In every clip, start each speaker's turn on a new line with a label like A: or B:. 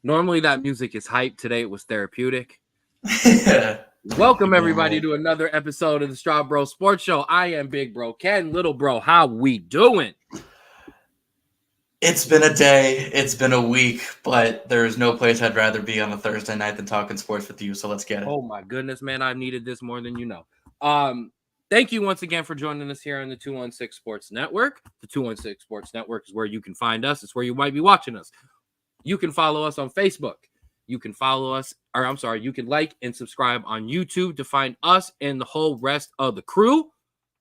A: Normally that music is hype. Today it was therapeutic. Welcome everybody to another episode of the Straub Bro Sports Show. I am Big Bro Ken. Little Bro, how we doing?
B: It's been a day, it's been a week, but there's no place I'd rather be on a Thursday night than talking sports with you, so let's get it.
A: Oh my goodness, man, I've needed this more than you know. Thank you once again for joining us here on the 216 Sports Network. The 216 Sports Network is where you can find us. It's where you might be watching us. You can follow us on Facebook. You can you can like and subscribe on YouTube to find us and the whole rest of the crew.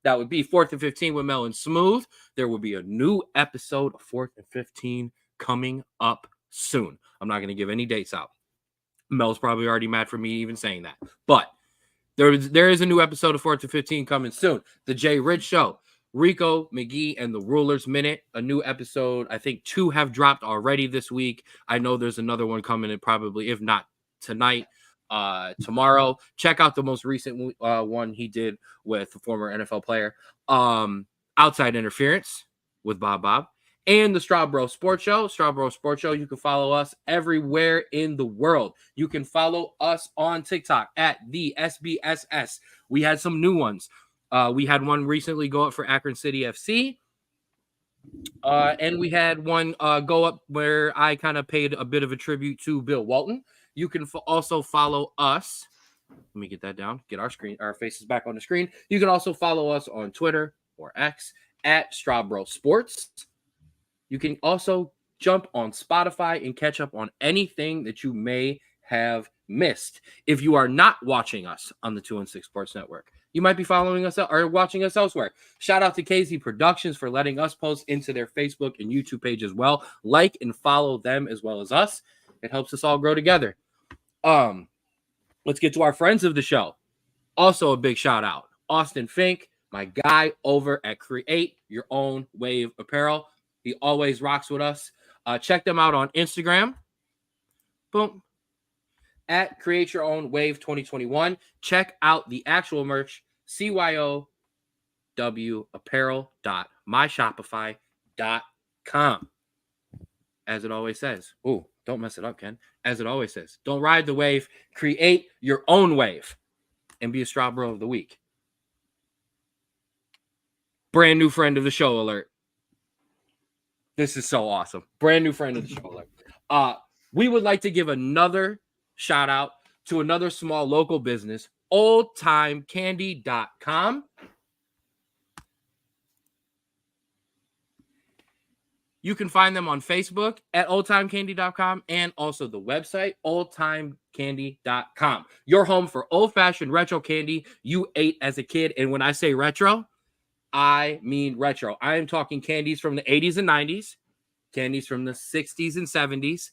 A: That would be 4th and 15 with Mel and Smooth. There will be a new episode of 4th and 15 coming up soon. I'm not going to give any dates out. Mel's probably already mad for me even saying that. But there is a new episode of 4th and 15 coming soon. The Jay Rich Show. Rico, McGee, and the Rulers Minute. A new episode. I think 2 have dropped already this week. I know there's another one coming in probably, if not tonight, tomorrow. Check out the most recent one he did with a former NFL player. Outside Interference with Bob. And the Straub Bro Sports Show. Straub Bro Sports Show. You can follow us everywhere in the world. You can follow us on TikTok at the SBSS. We had some new ones. We had one recently go up for Akron City FC. And we had one go up where I kind of paid a bit of a tribute to Bill Walton. You can also follow us. Let me get that down. Get our faces back on the screen. You can also follow us on Twitter or X at Straub Bro Sports. You can also jump on Spotify and catch up on anything that you may have missed. If you are not watching us on the 216 Sports Network, you might be following us or watching us elsewhere. Shout out to KZ Productions for letting us post into their Facebook and YouTube page as well. Like and follow them as well as us. It helps us all grow together. Let's get to our friends of the show. Also a big shout out. Austin Fink, my guy over at Create Your Own Wave Apparel. He always rocks with us. Check them out on Instagram. Boom. At Create Your Own Wave 2021. Check out the actual merch. CYOWapparel.myshopify.com. As it always says. Ooh, don't mess it up, Ken. As it always says. Don't ride the wave. Create your own wave. And be a Straub Bro of the week. Brand new friend of the show alert. This is so awesome. Brand new friend of the show alert. We would like to give another shout out to another small local business, oldtimecandy.com. You can find them on Facebook at oldtimecandy.com and also the website, oldtimecandy.com. Your home for old-fashioned retro candy you ate as a kid. And when I say retro, I mean retro. I am talking candies from the 80s and 90s, candies from the 60s and 70s,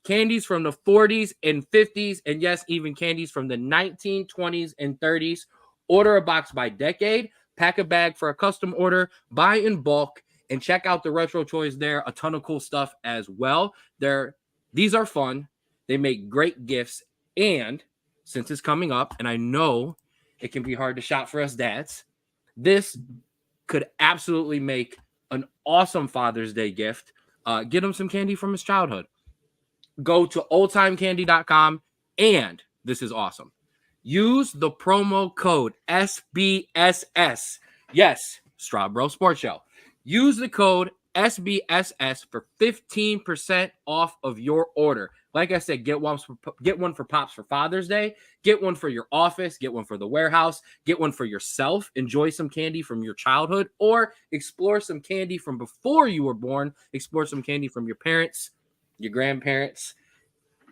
A: candies from the 40s and 50s, and yes, even candies from the 1920s and 30s. Order a box by decade, pack a bag for a custom order, buy in bulk, and check out the retro toys there. A ton of cool stuff as well. These are fun. They make great gifts. And since it's coming up, and I know it can be hard to shop for us dads, this could absolutely make an awesome Father's Day gift. Get him some candy from his childhood. Go to oldtimecandy.com, and this is awesome. Use the promo code SBSS. Yes, Straub Bro Sports Show. Use the code SBSS for 15% off of your order. Like I said, get one for Pops for Father's Day. Get one for your office. Get one for the warehouse. Get one for yourself. Enjoy some candy from your childhood, or explore some candy from before you were born. Explore some candy from your parents, your grandparents,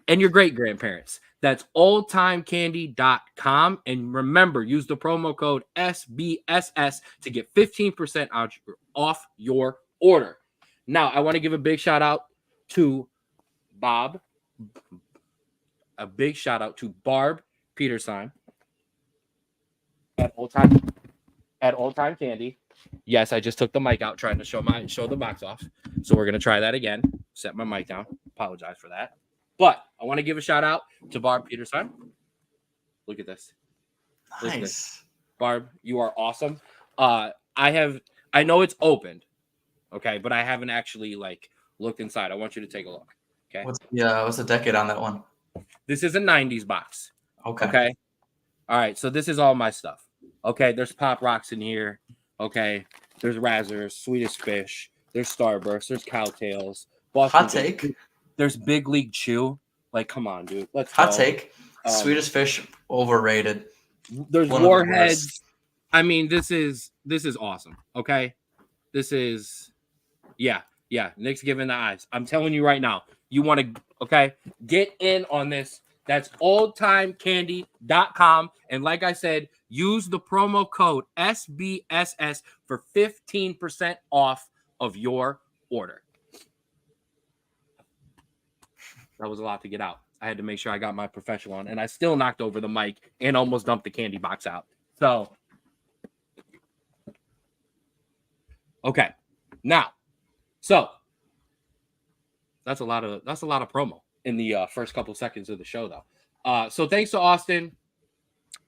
A: and your great-grandparents. That's oldtimecandy.com. And remember, use the promo code SBSS to get 15% off your order. Now, I want to give a big shout out to Bob. A big shout out to Barb Peterson at Old Time Candy. Yes, I just took the mic out trying to show the box off. So we're gonna try that again. Set my mic down. Apologize for that. But I want to give a shout out to Barb Peterson. Look at this. Look at this. Barb, you are awesome. I know it's opened, okay, but I haven't actually looked inside. I want you to take a look. Okay.
B: What's the decade on that one?
A: This is a 90s box.
B: Okay.
A: Okay. All right. So this is all my stuff. Okay. There's Pop Rocks in here. Okay. There's Razzers, Swedish Fish. There's Starburst. There's Cowtails. Boston.
B: Hot take.
A: There's Big League Chew. Like, come on, dude. Let's
B: Hot
A: go.
B: take. Swedish Fish overrated.
A: There's
B: One of the
A: Warheads.
B: worst.
A: I mean, this is awesome. Okay. This is Nick's giving the eyes. I'm telling you right now. You want to get in on this. That's oldtimecandy.com. And like I said, use the promo code SBSS for 15% off of your order. That was a lot to get out. I had to make sure I got my professional on, and I still knocked over the mic and almost dumped the candy box out. So, okay. Now, that's a lot of promo in the first couple seconds of the show, though. So thanks to Austin,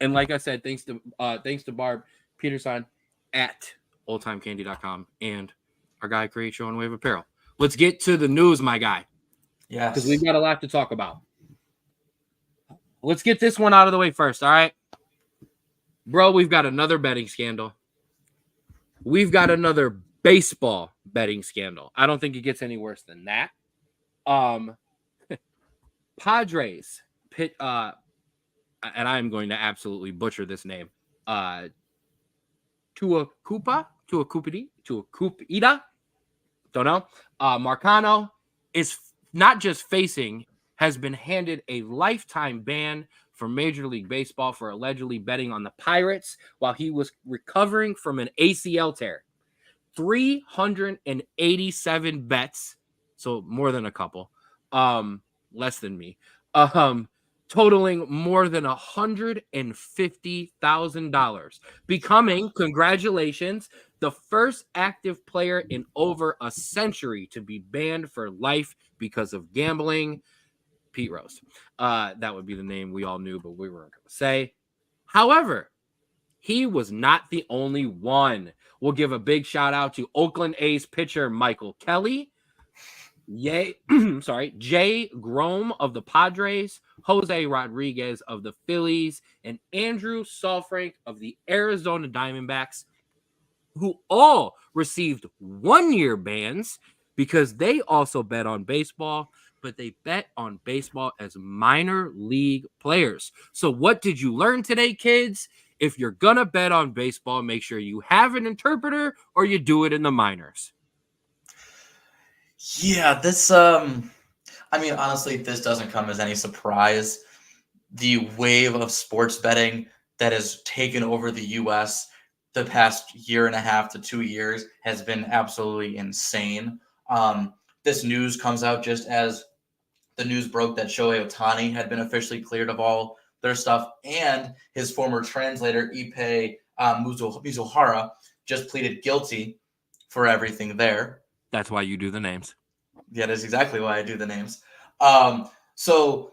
A: and like I said, thanks to Barb Peterson at oldtimecandy.com and our guy Create Your Own Wave Apparel. Let's get to the news, my guy.
B: Yes,
A: because we've got a lot to talk about. Let's get this one out of the way first, all right? Bro, we've got another betting scandal. We've got another baseball betting scandal. I don't think it gets any worse than that. Padres and I'm going to absolutely butcher this name. Tuacupita? Don't know. Marcano is not just has been handed a lifetime ban for Major League Baseball for allegedly betting on the Pirates while he was recovering from an ACL tear. 387 bets, so more than a couple, less than me, totaling more than $150,000, becoming, congratulations, the first active player in over a century to be banned for life because of gambling. Pete Rose. That would be the name we all knew, but we weren't going to say. However, he was not the only one. We'll give a big shout out to Oakland A's pitcher Michael Kelly, Jay Grome of the Padres, Jose Rodriguez of the Phillies, and Andrew Saalfrank of the Arizona Diamondbacks, who all received 1-year bans because they also bet on baseball, but they bet on baseball as minor league players. So what did you learn today, kids? If you're going to bet on baseball, make sure you have an interpreter or you do it in the minors.
B: Yeah, this honestly, this doesn't come as any surprise. The wave of sports betting that has taken over the US the past year and a half to 2 years has been absolutely insane. This news comes out just as the news broke that Shohei Ohtani had been officially cleared of all their stuff, and his former translator, Ippei Mizuhara, just pleaded guilty for everything there.
A: That's why you do the names.
B: Yeah, that's exactly why I do the names. So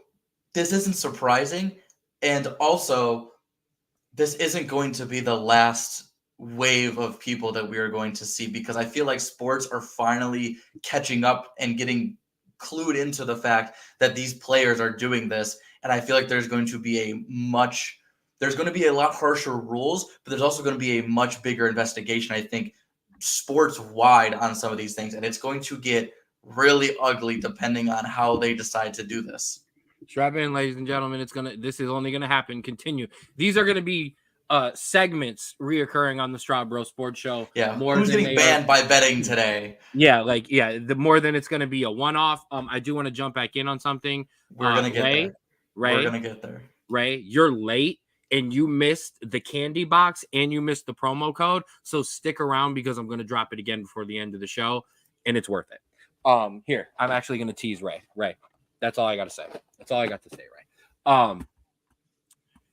B: this isn't surprising, and also this isn't going to be the last wave of people that we are going to see, because I feel like sports are finally catching up and getting clued into the fact that these players are doing this, and I feel like there's going to be a lot harsher rules, but there's also going to be a much bigger investigation, I think, sports wide on some of these things, and it's going to get really ugly depending on how they decide to do this.
A: Strap in, ladies and gentlemen. This is only gonna happen. Continue. These are gonna be segments reoccurring on the Straub Bro Sports Show.
B: Yeah, who's getting banned by betting today?
A: Yeah, the more than it's gonna be a one-off. I do want to jump back in on something.
B: We're gonna get there.
A: We're
B: gonna get there.
A: Ray, you're late and you missed the candy box and you missed the promo code. So stick around because I'm gonna drop it again before the end of the show, and it's worth it. Here, I'm actually gonna tease Ray. Ray, that's all I gotta say. That's all I got to say, Ray.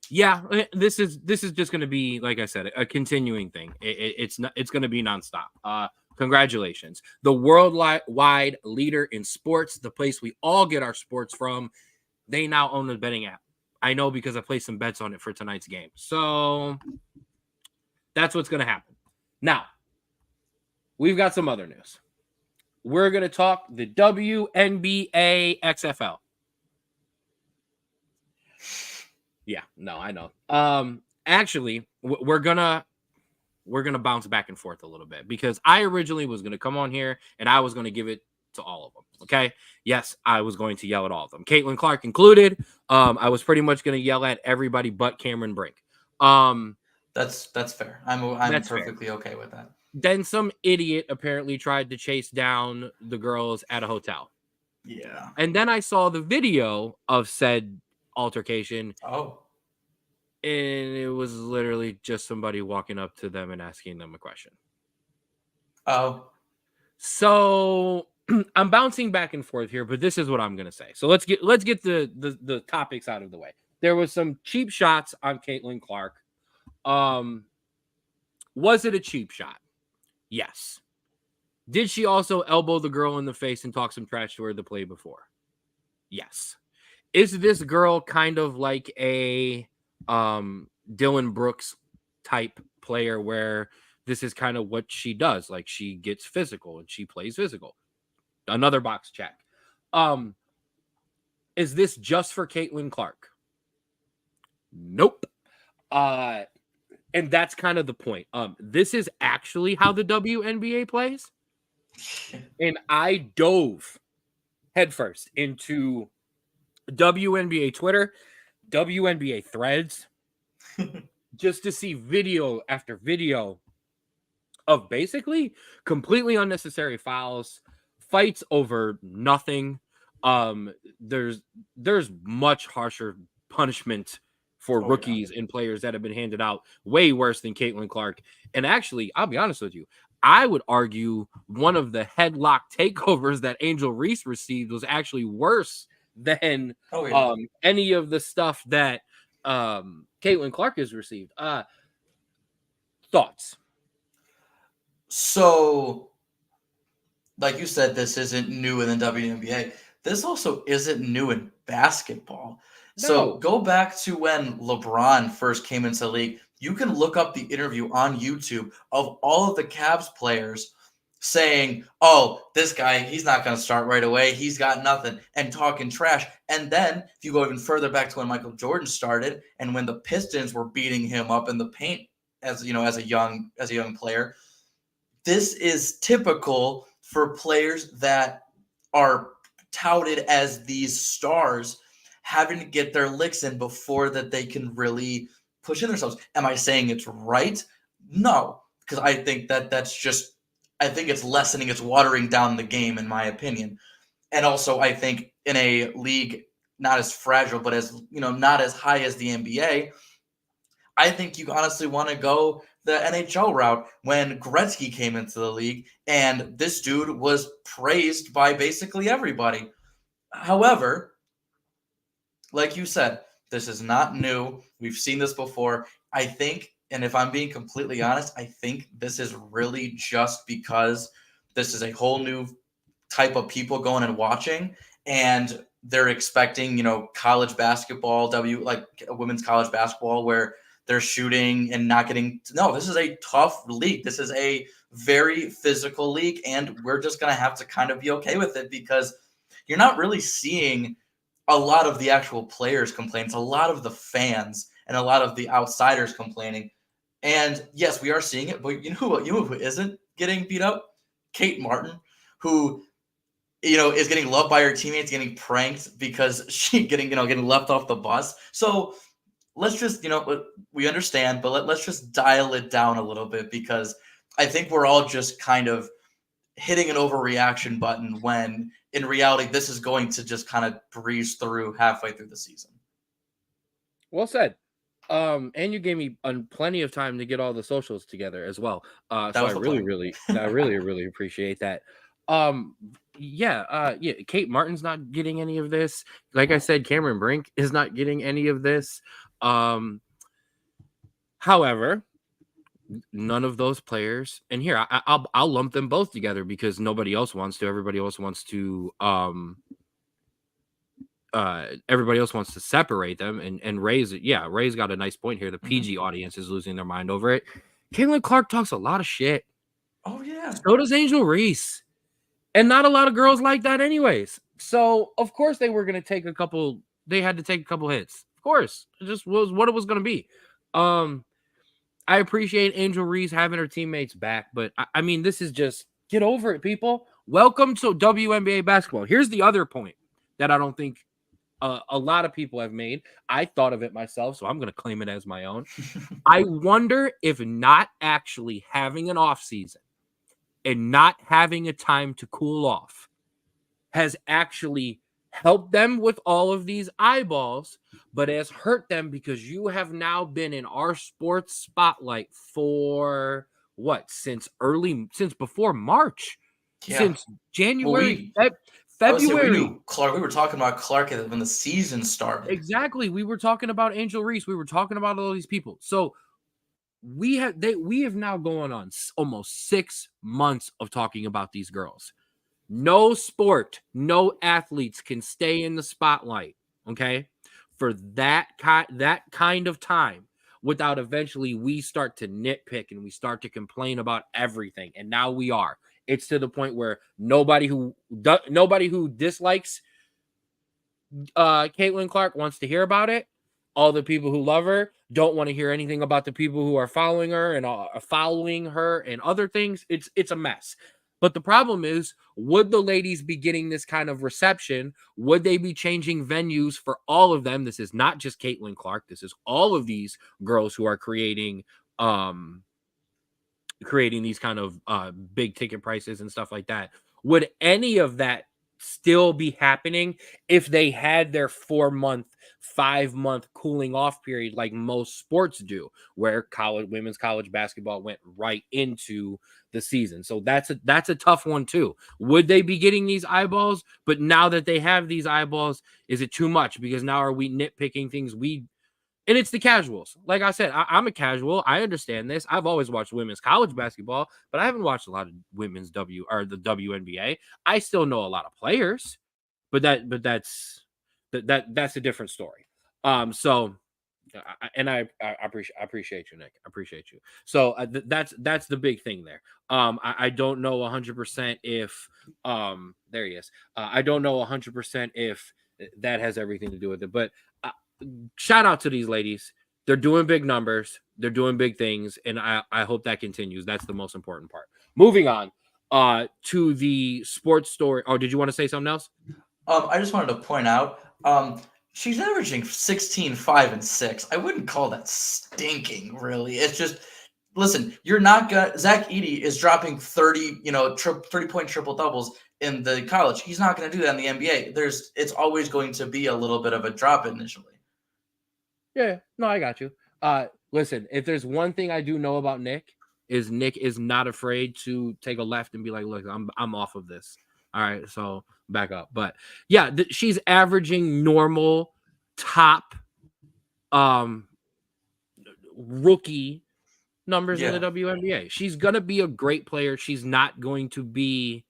A: Yeah, this is just gonna be, like I said, a continuing thing. It's gonna be nonstop. Congratulations, the worldwide leader in sports, the place we all get our sports from. They now own the betting app. I know because I placed some bets on it for tonight's game. So that's what's gonna happen. Now, we've got some other news. we're going to talk the WNBA XFL. Yeah, no, I know. Actually, we're gonna bounce back and forth a little bit because I originally was gonna come on here and I was gonna give it to all of them. Okay, yes, I was going to yell at all of them, Caitlin Clark included. I was pretty much gonna yell at everybody but Cameron Brink.
B: That's fair. I'm
A: That's
B: perfectly okay with that.
A: Then some idiot apparently tried to chase down the girls at a hotel.
B: Yeah.
A: And then I saw the video of said altercation.
B: Oh.
A: And it was literally just somebody walking up to them and asking them a question.
B: Oh.
A: So I'm bouncing back and forth here, but this is what I'm gonna say. So let's get the topics out of the way. There was some cheap shots on Caitlin Clark. Was it a cheap shot? Yes. Did she also elbow the girl in the face and talk some trash to her the play before? Yes. Is this girl kind of like a Dylan Brooks type player where this is kind of what she does? Like she gets physical and she plays physical. Another box check. Is this just for Caitlin Clark? Nope. And that's kind of the point. This is actually how the WNBA plays. And I dove headfirst into WNBA Twitter, WNBA threads, just to see video after video of basically completely unnecessary fouls, fights over nothing. There's much harsher punishment for rookies and players that have been handed out, way worse than Caitlin Clark. And actually, I'll be honest with you, I would argue one of the headlock takeovers that Angel Reese received was actually worse than any of the stuff that Caitlin Clark has received. Thoughts?
B: So, like you said, this isn't new in the WNBA. This also isn't new in basketball. No. So go back to when LeBron first came into the league. You can look up the interview on YouTube of all of the Cavs players saying, oh, this guy, he's not going to start right away. He's got nothing, and talking trash. And then if you go even further back to when Michael Jordan started and when the Pistons were beating him up in the paint as a young player, this is typical for players that are touted as these stars having to get their licks in before that they can really push in themselves. Am I saying it's right? No, because I think I think it's lessening, it's watering down the game, in my opinion. And also, I think in a league not as fragile, but as not as high as the NBA, I think you honestly want to go the NHL route. When Gretzky came into the league, and this dude was praised by basically everybody. However, like you said, this is not new. We've seen this before. I think, and if I'm being completely honest, I think this is really just because this is a whole new type of people going and watching, and they're expecting, college basketball, like women's college basketball, where they're shooting and not getting. No, this is a tough league. This is a very physical league, and we're just going to have to kind of be okay with it because you're not really seeing a lot of the actual players complain. It's a lot of the fans and a lot of the outsiders complaining. And yes, we are seeing it, but you know who isn't getting beat up? Kate Martin, who is getting loved by her teammates, getting pranked because she getting left off the bus. So let's just we understand, but let's just dial it down a little bit because I think we're all just kind of hitting an overreaction button when in reality this is going to just kind of breeze through halfway through the season.
A: Well said. And you gave me plenty of time to get all the socials together as well. So I really appreciate that. Kate Martin's not getting any of this. Like I said, Cameron Brink is not getting any of this. However, none of those players, and here I'll lump them both together because nobody else wants to. Everybody else wants to separate them, and Ray's got a nice point here. The PG audience is losing their mind over it. Caitlin Clark talks a lot of shit.
B: Oh yeah.
A: So does Angel Reese. And not a lot of girls like that anyways. So, of course, they were going to take a couple. They had to take a couple hits. Of course. It just was what it was going to be. I appreciate Angel Reese having her teammates back, but I mean, this is just get over it, people. Welcome to WNBA basketball. Here's the other point that I don't think a lot of people have made. I thought of it myself, so I'm going to claim it as my own. I wonder if not actually having an off season and not having a time to cool off has actually helped them with all of these eyeballs, but has hurt them because you have now been in our sports spotlight for what? Since before March,
B: Yeah.
A: since January,
B: I would say
A: February.
B: we knew Clark. We were talking about Clark when the season started.
A: Exactly. We were talking about Angel Reese. We were talking about all these people. So we have now gone on almost 6 months of talking about these girls. No sport, no athletes can stay in the spotlight, okay, for that kind of time without eventually we start to nitpick and we start to complain about everything. And now we are. It's to the point where nobody who dislikes Caitlin Clark wants to hear about it. All the people who love her don't want to hear anything about the people who are following her and other things. It's a mess. But the problem is, would the ladies be getting this kind of reception? Would they be changing venues for all of them? This is not just Caitlin Clark. This is all of these girls who are creating these kind of big ticket prices and stuff like that. Would any of that still be happening if they had their 4-month, 5-month cooling off period like most sports do, where women's college basketball went right into the season? So that's a tough one too. Would they be getting these eyeballs? But now that they have these eyeballs, is it too much? Because now are we nitpicking things and it's the casuals. Like I said, I'm a casual. I understand this. I've always watched women's college basketball, but I haven't watched a lot of women's the WNBA. I still know a lot of players, but that's a different story. So I appreciate you, Nick. I appreciate you. So that's the big thing there. I don't know 100% if there he is. I don't know 100% if that has everything to do with it, but shout out to these ladies. They're doing big numbers. They're doing big things. And I hope that continues. That's the most important part. Moving on to the sports story. Oh, did you want to say something else?
B: I just wanted to point out, she's averaging 16, 5, and 6. I wouldn't call that stinking, really. It's just, listen, you're not gonna. Zach Edey is dropping 30, 30-point triple doubles in the college. He's not going to do that in the NBA. It's always going to be a little bit of a drop initially.
A: Yeah, no, I got you. Listen, if there's one thing I do know about Nick is not afraid to take a left and be like, look, I'm off of this. All right, so back up. But yeah, she's averaging normal top rookie numbers in the WNBA. She's gonna be a great player. She's not going to be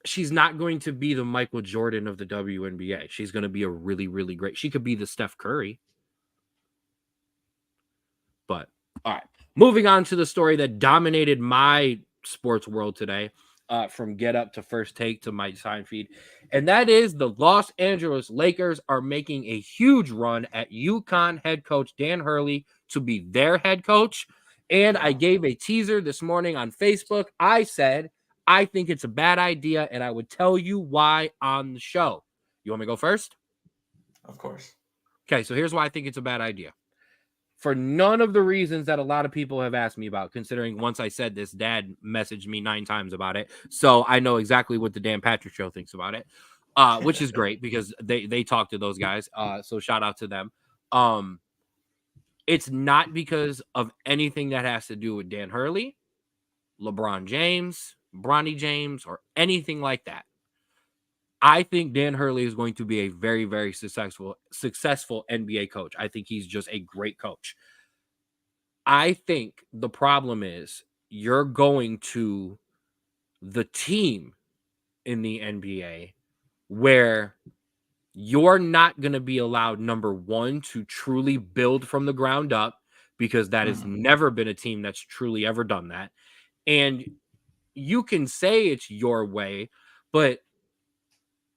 A: the Michael Jordan of the WNBA. She's going to be a really, really great. She could be the Steph Curry. But all right, moving on to the story that dominated my sports world today, from Get Up to First Take to my sign feed, and that is the Los Angeles Lakers are making a huge run at UConn head coach Dan Hurley to be their head coach. And I gave a teaser this morning on Facebook. I said, I think it's a bad idea, and I would tell you why on the show. You want me to go first?
B: Of course.
A: Okay, so here's why I think it's a bad idea. For none of the reasons that a lot of people have asked me about, considering once I said this, Dad messaged me 9 times about it. So I know exactly what the Dan Patrick Show thinks about it, which is great because they talk to those guys. So shout out to them. It's not because of anything that has to do with Dan Hurley, LeBron James, Bronny James, or anything like that. I think Dan Hurley is going to be a very, very successful NBA coach. I think he's just a great coach. I think the problem is you're going to the team in the NBA where you're not going to be allowed, number one, to truly build from the ground up, because that has never been a team that's truly ever done that. And you can say it's your way, but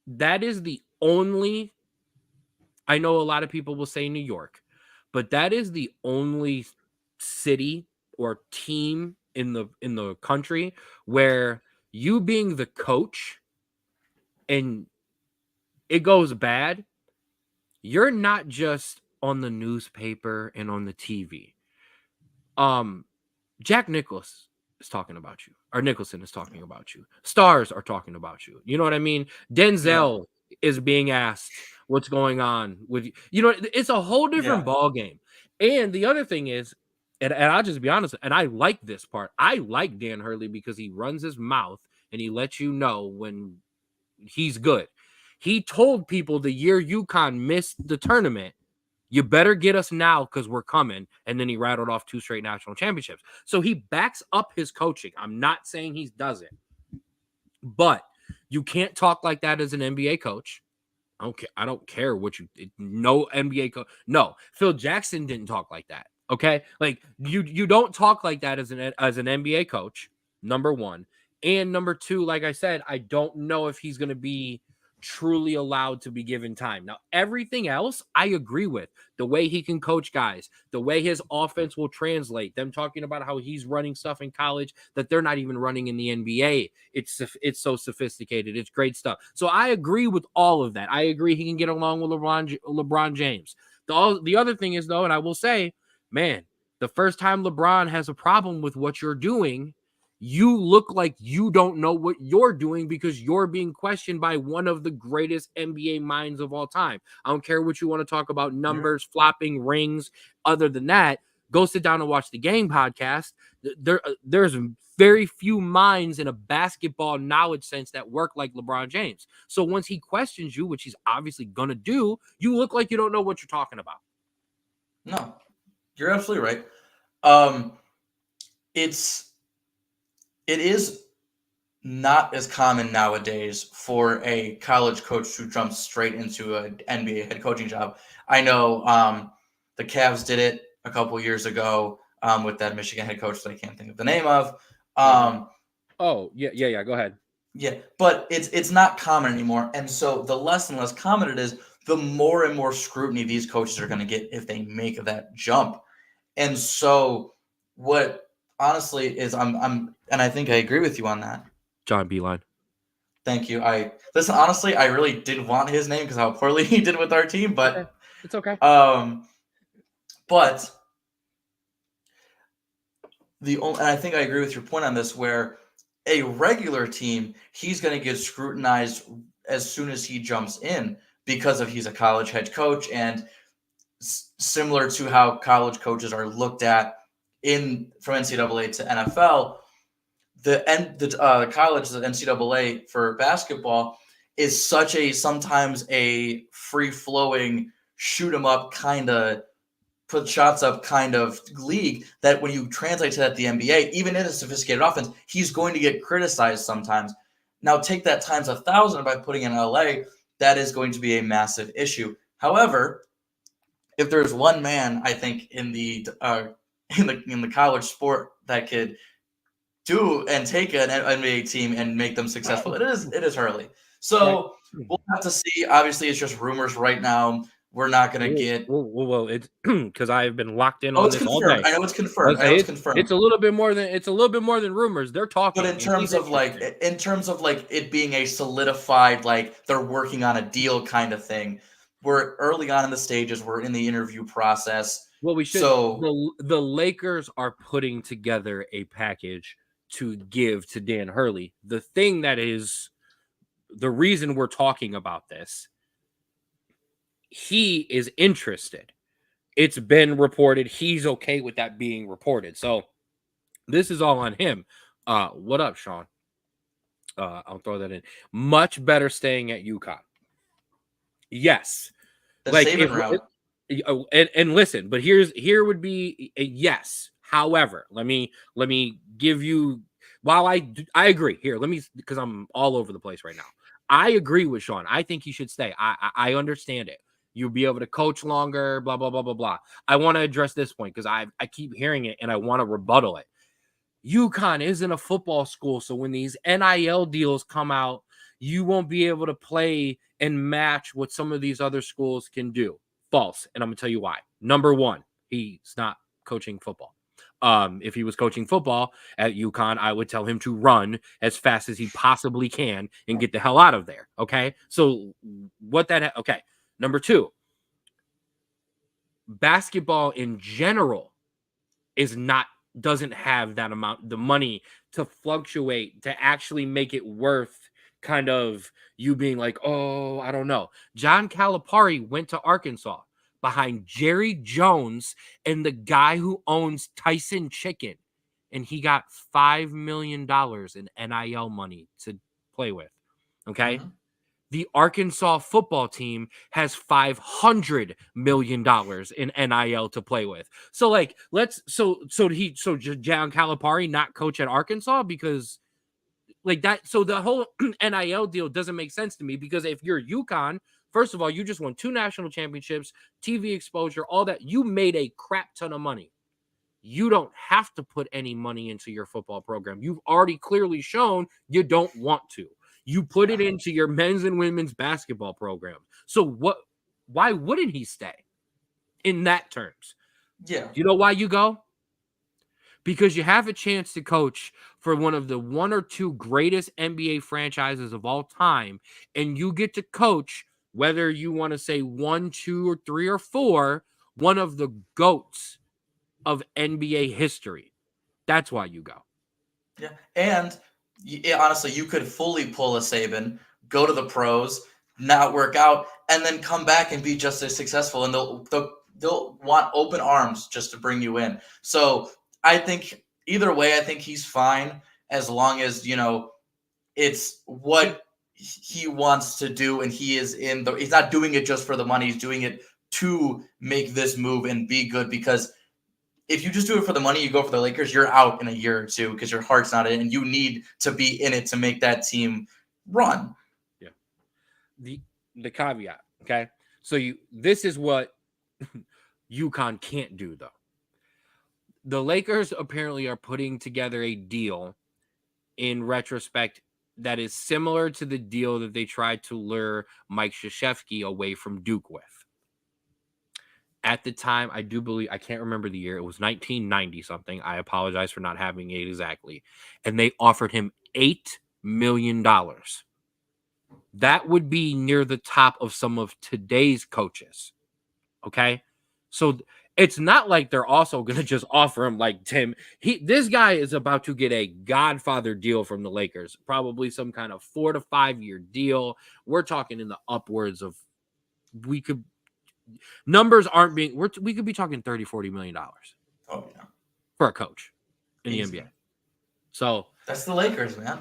A: that is the only, I know a lot of people will say New York, but that is the only city or team in the country where you being the coach and it goes bad, you're not just on the newspaper and on the TV. Jack Nicklaus is talking about you, or Nicholson is talking about you. Stars are talking about you. You know what I mean?
B: Yeah.
A: Denzel is being asked what's going on with you. You know, it's a whole different
B: Yeah.
A: ball game. And the other thing is, and I'll just be honest, and I like this part. I like Dan Hurley because he runs his mouth and he lets you know when he's good. He told people the year UConn missed the tournament, you better get us now because we're coming. And then he rattled off 2 straight national championships. So he backs up his coaching. I'm not saying he doesn't, but you can't talk like that as an NBA coach. I don't care what you, no NBA coach. No, Phil Jackson didn't talk like that. Okay. Like you don't talk like that as an NBA coach, number one. And number two, like I said, I don't know if he's going to be truly allowed to be given time. Now, everything else I agree with. The way he can coach guys, the way his offense will translate, them talking about how he's running stuff in college that they're not even running in the NBA. It's so sophisticated. It's great stuff. So I agree with all of that. I agree he can get along with LeBron James. The other thing is, though, and I will say, man, the first time LeBron has a problem with what you're doing, you look like you don't know what you're doing because you're being questioned by one of the greatest NBA minds of all time. I don't care what you want to talk about, numbers, flopping, rings. Other than that, go sit down and watch the Game podcast. There's very few minds in a basketball knowledge sense that work like LeBron James. So once he questions you, which he's obviously going to do, you look like you don't know what you're talking about.
B: No, you're absolutely right. It is not as common nowadays for a college coach to jump straight into an NBA head coaching job. I know the Cavs did it a couple years ago with that Michigan head coach that I can't think of the name of.
A: Oh, yeah. Go ahead.
B: Yeah, but it's not common anymore. And so the less and less common it is, the more and more scrutiny these coaches are going to get if they make that jump. And so what honestly is and I think I agree with you on that.
A: John Beeline.
B: Thank you. Listen, honestly, I really didn't want his name because how poorly he did with our team, but
A: it's okay.
B: But and I think I agree with your point on this, where a regular team, he's going to get scrutinized as soon as he jumps in because he's a college head coach, and similar to how college coaches are looked at from NCAA to NFL. The college, the NCAA for basketball is sometimes a free flowing shoot 'em up kind of put shots up kind of league that when you translate to that the NBA, even in a sophisticated offense, he's going to get criticized sometimes. Now take that times 1,000 by putting in LA, that is going to be a massive issue. However, if there's one man I think in the college sport that could do and take an NBA team and make them successful, it is Hurley. So we'll have to see. Obviously, it's just rumors right now. We're not going to get.
A: Well, it's because I've been locked in
B: on
A: this
B: confirmed.
A: all day.
B: I know it's confirmed.
A: It's a little bit more than rumors. They're talking.
B: But in terms of it being a solidified, like they're working on a deal kind of thing, we're early on in the stages. We're in the interview process.
A: Well, we should. So the Lakers are putting together a package to give to Dan Hurley. The thing that is the reason we're talking about this. He is interested. It's been reported. He's okay with that being reported. So this is all on him. What up, Sean? I'll throw that in. Much better staying at UConn. Yes.
B: The saving route.
A: And listen, but here would be a yes. However, let me give you, while I agree here, because I'm all over the place right now. I agree with Sean. I think he should stay. I understand it. You'll be able to coach longer, blah, blah, blah, blah, blah. I want to address this point because I keep hearing it and I want to rebuttal it. UConn isn't a football school, so when these NIL deals come out, you won't be able to play and match what some of these other schools can do. False. And I'm going to tell you why. Number one, he's not coaching football. If he was coaching football at UConn, I would tell him to run as fast as he possibly can and get the hell out of there. Okay. So okay. Number two, basketball in general doesn't have that amount, the money to fluctuate, to actually make it worth kind of you being like, oh, I don't know. John Calipari went to Arkansas behind Jerry Jones and the guy who owns Tyson Chicken, and he got $5 million in NIL money to play with. Okay.
B: Mhm.
A: The Arkansas football team has $500 million in NIL to play with. So like, so John Calipari not coach at Arkansas because like that. So the whole NIL deal doesn't make sense to me, because if you're UConn, first of all, you just won 2 national championships, TV exposure, all that. You made a crap ton of money. You don't have to put any money into your football program. You've already clearly shown you don't want to. You put it into your men's and women's basketball program. So why wouldn't he stay in that terms?
B: Yeah.
A: Do you know why you go? Because you have a chance to coach for one of the 1 or 2 greatest NBA franchises of all time, and you get to coach, whether you want to say 1, 2, or 3, or 4, one of the GOATs of NBA history. That's why you go.
B: Yeah. And honestly, you could fully pull a Saban, go to the pros, not work out, and then come back and be just as successful. And they'll want open arms just to bring you in. So I think either way, I think he's fine as long as, it's what he wants to do, and he's not doing it just for the money. He's doing it to make this move and be good, because if you just do it for the money, you go for the Lakers, you're out in a year or two because your heart's not in it, and you need to be in it to make that team run.
A: Yeah. The caveat, okay? So this is what UConn can't do, though. The Lakers apparently are putting together a deal in retrospect that is similar to the deal that they tried to lure Mike Krzyzewski away from Duke with. At the time, I can't remember the year. It was 1990 something. I apologize for not having it exactly. And they offered him $8 million. That would be near the top of some of today's coaches. Okay. So it's not like they're also going to just offer him like Tim. This guy is about to get a Godfather deal from the Lakers, probably some kind of 4 to 5 year deal. We're talking in the upwards of, numbers aren't being, we could be talking $30-40 million for a coach in the NBA. So
B: that's the Lakers, man.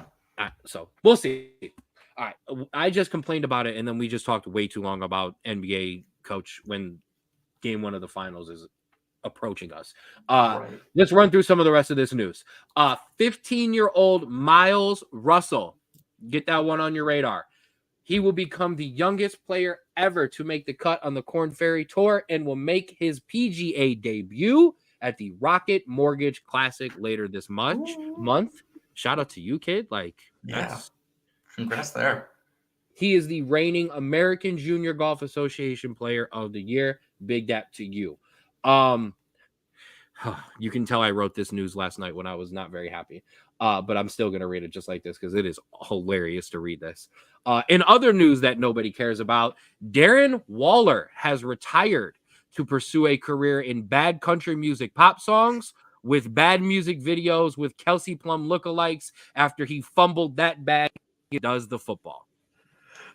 A: So we'll see. All right. I just complained about it, and then we just talked way too long about NBA coach when game 1 of the finals is approaching us. Right. Let's run through some of the rest of this news. 15-year-old Miles Russell. Get that one on your radar. He will become the youngest player ever to make the cut on the Korn Ferry Tour and will make his PGA debut at the Rocket Mortgage Classic later this month. Shout out to you, kid.
B: Congrats there.
A: He is the reigning American Junior Golf Association Player of the Year. Big dap to you. You can tell I wrote this news last night when I was not very happy. But I'm still going to read it just like this because it is hilarious to read this. In other news that nobody cares about, Darren Waller has retired to pursue a career in bad country music pop songs with bad music videos with Kelsey Plum lookalikes after he fumbled that bag. He does the football.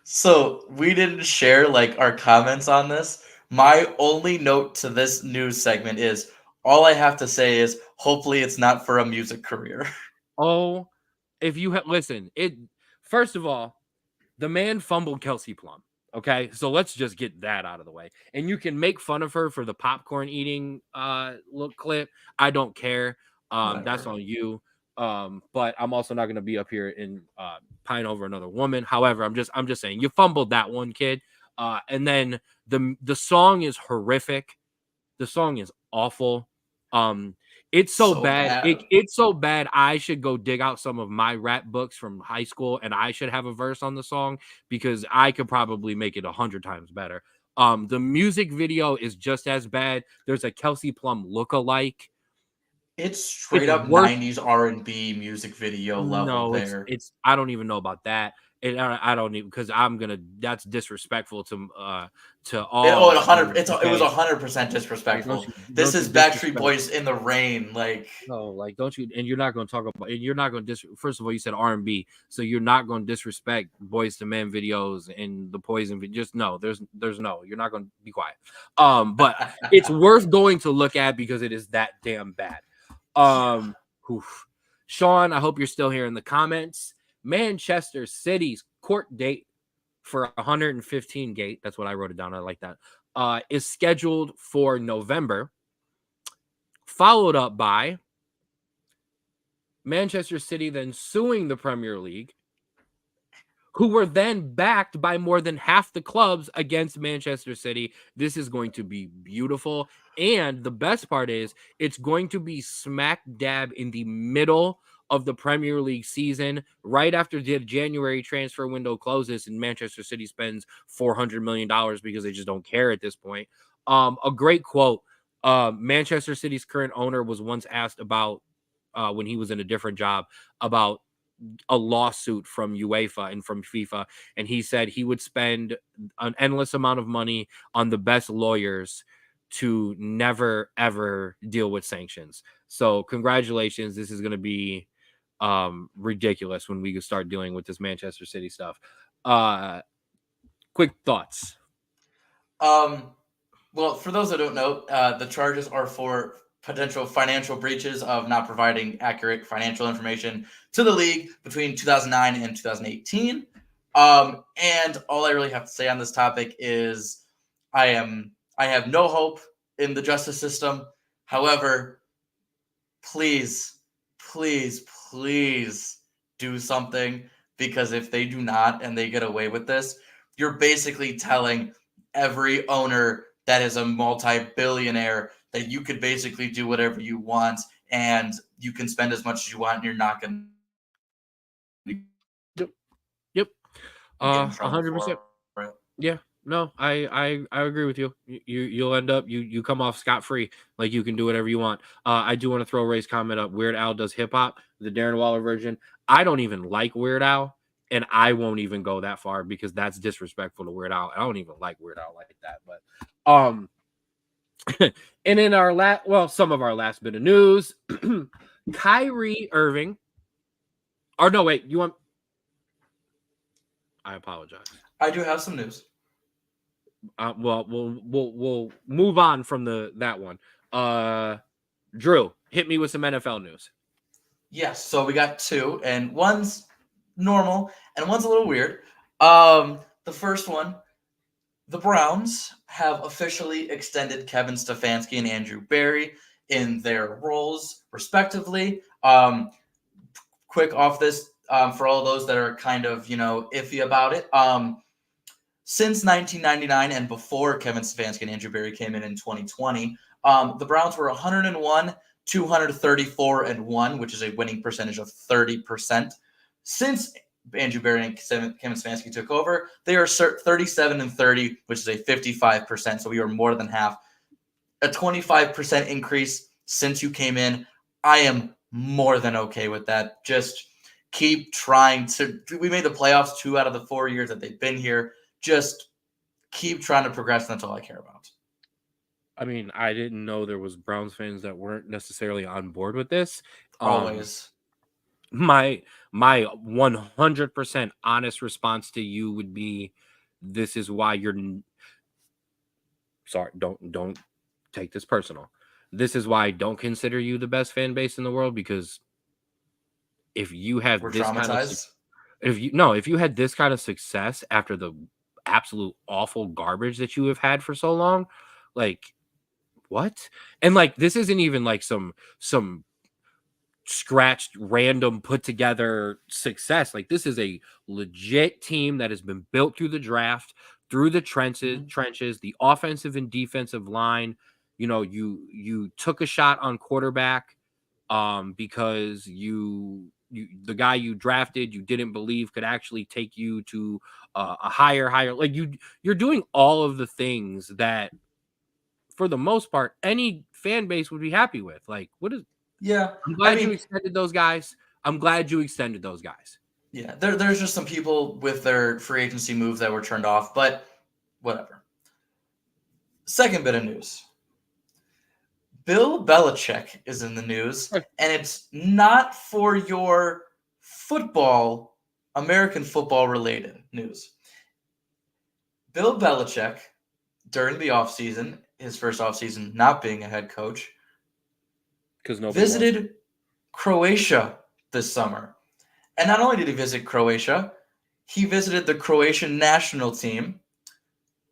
B: So we didn't share our comments on this. My only note to this news segment is all I have to say is hopefully it's not for a music career.
A: Oh, if you listen, first of all, the man fumbled Kelsey Plum. Okay, so let's just get that out of the way. And you can make fun of her for the popcorn eating little clip. I don't care. That's on you. But I'm also not going to be up here and pine over another woman. However, I'm just saying you fumbled that one, kid. And then the song is horrific. The song is awful. It's so
B: So
A: bad.
B: bad.
A: It's so bad. I should go dig out some of my rap books from high school, and I should have a verse on the song because I could probably make it 100 times better. The music video is just as bad. There's a Kelsey Plum look-alike.
B: It's straight
A: It's
B: up
A: worse.
B: 90s R&B music video level
A: No,
B: there.
A: it's. I don't even know about that. I don't even because I'm gonna. That's disrespectful to
B: Oh,
A: all.
B: 100. It was
A: Okay,
B: 100%
A: like
B: disrespectful. This is Backstreet
A: disrespect.
B: Boys in the rain. Like,
A: No, like don't you? And you're not going to talk about. And you're not going to First of all, you said R&B, so you're not going to disrespect Boys to Men videos and the Poison. Just no. There's no. You're not going to be quiet. But it's worth going to look at because it is that damn bad. Oof. Sean, I hope you're still here in the comments. Manchester City's court date for 115 gate. That's what I wrote it down. I like that. Is scheduled for November, followed up by Manchester City then suing the Premier League, who were then backed by more than half the clubs against Manchester City. This is going to be beautiful. And the best part is it's going to be smack dab in the middle of the Premier League season, right after the January transfer window closes and Manchester City spends $400 million because they just don't care at this point. A great quote. Manchester City's current owner was once asked about when he was in a different job about a lawsuit from UEFA and from FIFA, and he said he would spend an endless amount of money on the best lawyers to never ever deal with sanctions. So congratulations, this is going to be ridiculous when we start dealing with this Manchester City stuff. Quick thoughts.
B: Well, for those that don't know, the charges are for potential financial breaches of not providing accurate financial information to the league between 2009 and 2018. And all I really have to say on this topic is I have no hope in the justice system. However, please, please, please do something, because if they do not and they get away with this, you're basically telling every owner that is a multi-billionaire that you could basically do whatever you want and you can spend as much as you want and you're not going to
A: Yep.
B: get in trouble
A: 100%.
B: for it.
A: Yeah, no, I agree with you. You'll end up you come off scot-free. Like you can do whatever you want. I do want to throw Ray's comment up. Weird Al does hip hop, the Darren Waller version. I don't even like Weird Al, and I won't even go that far because that's disrespectful to Weird Al. I don't even like Weird Al like that. But and in our some of our last bit of news, Kyrie Irving. Or no, wait, you want? I apologize.
B: I do have some news.
A: Well, we'll move on from that one. Drew, hit me with some NFL news.
B: Yes, so we got two, and one's normal and one's a little weird. The first one, the Browns have officially extended Kevin Stefanski and Andrew Berry in their roles, respectively. Quick off this, for all those that are kind of, iffy about it. Since 1999 and before Kevin Stefanski and Andrew Berry came in 2020, the Browns were 101, 234-1, which is a winning percentage of 30%. Since Andrew Berry and Kevin Stefanski took over, they are 37-30, which is a 55%. So we are more than half. A 25% increase since you came in. I am more than okay with that. Just keep trying to. We made the playoffs 2 out of the 4 years that they've been here. Just keep trying to progress. That's all I care about.
A: I mean, I didn't know there was Browns fans that weren't necessarily on board with this.
B: Always.
A: My 100% honest response to you would be, this is why you're sorry, don't take this personal. This is why I don't consider you the best fan base in the world, because if you have
B: We're
A: this
B: traumatized.
A: kind of if you had this kind of success after the absolute awful garbage that you have had for so long, like what? And like this isn't even like some scratched random put together success. Like this is a legit team that has been built through the draft, through the trenches, the offensive and defensive line. You took a shot on quarterback because the guy you drafted, you didn't believe could actually take you to a higher, like you're doing all of the things that for the most part any fan base would be happy with. Like,
B: Yeah,
A: I'm
B: I
A: glad you
B: mean,
A: extended those guys. I'm glad you extended those guys.
B: yeah, there's just some people with their free agency moves that were turned off, but whatever. Second bit of news. Bill Belichick is in the news, and it's not for your football, American football related news. Bill Belichick, during the offseason, his first offseason not being a head coach,
A: Because nobody wants.
B: visited Croatia this summer. And not only did he visit Croatia, he visited the Croatian national team,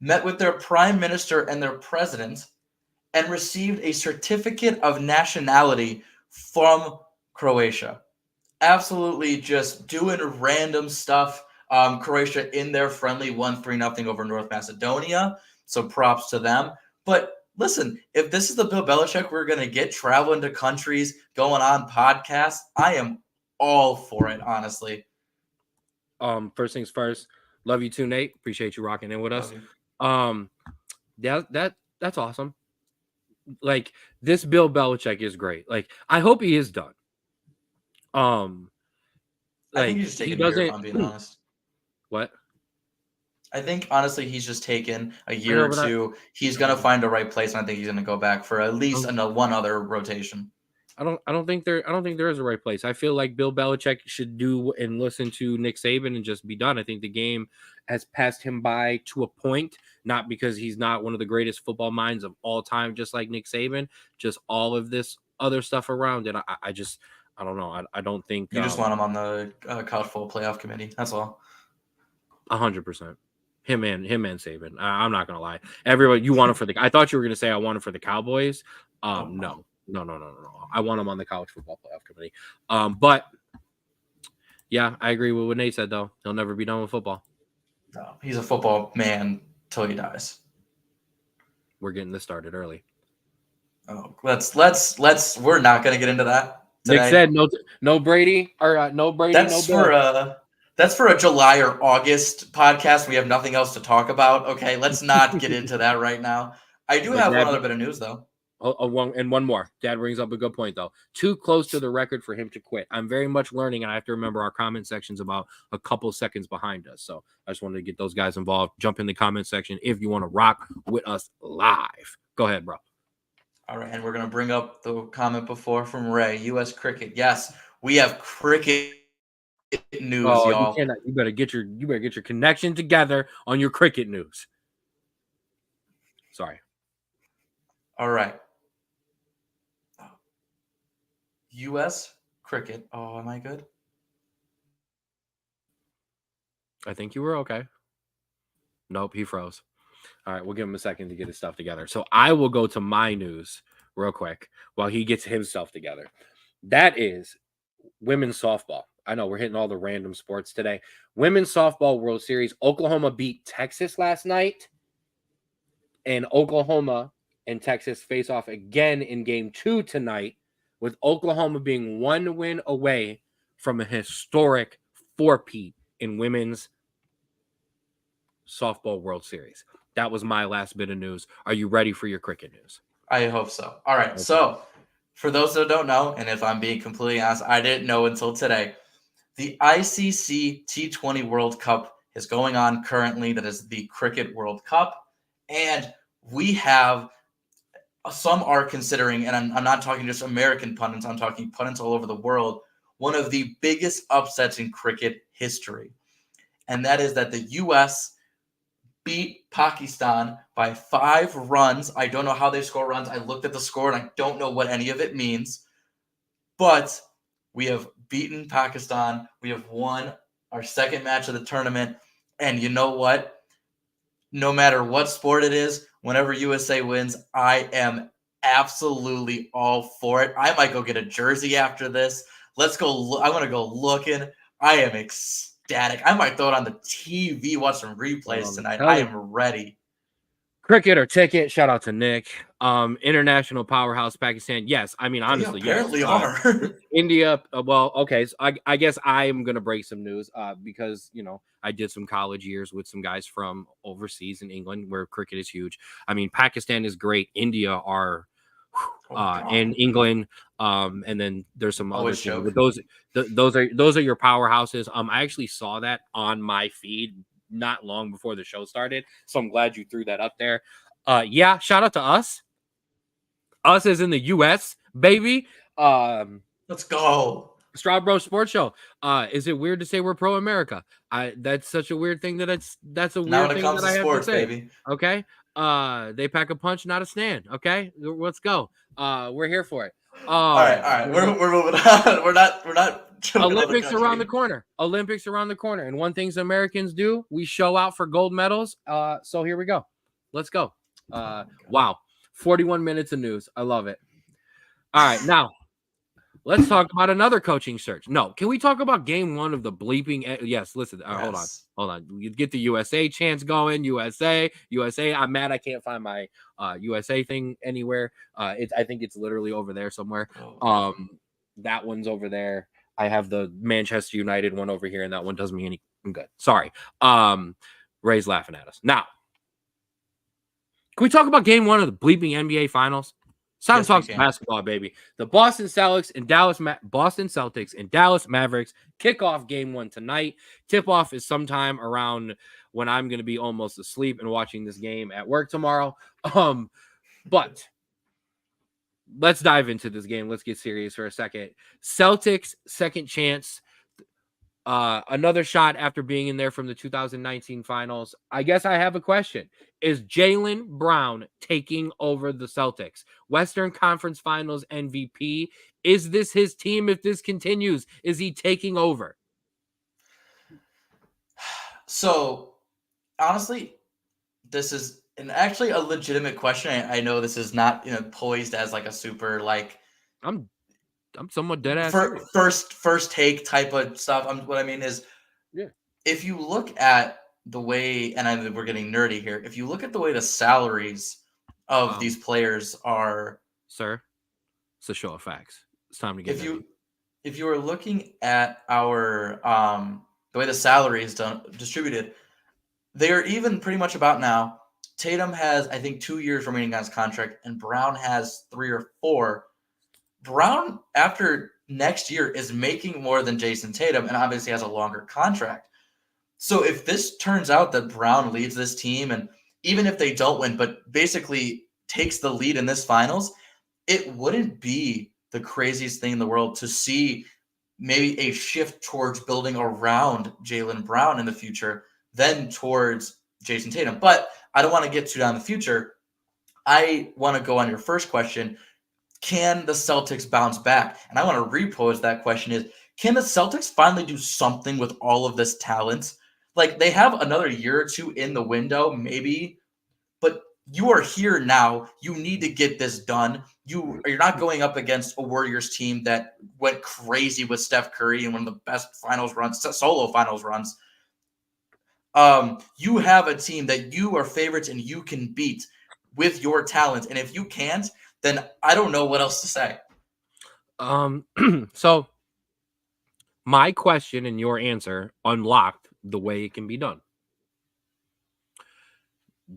B: met with their prime minister and their president, and received a certificate of nationality from Croatia. Absolutely just doing random stuff. Croatia in their friendly won 3-0 over North Macedonia, so props to them. But listen, if this is the Bill Belichick we're going to get traveling to countries, going on podcasts, I am all for it, honestly.
A: First things first, love you too, Nate. Appreciate you rocking in with us.
B: Love you.
A: That's awesome. Like, this Bill Belichick is great. Like, I hope he is done.
B: I
A: Like,
B: think he's just
A: he
B: taking a year, if
A: doesn't.
B: I'm being honest.
A: What?
B: I think, honestly, he's just taken a
A: I
B: year
A: know,
B: or
A: but
B: two. He's going to find the right place, and I think he's going to go back for at least one other rotation.
A: I don't think there is a right place. I feel like Bill Belichick should do and listen to Nick Saban and just be done. I think the game has passed him by to a point, not because he's not one of the greatest football minds of all time, just like Nick Saban, just all of this other stuff around it. I don't know. I don't think
B: You just want him on the college football playoff committee. That's all.
A: 100%. Him and Saban. I'm not gonna lie. Everyone, you want him for the. I thought you were gonna say I want him for the Cowboys. No. I want him on the college football playoff committee. But yeah, I agree with what Nate said. Though he'll never be done with football.
B: No, he's a football man till he dies.
A: We're getting this started early.
B: Oh, let's. We're not gonna get into that today.
A: Nick said no Brady or no Brady.
B: That's for a July or August podcast. We have nothing else to talk about. Okay, let's not get into that right now. I do have one other bit of news though.
A: One more. Dad brings up a good point though. Too close to the record for him to quit. I'm very much learning, and I have to remember our comment section's about a couple seconds behind us. So I just wanted to get those guys involved. Jump in the comment section if you want to rock with us live. Go ahead, bro.
B: All right, and we're gonna bring up the comment before from Ray. U.S. cricket. Yes, we have cricket news, y'all.
A: You better get your connection together on your cricket news. Sorry.
B: All right. U.S. cricket. Oh, am I good?
A: I think you were okay. Nope, he froze. All right, we'll give him a second to get his stuff together. So I will go to my news real quick while he gets himself together. That is women's softball. I know we're hitting all the random sports today. Women's softball World Series. Oklahoma beat Texas last night. And Oklahoma and Texas face off again in game 2 tonight, with Oklahoma being one win away from a historic 4-peat in women's softball World Series. That was my last bit of news. Are you ready for your cricket news?
B: I hope so. All right. Okay. So for those that don't know, and if I'm being completely honest, I didn't know until today, the ICC T20 World Cup is going on currently. That is the Cricket World Cup. And we have, some are considering, and I'm not talking just American pundits, I'm talking pundits all over the world, one of the biggest upsets in cricket history. And that is that the U.S. beat Pakistan by 5 runs. I don't know how they score runs. I looked at the score and I don't know what any of it means. But we have beaten Pakistan. We have won our second match of the tournament. And you know what? No matter what sport it is, whenever USA wins, I am absolutely all for it. I might go get a jersey after this. Let's go. I want to go looking. I am ecstatic. I might throw it on the TV, watch some replays tonight. I am ready.
A: Cricket or ticket. Shout out to Nick. International powerhouse Pakistan. Yes, I mean
B: They
A: honestly, yes.
B: apparently are.
A: India. Well, okay. So I guess I am gonna break some news. Because I did some college years with some guys from overseas in England where cricket is huge. I mean, Pakistan is great. India are, and England. And then there's some other
B: Always
A: teams.
B: joke.
A: But those are your powerhouses. I actually saw that on my feed not long before the show started, so I'm glad you threw that up there. Yeah, shout out to us. Us as in the US, baby.
B: Let's go.
A: Straub Bro Sports Show. Is it weird to say we're pro America? That's such a weird thing that's a
B: Now
A: weird
B: when it
A: thing
B: comes
A: that
B: to
A: I have to
B: sports,
A: say.
B: baby.
A: Okay. They pack a punch, not a stand. Okay, let's go. We're here for it.
B: All right. We're moving on. We're not joking
A: Olympics around the corner. Olympics around the corner. And one things Americans do, we show out for gold medals. So here we go. Let's go. Wow. 41 minutes of news. I love it. All right. Now, let's talk about another coaching search. No, can we talk about game one of the bleeping? Yes, listen.
B: Yes.
A: Hold on. You get the USA chants going. USA. I'm mad I can't find my USA thing anywhere. I think it's literally over there somewhere. That one's over there. I have the Manchester United one over here, and that one does me any good. Sorry. Ray's laughing at us. Now, can we talk about game one of the bleeping NBA finals? It's time to talk some basketball, baby. The Boston Celtics and Dallas Mavericks kick off game one tonight. Tip-off is sometime around when I'm going to be almost asleep and watching this game at work tomorrow. But let's dive into this game. Let's get serious for a second. Celtics, second chance. Another shot after being in there from the 2019 finals. I guess I have a question. Is Jaylen Brown taking over the Celtics? Western Conference Finals MVP. Is this his team if this continues? Is he taking over?
B: So, honestly, this is actually a legitimate question. I know this is not poised as like a super like
A: I'm somewhat dead ass.
B: First take type of stuff. What I mean is, if you look at the way, and we're getting nerdy here. If you look at the way the salaries of these players are,
A: sir, it's a show of facts. It's time to get.
B: If you are looking at our the way the salary is distributed, they are even pretty much about now. Tatum has, I think, 2 years remaining on his contract, and Brown has 3 or 4. Brown, after next year, is making more than Jason Tatum and obviously has a longer contract. So if this turns out that Brown leads this team, and even if they don't win, but basically takes the lead in this finals, it wouldn't be the craziest thing in the world to see maybe a shift towards building around Jaylen Brown in the future than towards Jason Tatum. But I don't want to get too down the future. I want to go on your first question. Can the Celtics bounce back? And I want to repose that question is, can the Celtics finally do something with all of this talent? Like, they have another year or two in the window, maybe, but you are here now. You need to get this done. You're not going up against a Warriors team that went crazy with Steph Curry in one of the best finals runs, solo finals runs. You have a team that you are favorites and you can beat with your talent. And if you can't, then I don't know what else to say.
A: So my question and your answer unlocked the way it can be done.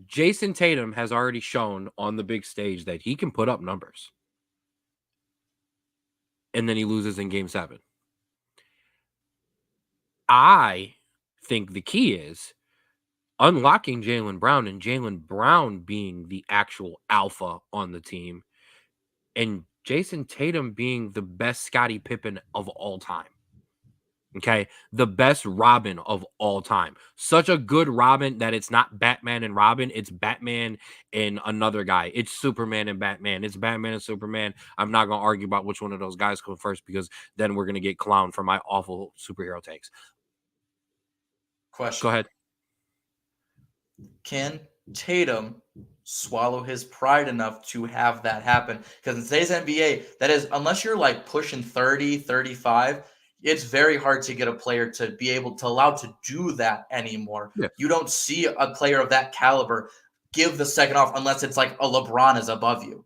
A: Jason Tatum has already shown on the big stage that he can put up numbers. And then he loses in game 7. I think the key is unlocking Jaylen Brown and Jaylen Brown being the actual alpha on the team and Jason Tatum being the best Scottie Pippen of all time. Okay, the best Robin of all time. Such a good Robin that it's not Batman and Robin. It's Batman and another guy. It's Superman and Batman. It's Batman and Superman. I'm not going to argue about which one of those guys come first because then we're going to get clowned for my awful superhero takes.
B: Question.
A: Go ahead.
B: Can Tatum swallow his pride enough to have that happen? Because in today's NBA, that is, unless you're like pushing 30, 35, it's very hard to get a player to be able to allow to do that anymore. Yeah. You don't see a player of that caliber give the second off unless it's like a LeBron is above you.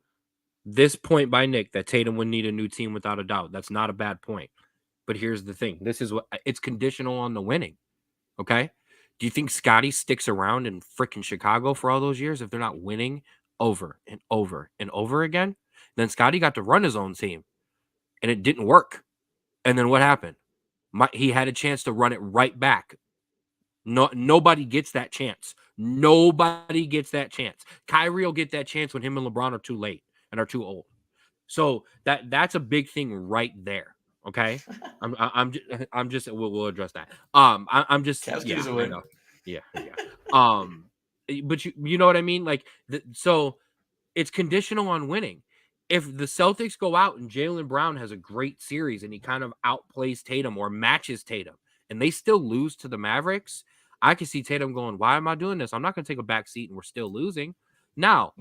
A: This point by Nick that Tatum would need a new team without a doubt. That's not a bad point. But here's the thing. This is what it's conditional on the winning. Okay. Do you think Scotty sticks around in freaking Chicago for all those years if they're not winning over and over and over again? Then Scotty got to run his own team and it didn't work. And then what happened? He had a chance to run it right back. Nobody gets that chance. Nobody gets that chance. Kyrie will get that chance when him and LeBron are too late and are too old. So that's a big thing right there. Okay, I'm just we'll address that. I'm just
B: Cavs
A: I know. Yeah. But you know what I mean? Like so it's conditional on winning. If the Celtics go out and Jaylen Brown has a great series and he kind of outplays Tatum or matches Tatum and they still lose to the Mavericks, I can see Tatum going, why am I doing this? I'm not going to take a back seat and we're still losing. Now,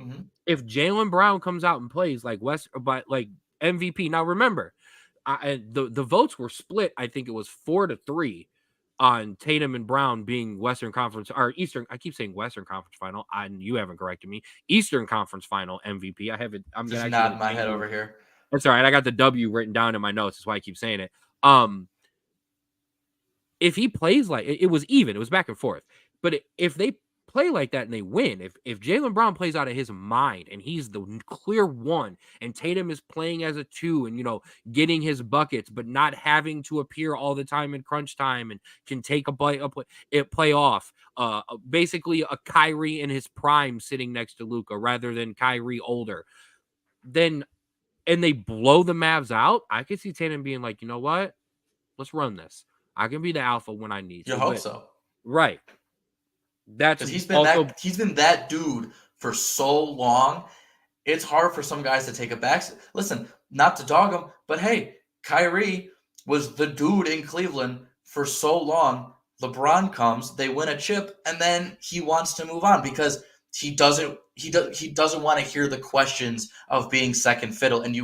A: if Jaylen Brown comes out and plays like like MVP, now remember, the votes were split. I think it was 4-3 on Tatum and Brown being Western Conference or Eastern. I keep saying Western Conference Final. You haven't corrected me. Eastern Conference Final MVP. I have it. I'm
B: just nodding my head over here.
A: That's all right. I got the W written down in my notes. That's why I keep saying it. If he plays like it was even, it was back and forth. But if they play like that and they win, if Jaylen Brown plays out of his mind and he's the clear one and Tatum is playing as a 2 and getting his buckets but not having to appear all the time in crunch time and can take a play off, basically a Kyrie in his prime sitting next to Luka rather than Kyrie older, then and they blow the Mavs out, I could see Tatum being like, you know what, let's run this. I can be the alpha when I need
B: to. You hope so.
A: Right. That's
B: he's been that dude for so long. It's hard for some guys to take it back. Listen, not to dog him, but hey, Kyrie was the dude in Cleveland for so long. LeBron comes, they win a chip, and then he wants to move on because he doesn't want to hear the questions of being second fiddle. And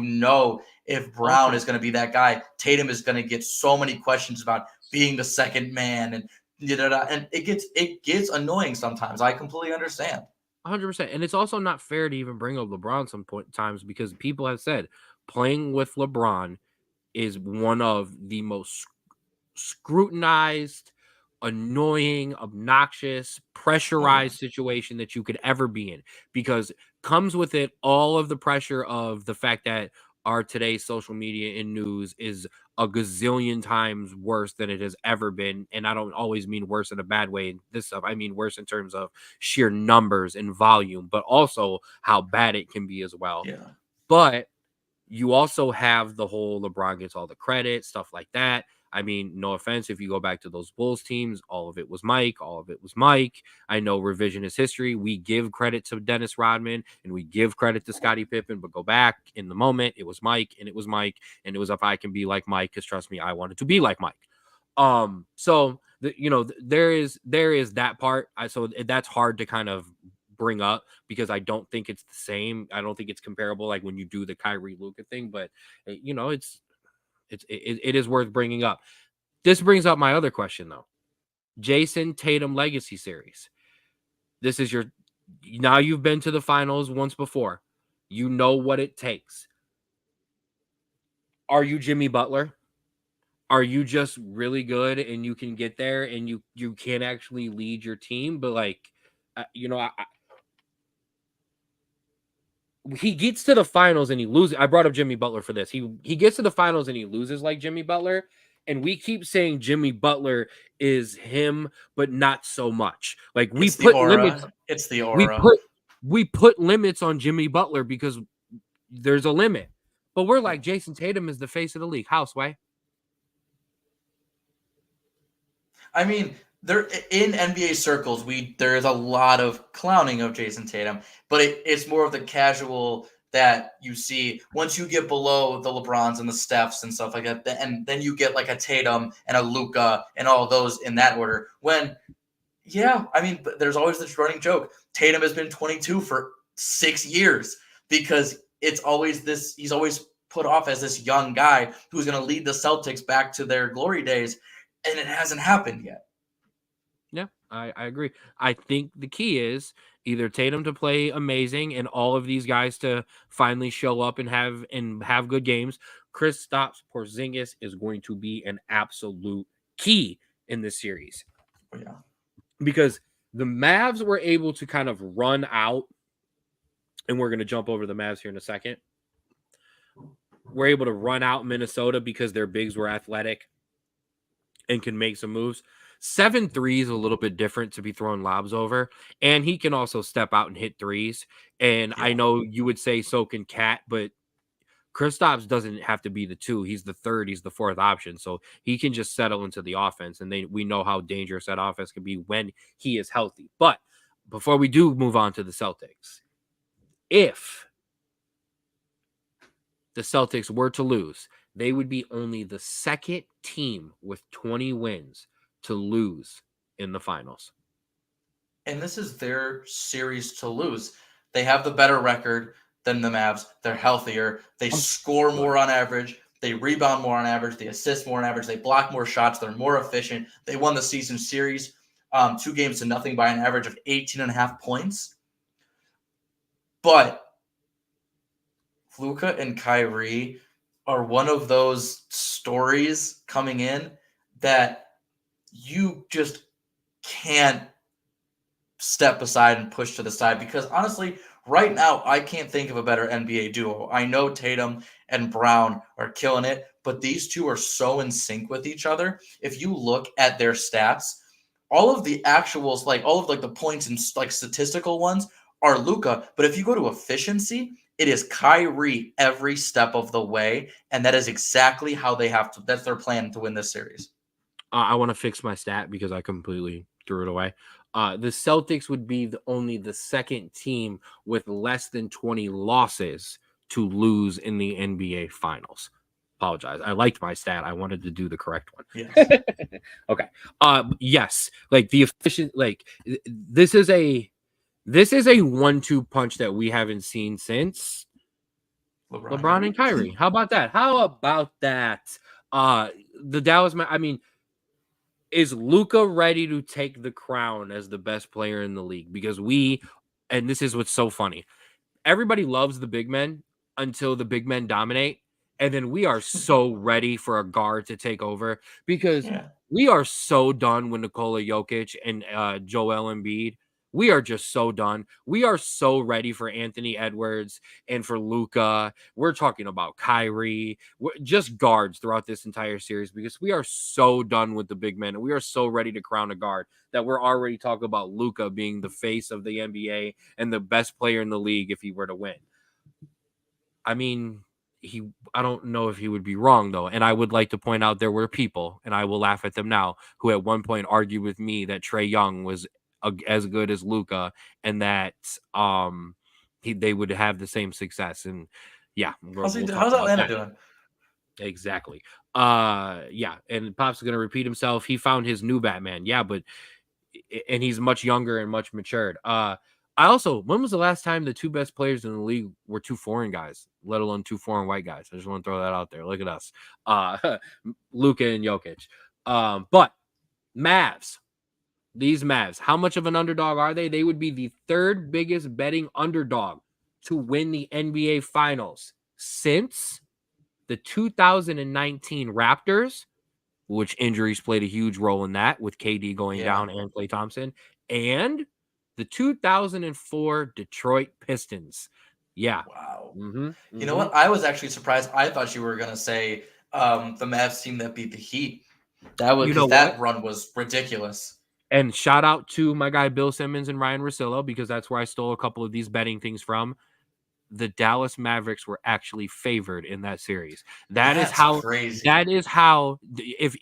B: if Brown is going to be that guy, Tatum is going to get so many questions about being the second man and it gets annoying sometimes. I completely understand.
A: 100%. And it's also not fair to even bring up LeBron sometimes because people have said playing with LeBron is one of the most scrutinized, annoying, obnoxious, pressurized situation that you could ever be in, because comes with it all of the pressure of the fact that our today's social media and news is a gazillion times worse than it has ever been. And I don't always mean worse in a bad way. This stuff, I mean worse in terms of sheer numbers and volume, but also how bad it can be as well.
B: Yeah.
A: But you also have the whole LeBron gets all the credit, stuff like that. I mean, no offense, if you go back to those Bulls teams, all of it was Mike. I know revisionist history. We give credit to Dennis Rodman and we give credit to Scottie Pippen, but go back in the moment, it was Mike and it was Mike. And it was if I can be like Mike, because trust me, I wanted to be like Mike. So there is that part. So that's hard to kind of bring up because I don't think it's the same. I don't think it's comparable like when you do the Kyrie Luka thing, but it is worth bringing up. This brings up my other question though. Jason Tatum legacy series. This is now you've been to the finals once before. You know what it takes. Are you Jimmy Butler? Are you just really good and you can get there and you can actually lead your team? But he gets to the finals and he loses. I brought up Jimmy Butler for this. He gets to the finals and he loses like Jimmy Butler. And we keep saying Jimmy Butler is him, but not so much. Like we put limits.
B: It's the aura.
A: We put limits on Jimmy Butler because there's a limit. But we're like, Jason Tatum is the face of the league. Houseway.
B: I mean, there in NBA circles, there is a lot of clowning of Jason Tatum, but it's more of the casual that you see once you get below the LeBrons and the Stephs and stuff like that, and then you get like a Tatum and a Luka and all those in that order. But there's always this running joke. Tatum has been 22 for 6 years because it's always this. He's always put off as this young guy who's going to lead the Celtics back to their glory days, and it hasn't happened yet.
A: Yeah, I agree. I think the key is either Tatum to play amazing and all of these guys to finally show up and have good games. Kristaps Porzingis is going to be an absolute key in this series
B: Yeah.
A: because the Mavs were able to kind of run out, and we're going to jump over the Mavs here in a second. We're able to run out Minnesota because their bigs were athletic and can make some moves. 7-3 is a little bit different to be throwing lobs over, and he can also step out and hit threes. And I
B: Yeah.
A: know you would say so can Cat, but Kristaps doesn't have to be the two. He's the third. He's the fourth option, so he can just settle into the offense. And we know how dangerous that offense can be when he is healthy. But before we do move on to the Celtics, if the Celtics were to lose, they would be only the second team with 20 wins to lose in the finals.
B: And this is their series to lose. They have the better record than the Mavs. They're healthier. They score more on average. They rebound more on average. They assist more on average. They block more shots. They're more efficient. They won the season series 2-0 by an average of 18.5 points. But Luka and Kyrie are one of those stories coming in that you just can't step aside and push to the side, because honestly, right now, I can't think of a better NBA duo. I know Tatum and Brown are killing it, but these two are so in sync with each other. If you look at their stats, all of the actuals, like all of like the points and like statistical ones are Luka, but if you go to efficiency, it is Kyrie every step of the way, and that is exactly how they have to. That's their plan to win this series.
A: I want to fix my stat because I completely threw it away. The Celtics would be only the second team with less than 20 losses to lose in the NBA Finals. Apologize. I liked my stat. I wanted to do the correct one.
B: Yes.
A: Okay. Yes. Like the efficient. Like this is a 1-2 punch that we haven't seen since LeBron and Kyrie. How about that? The Dallas. I mean, is Luka ready to take the crown as the best player in the league? Because and this is what's so funny. Everybody loves the big men until the big men dominate. And then we are so ready for a guard to take over because we are so done with Nikola Jokic and Joel Embiid. We are just so done. We are so ready for Anthony Edwards and for Luka. We're talking about Kyrie. Just guards throughout this entire series because we are so done with the big men and we are so ready to crown a guard that we're already talking about Luka being the face of the NBA and the best player in the league if he were to win. I mean, I don't know if he would be wrong, though. And I would like to point out there were people, and I will laugh at them now, who at one point argued with me that Trae Young was as good as Luka and that they would have the same success. And yeah.
B: How's Atlanta doing?
A: Exactly. Yeah. And Pop's going to repeat himself. He found his new Batman. Yeah, and he's much younger and much matured. When was the last time the two best players in the league were two foreign guys, let alone two foreign white guys? I just want to throw that out there. Look at us. Luka and Jokic. But Mavs, these Mavs, how much of an underdog are they? They would be the third biggest betting underdog to win the NBA Finals since the 2019 Raptors, which injuries played a huge role in that with KD going down and Klay Thompson, and the 2004 Detroit Pistons. Yeah.
B: Wow.
A: Mm-hmm.
B: You know what? I was actually surprised. I thought you were going to say the Mavs team that beat the Heat. That run was ridiculous.
A: And shout out to my guy Bill Simmons and Ryan Russillo, because that's where I stole a couple of these betting things from. The Dallas Mavericks were actually favored in that series. That's crazy. That is how, if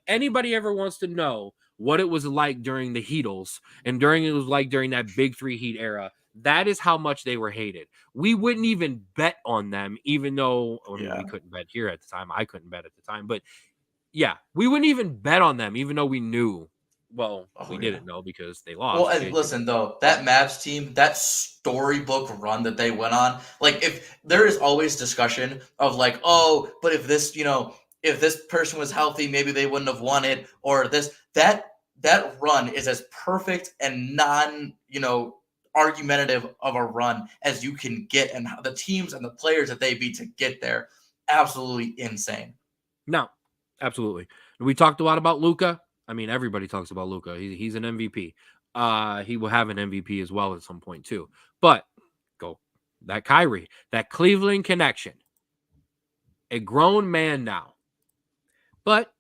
A: anybody ever wants to know what it was like during the Heatles and during that Big Three Heat era, that is how much they were hated. We wouldn't even bet on them, even though we couldn't bet here at the time. I couldn't bet at the time, but yeah, we wouldn't even bet on them, even though we knew. Well, we didn't know because they lost.
B: Well, and listen, though, that Mavs team, that storybook run that they went on, like, if there is always discussion of like, oh, but if this person was healthy, maybe they wouldn't have won it, or that run is as perfect and argumentative of a run as you can get, and the teams and the players that they beat to get there, absolutely insane.
A: No, absolutely. We talked a lot about Luka. I mean, everybody talks about Luka. He's an MVP. He will have an MVP as well at some point too. But that Kyrie, that Cleveland connection, a grown man now. But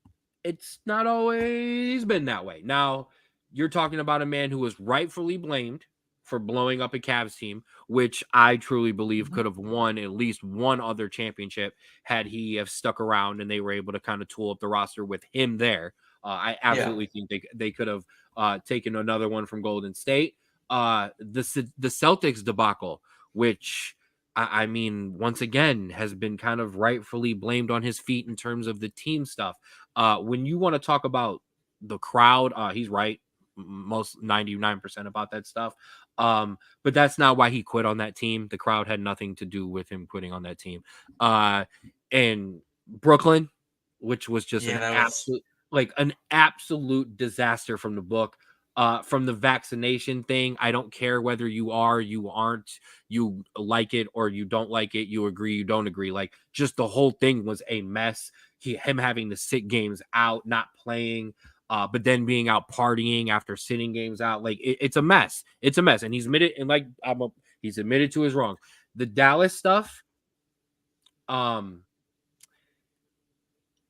A: it's not always been that way. Now, you're talking about a man who was rightfully blamed for blowing up a Cavs team, which I truly believe could have won at least one other championship had he have stuck around and they were able to kind of tool up the roster with him there. I absolutely think they could have taken another one from Golden State. The Celtics debacle, which I mean, once again, has been kind of rightfully blamed on his feet in terms of the team stuff. When you want to talk about the crowd, he's right. Most 99% about that stuff. But that's not why he quit on that team. The crowd had nothing to do with him quitting on that team. And Brooklyn, which was just an absolute disaster from the book. From the vaccination thing, I don't care whether you are, you aren't, you like it or you don't like it, you agree, you don't agree. Like, just the whole thing was a mess. Him having to sit games out, not playing, but then being out partying after sitting games out. Like, it's a mess. It's a mess. And he's admitted, and like he's admitted to his wrongs. The Dallas stuff, it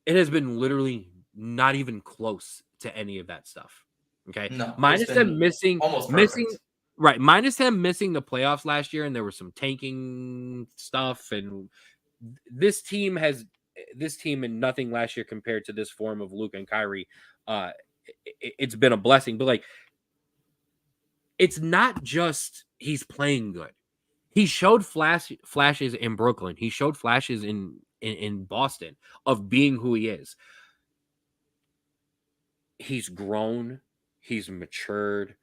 A: has been literally not even close to any of that stuff. Okay.
B: No,
A: minus them missing right. Minus him missing the playoffs last year, and there was some tanking stuff. And this team and nothing last year compared to this form of Luka and Kyrie. It's been a blessing, but like, it's not just he's playing good. He showed flashes in Brooklyn. He showed flashes in Boston of being who he is. He's grown. He's matured.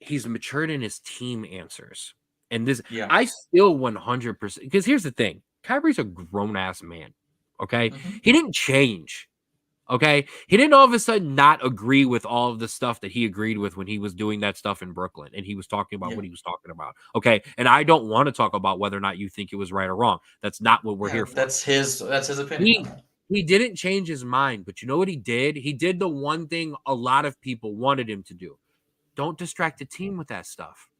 A: He's matured in his team answers. And this, I still 100%, because here's the thing. Kyrie's a grown-ass man, okay? Mm-hmm. He didn't change, okay? He didn't all of a sudden not agree with all of the stuff that he agreed with when he was doing that stuff in Brooklyn, and he was talking about what he was talking about, okay? And I don't want to talk about whether or not you think it was right or wrong. That's not what we're here for.
B: That's his opinion.
A: He didn't change his mind, but you know what he did? He did the one thing a lot of people wanted him to do. Don't distract the team with that stuff.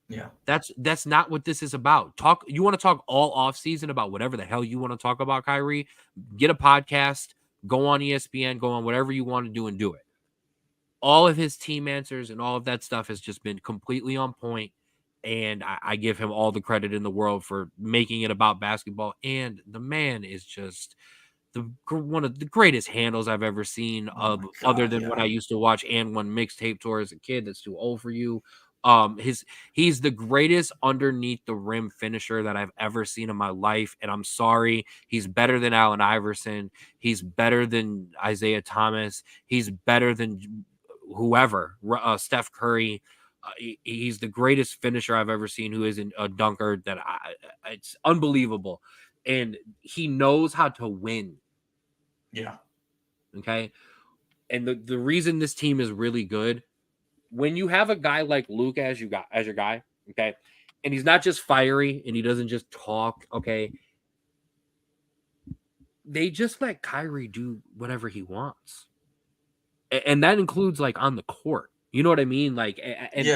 B: Yeah.
A: That's not what this is about. You want to talk all off season about whatever the hell you want to talk about, Kyrie? Get a podcast, go on ESPN, go on whatever you want to do and do it. All of his team answers and all of that stuff has just been completely on point, and I give him all the credit in the world for making it about basketball. And the man is just one of the greatest handles I've ever seen, other than when I used to watch And One mixtape tour as a kid. That's too old for you. He's the greatest underneath the rim finisher that I've ever seen in my life. And I'm sorry, he's better than Allen Iverson. He's better than Isaiah Thomas. He's better than whoever, Steph Curry. He's the greatest finisher I've ever seen who isn't a dunker. It's unbelievable. And he knows how to win.
B: Yeah.
A: Okay. And the reason this team is really good, when you have a guy like Luka as your guy, okay, and he's not just fiery and he doesn't just talk, okay, they just let Kyrie do whatever he wants. And that includes like on the court. You know what I mean? Like, and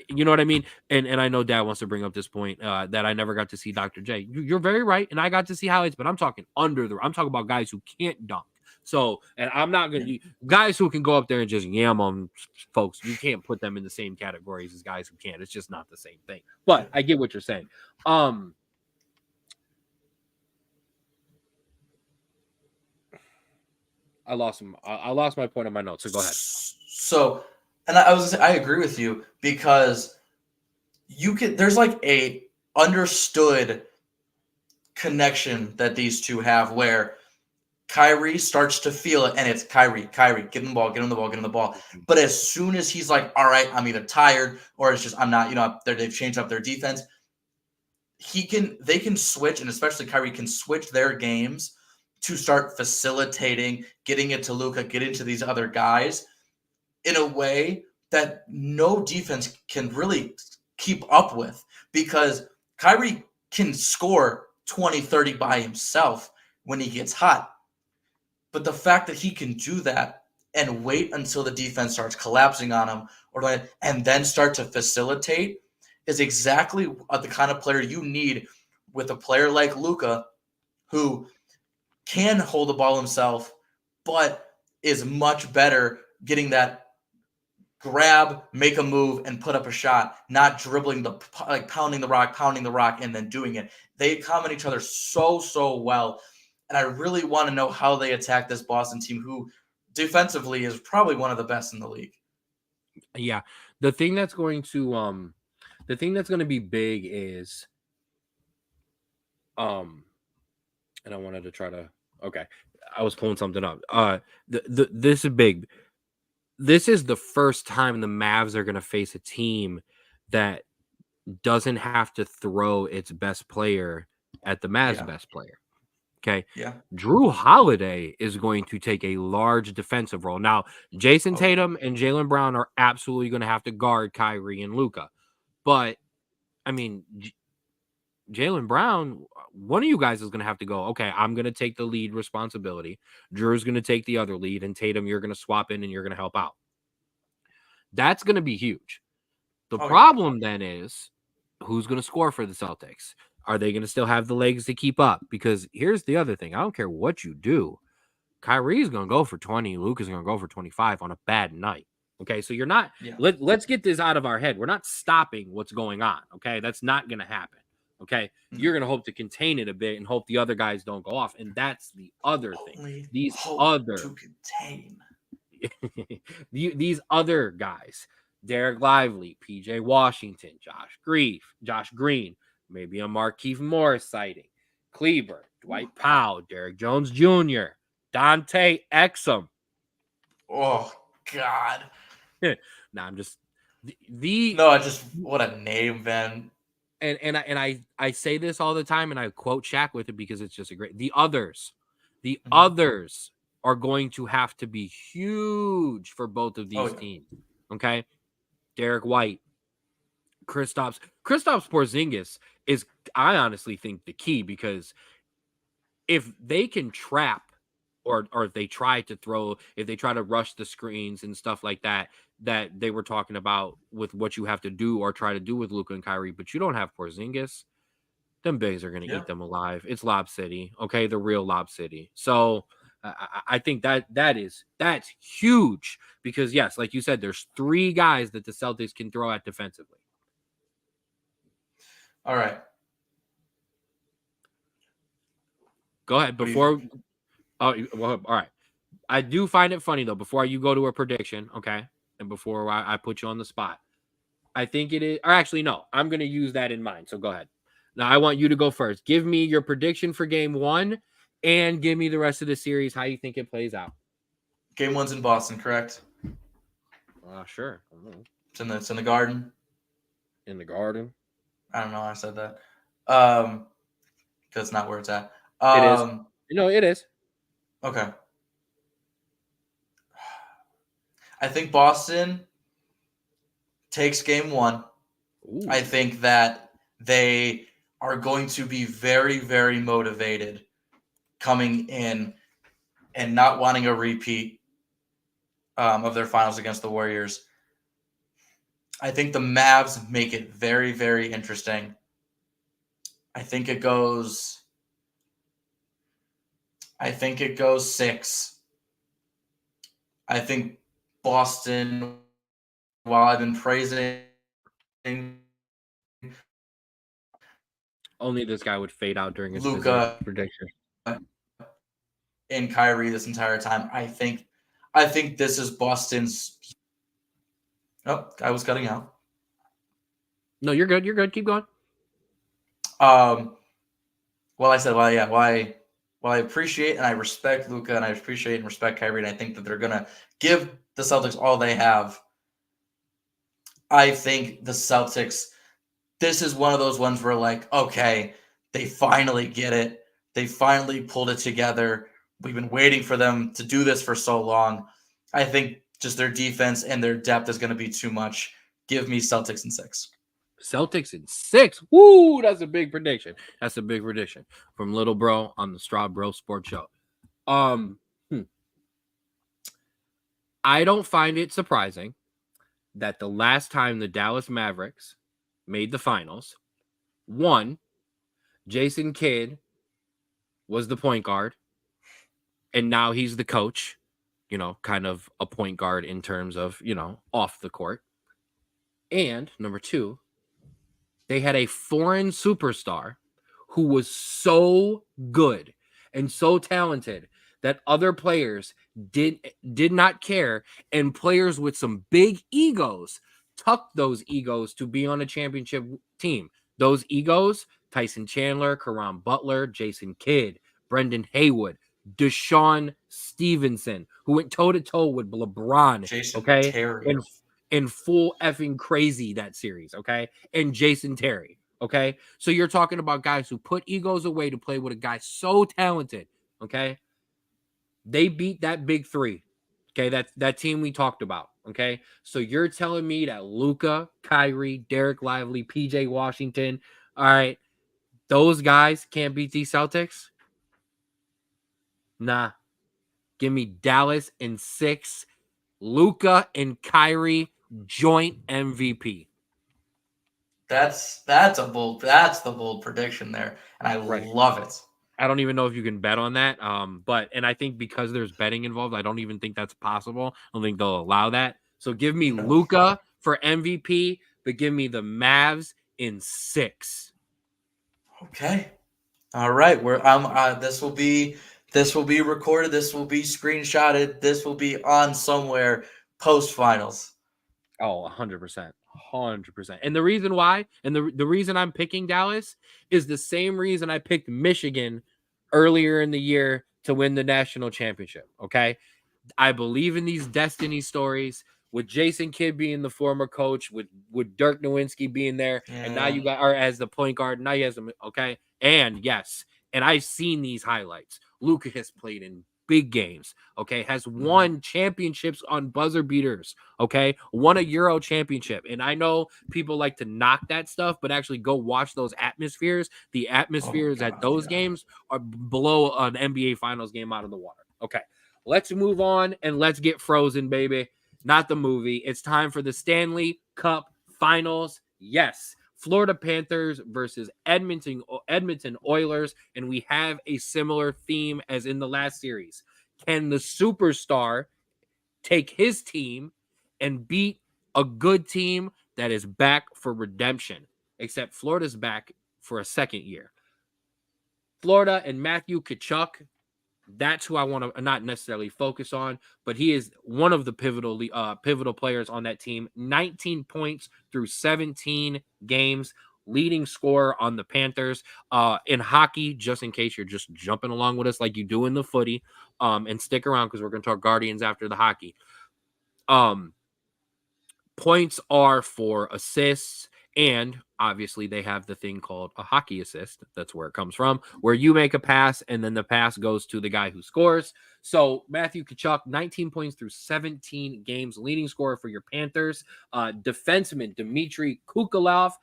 A: you know what I mean? And I know Dad wants to bring up this point that I never got to see Dr. J. You're very right. And I got to see highlights, but I'm talking I'm talking about guys who can't dunk. So, and I'm not going to, guys who can go up there and just yam on folks, you can't put them in the same categories as guys who can't. It's just not the same thing. But I get what you're saying. I lost my point on my notes, so go ahead.
B: So, and I agree with you, because there's like a understood connection that these two have where Kyrie starts to feel it, and it's Kyrie, get him the ball. But as soon as he's like, all right, I'm either tired or it's just I'm not, they've changed up their defense. They can switch, and especially Kyrie can switch their games to start facilitating, getting it to Luka, getting to these other guys. in a way that no defense can really keep up with, because Kyrie can score 20, 30 by himself when he gets hot. But the fact that he can do that and wait until the defense starts collapsing on him and then start to facilitate is exactly the kind of player you need with a player like Luka, who can hold the ball himself, but is much better getting that grab, make a move, and put up a shot, not dribbling pounding the rock, and then doing it. They complement each other so well, and I really want to know how they attack this Boston team, who defensively is probably one of the best in the league.
A: Yeah, the thing that's going to be big is and I wanted to try to I was pulling something up. This is big. This is the first time the Mavs are going to face a team that doesn't have to throw its best player at the Mavs' best player. Okay.
B: Yeah.
A: Drew Holiday is going to take a large defensive role. Now, Jason Tatum and Jaylen Brown are absolutely going to have to guard Kyrie and Luka. But, I mean, Jaylen Brown, one of you guys is going to have to go, okay, I'm going to take the lead responsibility. Drew's going to take the other lead. And Tatum, you're going to swap in and you're going to help out. That's going to be huge. The problem then is, who's going to score for the Celtics? Are they going to still have the legs to keep up? Because here's the other thing. I don't care what you do. Kyrie's going to go for 20. Luka's going to go for 25 on a bad night. Okay, so you're not let's get this out of our head. We're not stopping what's going on. Okay, that's not going to happen. Okay, you're going to hope to contain it a bit and hope the other guys don't go off. And that's the other thing. These other
B: to contain
A: these other guys, Derek Lively, PJ Washington, Josh Green, maybe a Markieff Morris sighting, Kleber, Dwight Powell, Derek Jones Jr., Dante Exum.
B: Oh God.
A: I'm just
B: what a name, man.
A: And I say this all the time, and I quote Shaq with it because it's just a great. The others are going to have to be huge for both of these teams. Okay, Derek White, Kristaps Porzingis is, I honestly think, the key, because if they can trap or if they try to rush the screens and stuff like that they were talking about with what you have to do or try to do with Luka and Kyrie, but you don't have Porzingis, them bigs are going to eat them alive. It's Lob City, okay, the real Lob City. So I think that's huge, because yes, like you said, there's 3 guys that the Celtics can throw at defensively.
B: All right.
A: Go ahead before. All right. I do find it funny though, before you go to a prediction, okay, and before I put you on the spot, I think it is. Or actually, no, I'm going to use that in mind. So go ahead. Now I want you to go first. Give me your prediction for Game 1, and give me the rest of the series. How you think it plays out?
B: Game 1's in Boston, correct?
A: Sure.
B: It's in the Garden.
A: In the Garden.
B: I don't know why I said that. Because it's not where it's at.
A: It is. No, it is.
B: Okay. I think Boston takes Game 1.
A: Ooh.
B: I think that they are going to be very, very motivated coming in and not wanting a repeat of their finals against the Warriors. I think the Mavs make it very, very interesting. I think it goes 6. I think Boston, while I've been praising,
A: only this guy would fade out during his
B: Luka
A: prediction,
B: and Kyrie this entire time. I think this is Boston's. Oh, I was cutting out.
A: No, you're good. You're good. Keep going.
B: Well, I said, while I appreciate and I respect Luka, and I appreciate and respect Kyrie, and I think that they're gonna give the Celtics all they have, I think the Celtics, this is one of those ones where, like, okay, they finally get it. They finally pulled it together. We've been waiting for them to do this for so long. I think just their defense and their depth is going to be too much. Give me Celtics in 6.
A: Celtics in 6. Woo, that's a big prediction. That's a big prediction from Little Bro on the Straub Bro Sports Show. I don't find it surprising that the last time the Dallas Mavericks made the finals, one, Jason Kidd was the point guard, and now he's the coach, kind of a point guard in terms of, off the court. And number two, they had a foreign superstar who was so good and so talented that other players did not care, and players with some big egos tucked those egos to be on a championship team. Those egos: Tyson Chandler, Caron Butler, Jason Kidd, Brendan Haywood, Deshaun Stevenson, who went toe-to-toe with LeBron,
B: Jason
A: okay?
B: Terry.
A: In full effing crazy that series, okay? And Jason Terry, okay? So you're talking about guys who put egos away to play with a guy so talented, okay? They beat that big three, okay? That team we talked about, okay? So you're telling me that Luka, Kyrie, Derek Lively, PJ Washington, all right, those guys can't beat these Celtics? Nah. Give me Dallas in 6. Luka and Kyrie joint MVP.
B: That's the bold prediction there, and I love it.
A: I don't even know if you can bet on that. And I think because there's betting involved, I don't even think that's possible. I don't think they'll allow that. So give me Luka for MVP, but give me the Mavs in 6.
B: Okay. All right. This will be recorded. This will be screenshotted. This will be on somewhere post finals.
A: Oh, 100%. 100%. And the reason why, and the reason I'm picking Dallas is the same reason I picked Michigan earlier in the year to win the national championship. Okay. I believe in these destiny stories with Jason Kidd being the former coach, with Dirk Nowitzki being there. Yeah. And now you got, or as the point guard, now he has them. Okay. And yes. And I've seen these highlights. Luka has played in big games, okay, has won championships on buzzer beaters, okay, won a Euro championship. And I know people like to knock that stuff, but actually go watch those atmospheres. The atmospheres at those games are below an NBA Finals game out of the water. Okay, let's move on and let's get Frozen, baby. Not the movie. It's time for the Stanley Cup Finals. Yes. Florida Panthers versus Edmonton Oilers, and we have a similar theme as in the last series. Can the superstar take his team and beat a good team that is back for redemption? Except Florida's back for a second year. Florida and Matthew Tkachuk, that's who I want to not necessarily focus on, but he is one of the pivotal players on that team. 19 points through 17 games, leading scorer on the Panthers. In hockey, just in case you're just jumping along with us like you do in the footy, and stick around because we're going to talk Guardians after the hockey. Points are for assists, and obviously they have the thing called a hockey assist. That's where it comes from, where you make a pass and then the pass goes to the guy who scores. So Matthew Tkachuk, 19 points through 17 games, leading scorer for your Panthers. Defenseman Dmitry Kukolov,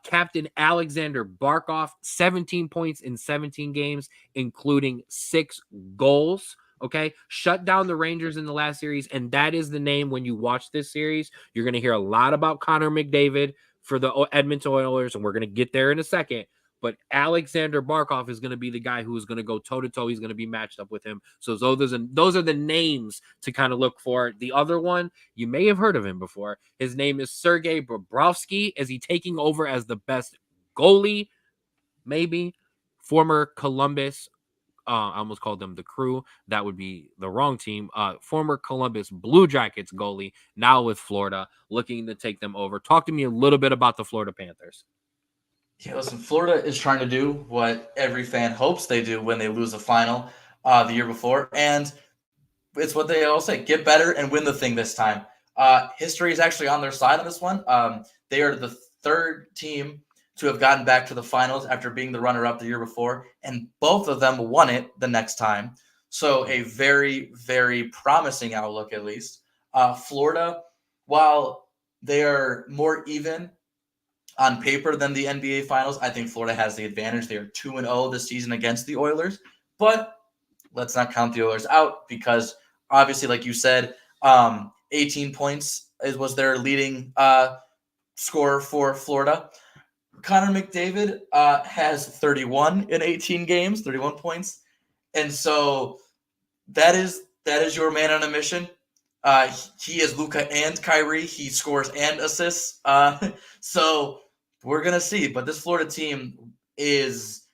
A: Captain Alexander Barkov, 17 points in 17 games, including 6 goals. Okay, shut down the Rangers in the last series, and that is the name when you watch this series. You're going to hear a lot about Connor McDavid for the Edmonton Oilers, and we're going to get there in a second. But Alexander Barkov is going to be the guy who is going to go toe-to-toe. He's going to be matched up with him. So those are the names to kind of look for. The other one, you may have heard of him before. His name is Sergei Bobrovsky. Is he taking over as the best goalie? Maybe. Former Columbus, I almost called them the Crew. That would be the wrong team. Former Columbus Blue Jackets goalie, now with Florida, looking to take them over. Talk to me a little bit about the Florida Panthers.
B: Yeah, listen, Florida is trying to do what every fan hopes they do when they lose a final the year before. And it's what they all say, get better and win the thing this time. History is actually on their side on this one. They are the third team to have gotten back to the finals after being the runner-up the year before, and both of them won it the next time. So a very, very promising outlook, at least. Florida, while they are more even on paper than the NBA Finals, I think Florida has the advantage. They are 2-0 this season against the Oilers, but let's not count the Oilers out because obviously, like you said, 18 points was their leading scorer for Florida. Connor McDavid has 31 in 18 games, 31 points, and so that is your man on a mission. He is Luka and Kyrie. He scores and assists. So we're gonna see. But this Florida team is,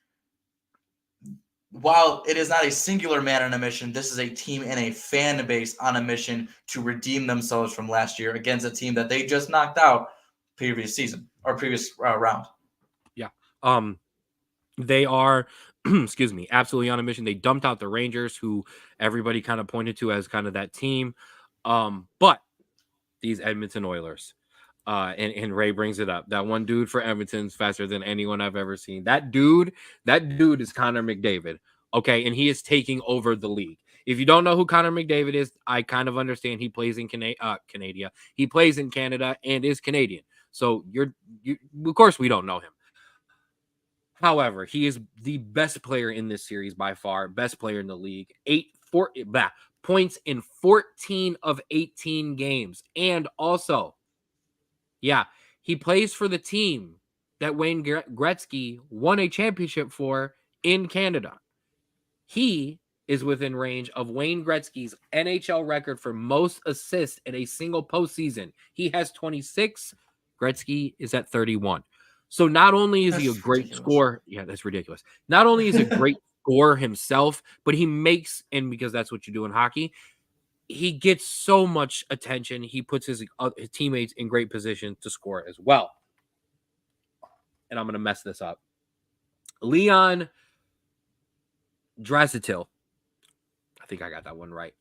B: while it is not a singular man on a mission, this is a team and a fan base on a mission to redeem themselves from last year against a team that they just knocked out previous season or previous round.
A: Yeah. They are, excuse me, absolutely on a mission. They dumped out the Rangers, who everybody kind of pointed to as kind of that team. But these Edmonton Oilers, and Ray brings it up. That one dude for Edmonton's faster than anyone I've ever seen. That dude is Connor McDavid. Okay, and he is taking over the league. If you don't know who Connor McDavid is, I kind of understand. He plays in Canada. He plays in Canada and is Canadian. So you of course we don't know him. However, he is the best player in this series by far, best player in the league. 4 points in 14 of 18 games. And also, yeah, he plays for the team that Wayne Gretzky won a championship for in Canada. He is within range of Wayne Gretzky's NHL record for most assists in a single postseason. He has 26. Gretzky is at 31. So not only is he a great scorer, yeah, that's ridiculous. Not only is he a great scorer himself, but he makes, and because that's what you do in hockey, he gets so much attention. He puts his teammates in great position to score as well. And I'm going to mess this up. Leon Draisaitl. I think I got that one right.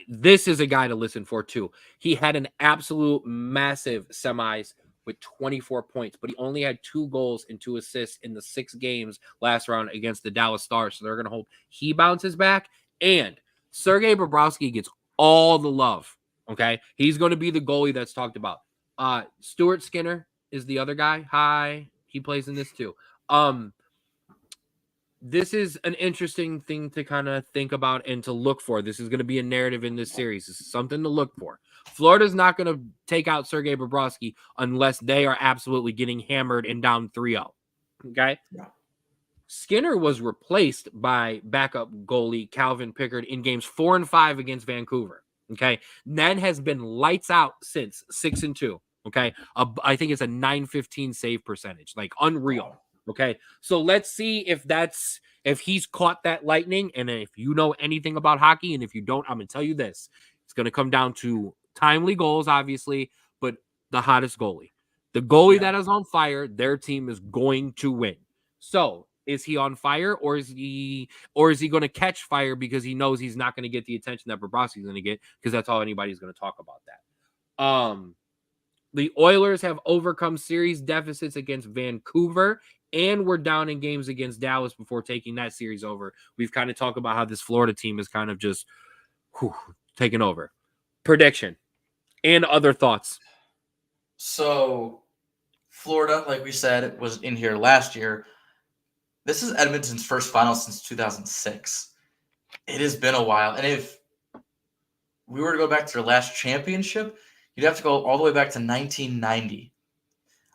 A: This is a guy to listen for too. He had an absolute massive semis with 24 points, but he only had 2 goals and 2 assists in the 6 games last round against the Dallas Stars. So they're going to hope he bounces back. And Sergei Bobrovsky gets all the love. Okay. He's going to be the goalie that's talked about. Stuart Skinner is the other guy. Hi. He plays in this too. This is an interesting thing to kind of think about and to look for. This is going to be a narrative in this series. This is something to look for. Florida's not going to take out Sergei Bobrovsky unless they are absolutely getting hammered and down 3-0. Okay?
B: Yeah.
A: Skinner was replaced by backup goalie Calvin Pickard in games 4 and 5 against Vancouver. Okay? Nan has been lights out since 6-2. Okay? I think it's a .915 save percentage. Like unreal. Okay, so let's see if he's caught that lightning. And if you know anything about hockey, and if you don't, I'm going to tell you this. It's going to come down to timely goals, obviously, but the hottest goalie. The goalie that is on fire, their team is going to win. So is he on fire, or is he going to catch fire because he knows he's not going to get the attention that Bobrovsky's going to get, because that's all anybody's going to talk about that. The Oilers have overcome series deficits against Vancouver, and we're down in games against Dallas before taking that series over. We've kind of talked about how this Florida team is kind of just taken over. Prediction and other thoughts.
B: So Florida, like we said, was in here last year. This is Edmonton's first final since 2006. It has been a while. And if we were to go back to their last championship, you'd have to go all the way back to 1990.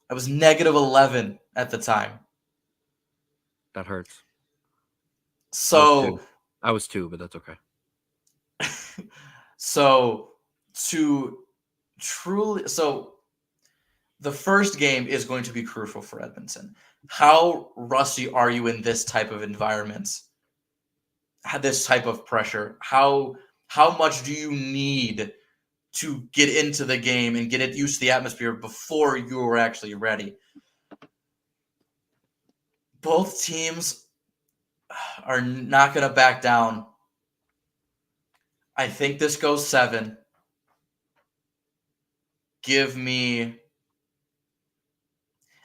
B: I was -11 at the time.
A: That hurts.
B: So
A: I was 2, but that's okay.
B: So the first game is going to be crucial for Edmonton. How rusty are you in this type of environment? This type of pressure? How much do you need to get into the game and get it used to the atmosphere before you are actually ready? Both teams are not going to back down. I think this goes 7. Give me, and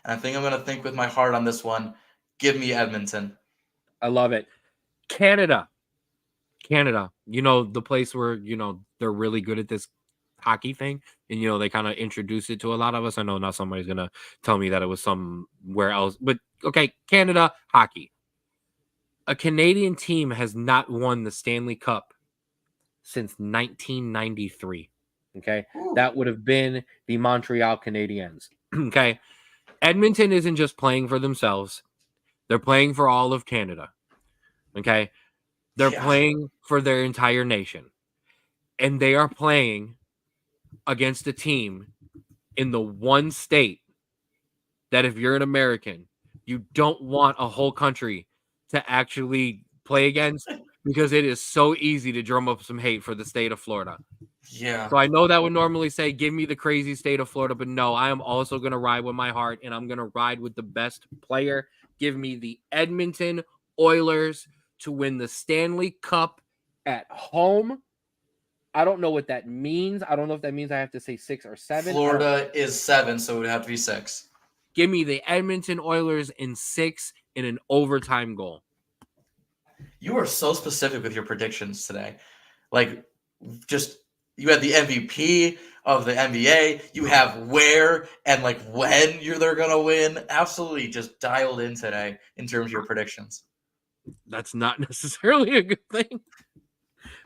B: I think I'm going to think with my heart on this one. Give me Edmonton.
A: I love it. Canada. You know, the place where, you know, they're really good at this hockey thing. And, they kind of introduced it to a lot of us. I know not somebody's going to tell me that it was somewhere else. But, okay, Canada, hockey. A Canadian team has not won the Stanley Cup since 1993. Okay?
B: Ooh.
A: That would have been the Montreal Canadiens. Okay? Edmonton isn't just playing for themselves. They're playing for all of Canada. Okay? They're playing for their entire nation. And they are playing against a team in the one state that if you're an American, you don't want a whole country to actually play against because it is so easy to drum up some hate for the state of Florida.
B: Yeah.
A: So I know that would normally say, give me the crazy state of Florida, but no, I am also going to ride with my heart, and I'm going to ride with the best player. Give me the Edmonton Oilers to win the Stanley Cup at home. I don't know what that means. I don't know if that means I have to say 6 or 7.
B: Florida is 7, so it would have to be 6.
A: Give me the Edmonton Oilers in 6 in an overtime goal.
B: You are so specific with your predictions today. Like, just you had the MVP of the NBA. You have where and like when they're gonna win. Absolutely, just dialed in today in terms of your predictions.
A: That's not necessarily a good thing.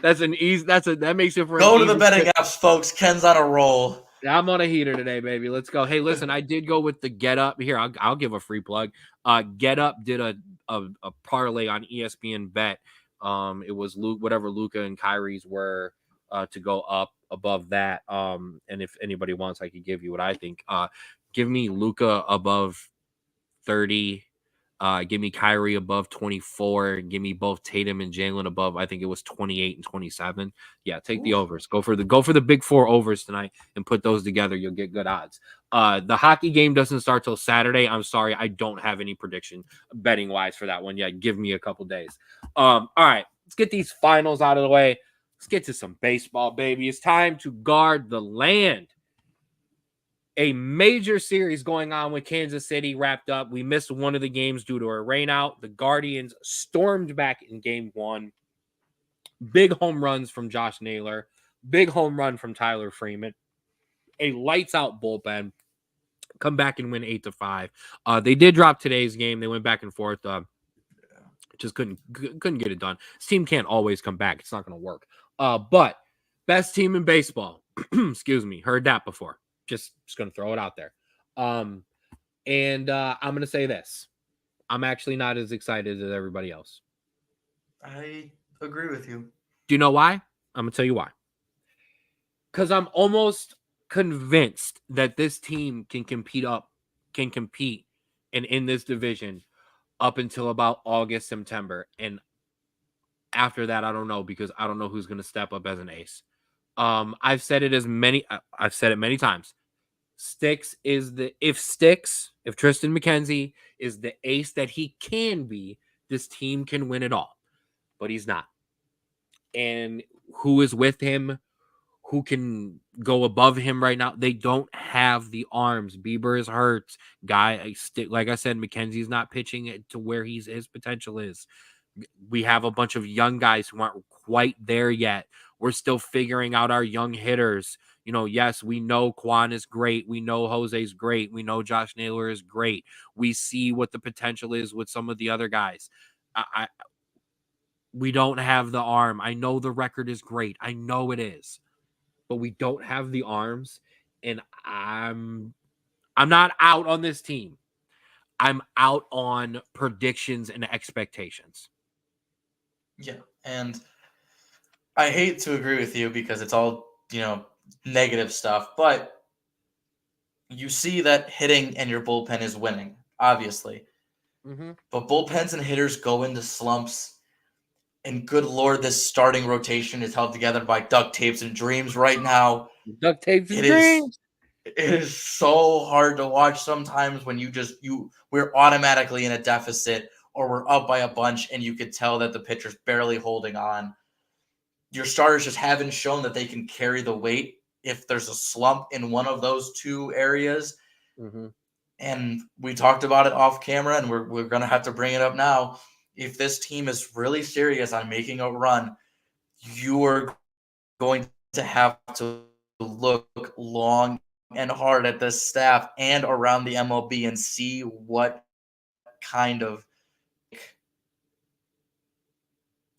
A: That makes it for
B: go to the betting apps, folks. Ken's on a roll.
A: I'm on a heater today, baby. Let's go. Hey, listen, I did go with the Get Up here. I'll give a free plug. Get Up did a parlay on ESPN Bet. It was whatever Luka and Kyrie's were to go up above that. And if anybody wants, I could give you what I think. Give me Luka above 30. Give me Kyrie above 24. Give me both Tatum and Jalen above. I think it was 28 and 27. Yeah, take the overs. Go for the big 4 overs tonight and put those together. You'll get good odds. The hockey game doesn't start till Saturday. I'm sorry, I don't have any prediction betting wise for that one. Yeah, give me a couple days. All right, let's get these finals out of the way. Let's get to some baseball, baby. It's time to guard the land. A major series going on with Kansas City wrapped up. We missed one of the games due to a rainout. The Guardians stormed back in game 1. Big home runs from Josh Naylor. Big home run from Tyler Freeman. A lights-out bullpen. Come back and win 8-5. They did drop today's game. They went back and forth. Just couldn't get it done. This team can't always come back. It's not going to work. But best team in baseball. Excuse me. Heard that before. Just going to throw it out there. I'm going to say this. I'm actually not as excited as everybody else.
B: I agree with you.
A: Do you know why? I'm going to tell you why. Because I'm almost convinced that this team can compete and in this division up until about August, September. And after that, I don't know, because I don't know who's going to step up as an ace. I've said it many times. If Tristan McKenzie is the ace that he can be, this team can win it all. But he's not. And who is with him? Who can go above him right now? They don't have the arms. Bieber is hurt. Like I said, McKenzie's not pitching it to where his potential is. We have a bunch of young guys who aren't quite there yet. We're still figuring out our young hitters. Yes, we know Quan is great. We know Jose's great. We know Josh Naylor is great. We see what the potential is with some of the other guys. We don't have the arm. I know the record is great. I know it is. But we don't have the arms. And I'm not out on this team. I'm out on predictions and expectations.
B: Yeah, and I hate to agree with you because it's all, negative stuff, but you see that hitting and your bullpen is winning, obviously.
A: Mm-hmm.
B: But bullpens and hitters go into slumps, and good Lord, this starting rotation is held together by duct tapes and dreams right now.
A: Duct tapes and dreams.
B: It is so hard to watch sometimes when we're automatically in a deficit or we're up by a bunch and you could tell that the pitcher's barely holding on. Your starters just haven't shown that they can carry the weight if there's a slump in one of those two areas.
A: Mm-hmm.
B: And we talked about it off camera, and we're going to have to bring it up now. If this team is really serious on making a run, you are going to have to look long and hard at this staff and around the MLB and see what kind of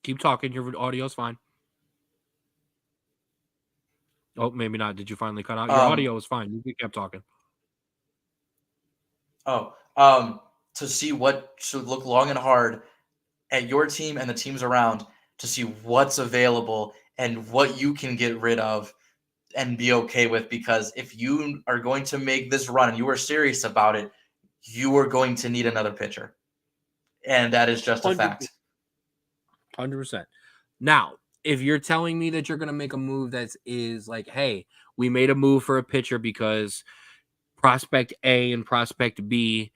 A: Keep talking. Your audio's fine. Oh, maybe not. Did you finally cut out? Your audio is fine. You kept talking.
B: To see what should look long and hard at your team and the teams around to see what's available and what you can get rid of and be okay with, because if you are going to make this run and you are serious about it, you are going to need another pitcher. And that is just a fact.
A: 100%. Now, if you're telling me that you're going to make a move that is like, hey, we made a move for a pitcher because prospect A and prospect B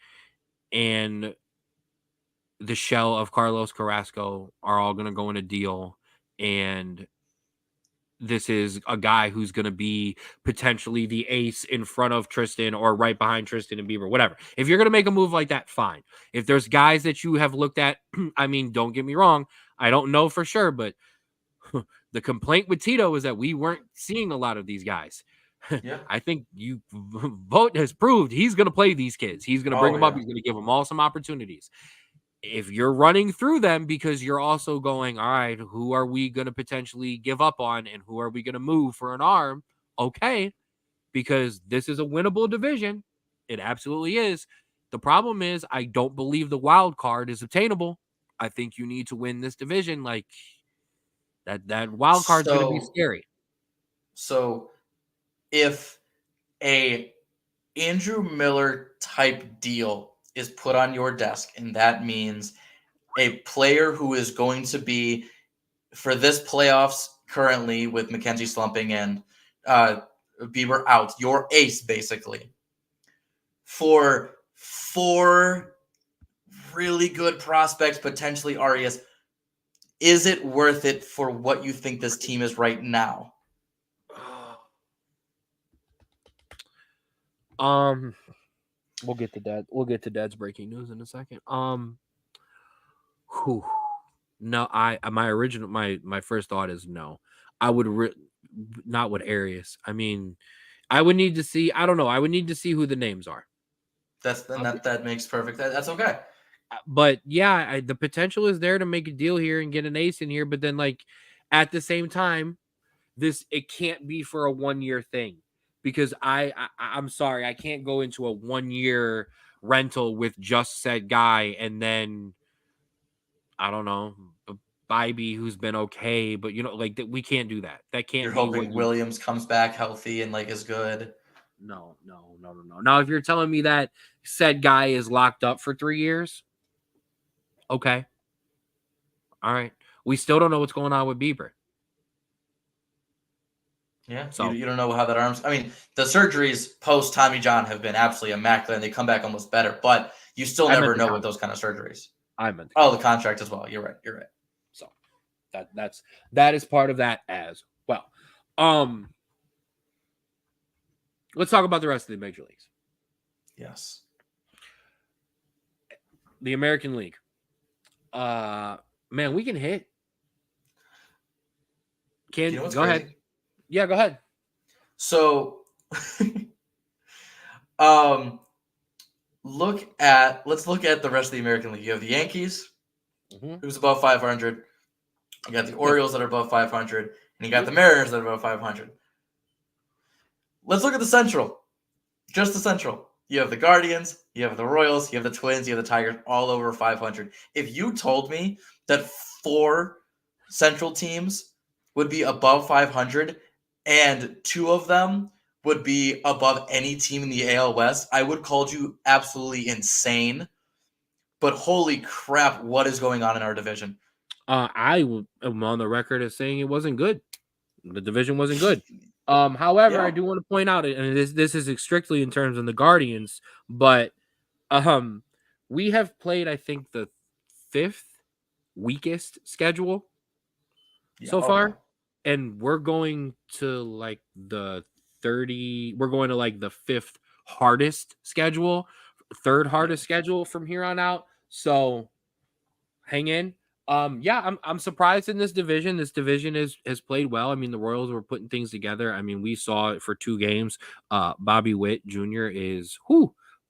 A: and the shell of Carlos Carrasco are all going to go in a deal, and this is a guy who's going to be potentially the ace in front of Tristan or right behind Tristan and Bieber, whatever. If you're going to make a move like that, fine. If there's guys that you have looked at, I mean, don't get me wrong, I don't know for sure, but the complaint with Tito is that we weren't seeing a lot of these guys.
B: Yeah.
A: I think Vogt has proved he's going to play these kids. He's going to bring them up. He's going to give them all some opportunities. If you're running through them because you're also going, all right, who are we going to potentially give up on and who are we going to move for an arm? Okay, because this is a winnable division. It absolutely is. The problem is I don't believe the wild card is obtainable. I think you need to win this division. Like that wild card's going to be scary.
B: So if a Andrew Miller type deal is put on your desk, and that means a player who is going to be for this playoffs currently with McKenzie slumping and Bieber out, your ace basically, for 4 really good prospects, potentially Arias, is it worth it for what you think this team is right now?
A: We'll get to that. We'll get to Dad's breaking news in a second. No, my first thought is no. I would not with Arias. I mean, I would need to see. I don't know. I would need to see who the names are.
B: That makes perfect. That's okay.
A: But yeah, the potential is there to make a deal here and get an ace in here. But then, like at the same time, it can't be for a 1-year thing. Because I'm sorry, I can't go into a 1-year rental with just said guy and then I don't know, Bybee who's been okay, but like we can't do that. That can't.
B: You're
A: be
B: hoping Williams comes back healthy and like is good.
A: No. Now, if you're telling me that said guy is locked up for 3 years, okay, all right. We still don't know what's going on with Bieber.
B: Yeah, so you don't know how that arm's. I mean, the surgeries post Tommy John have been absolutely immaculate, and they come back almost better. But you still never know with those kind of surgeries. The contract as well. You're right.
A: So that is part of that as well. Let's talk about the rest of the major leagues.
B: Yes.
A: The American League. Man, we can hit. Go ahead. Yeah, go ahead.
B: So, let's look at the rest of the American League. You have the Yankees, who's above 500. You got the Orioles that are above 500, and you got the Mariners that are above 500. Let's look at the Central. Just the Central. You have the Guardians, you have the Royals, you have the Twins, you have the Tigers, all over 500. If you told me that 4 Central teams would be above 500 and 2 of them would be above any team in the AL West, I would call you absolutely insane. But holy crap, what is going on in our division?
A: I am on the record as saying it wasn't good. The division wasn't good. However, I do want to point out, and this is strictly in terms of the Guardians, but we have played, I think, the 5th weakest schedule so far. And we're going to like the 5th hardest schedule, 3rd hardest schedule from here on out. So hang in. Yeah, I'm surprised in this division. This division has played well. I mean, the Royals were putting things together. I mean, we saw it for 2 games. Bobby Witt Jr. is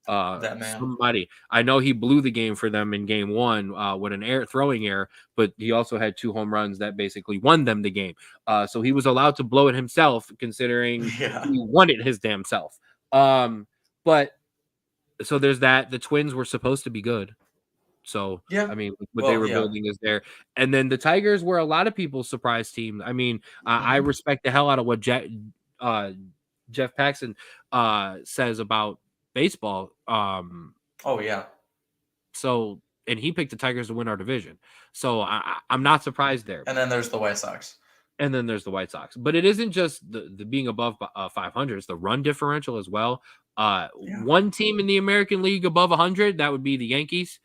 B: That man.
A: somebody. I know he blew the game for them in game 1 with an throwing error, but he also had 2 home runs that basically won them the game. So he was allowed to blow it himself, considering
B: Yeah.
A: he won it his damn self. But so there's that. The Twins were supposed to be good. So,
B: Yeah.
A: I mean, what they
B: Well,
A: were
B: yeah.
A: building is there. And then the Tigers were a lot of people's surprise team. I mean, I
B: Mhm.
A: respect the hell out of what uh, Jeff Paxton says about baseball.
B: Oh yeah.
A: So, and he picked the Tigers to win our division. So I'm not surprised there.
B: And then there's the White Sox.
A: And then there's the White Sox. But it isn't just the being above 500, it's the run differential as well.
B: Yeah.
A: One team in the American League above 100, that would be the Yankees,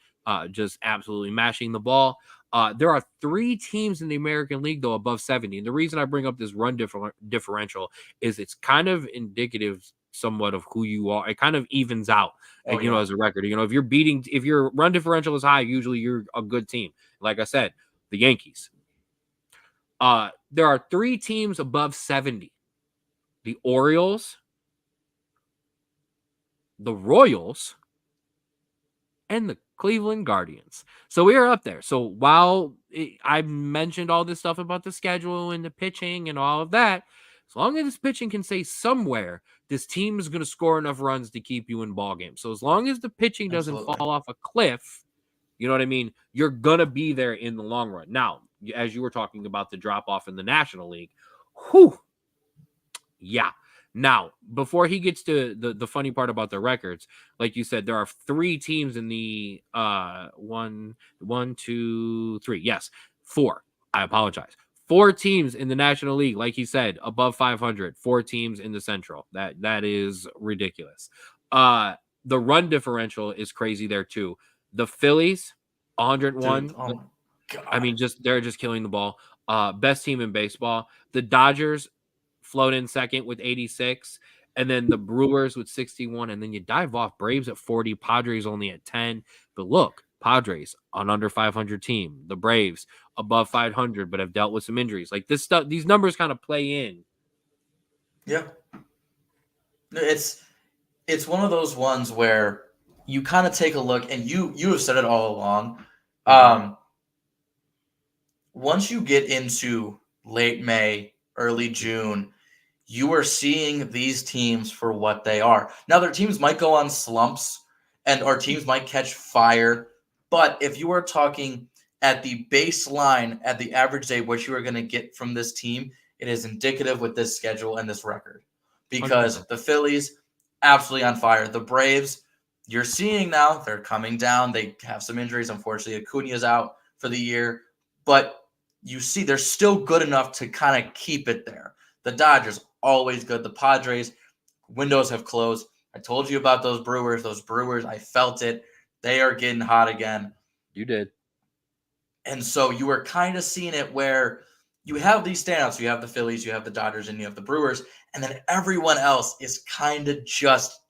A: just absolutely mashing the ball. There are 3 teams in the American League, though, above 70. And the reason I bring up this run differential is it's kind of indicative somewhat of who you are. It kind of evens out,
B: Oh yeah.
A: as a record. If your run differential is high, usually you're a good team. Like I said, the Yankees. There are 3 teams above 70. The Orioles, the Royals, and the Cleveland Guardians. So we are up there. So while I mentioned all this stuff about the schedule and the pitching and all of that, as long as this pitching can stay somewhere, this team is going to score enough runs to keep you in ball games. So as long as the pitching doesn't
B: Absolutely.
A: fall off a cliff, you know what I mean? You're going to be there in the long run. Now, as you were talking about the drop off in the National League, whew, yeah. Now, before he gets to the funny part about the records, like you said, there are 3 teams in the one, 2, 3. Yes, 4. I apologize. 4 teams in the National League, like he said, above 500. 4 teams in the Central. That is ridiculous. The run differential is crazy there too. The Phillies, 101.
B: Dude, oh my god.
A: I mean, they're just killing the ball. Best team in baseball. The Dodgers float in second with 86, and then the Brewers with 61, and then you dive off Braves at 40, Padres only at 10. But look, Padres, an under 500 team. The Braves above 500, but have dealt with some injuries. Like this stuff, these numbers kind of play in.
B: Yeah. It's one of those ones where you kind of take a look, and you have said it all along. Once you get into late May, early June, you are seeing these teams for what they are. Now, their teams might go on slumps, and our teams might catch fire. But if you are talking at the baseline, at the average day, what you are going to get from this team, it is indicative with this schedule and this record. Because
A: 100%.
B: the Phillies, absolutely on fire. The Braves, you're seeing now, they're coming down. They have some injuries. Unfortunately, Acuna's out for the year. But you see they're still good enough to kind of keep it there. The Dodgers, always good. The Padres, windows have closed. I told you about those Brewers. Those Brewers, I felt it. They are getting hot again.
A: You did.
B: And so you were kind of seeing it where you have these standouts. You have the Phillies, you have the Dodgers, and you have the Brewers. And then everyone else is kind of just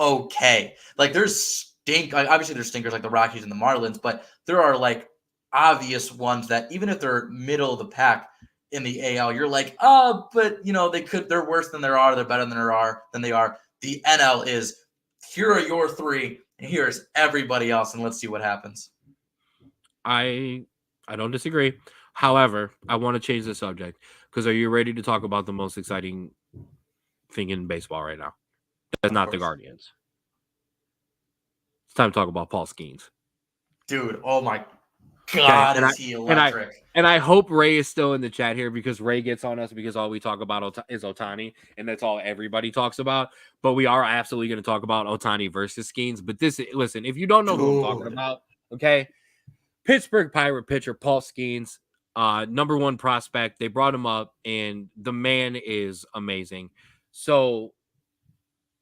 B: okay. Like obviously there's stinkers like the Rockies and the Marlins, but there are like obvious ones that even if they're middle of the pack in the AL, you're like, oh, but they're worse than they are. They're better than they are. The NL is, here are your 3, and here's everybody else, and let's see what happens.
A: I don't disagree. However, I want to change the subject because are you ready to talk about the most exciting thing in baseball right now? That's not the Guardians. It's time to talk about Paul Skeens.
B: Dude, oh my God, is he electric.
A: And I hope Ray is still in the chat here because Ray gets on us because all we talk about is Ohtani, and that's all everybody talks about. But we are absolutely going to talk about Ohtani versus Skeens. But listen, if you don't know who I'm talking about, okay, Pittsburgh Pirate pitcher Paul Skeens, number 1 prospect. They brought him up, and the man is amazing. So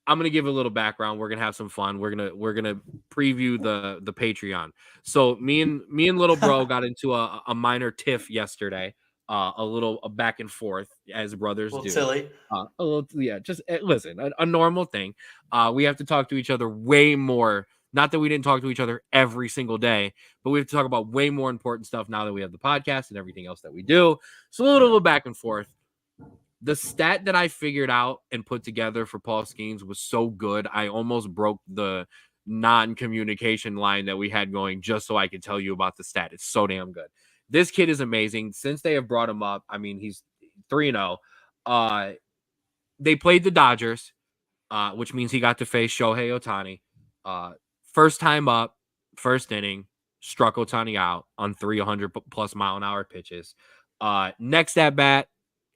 A: I'm gonna give a little background. We're gonna have some fun. We're gonna preview the Patreon. So me and little bro got into a minor tiff yesterday. A back and forth as brothers do.
B: Silly.
A: A little, yeah. Just listen, a normal thing. We have to talk to each other way more Not that we didn't talk to each other every single day, but we have to talk about way more important stuff now that we have the podcast and everything else that we do. So a little back and forth. The stat that I figured out and put together for Paul Skeens was so good, I almost broke the non-communication line that we had going just so I could tell you about the stat. It's so damn good. This kid is amazing. Since they have brought him up, I mean, he's 3-0. They played the Dodgers, which means he got to face Shohei Ohtani. First time up, first inning, struck Ohtani out on 300+ mile an hour pitches. Next at bat,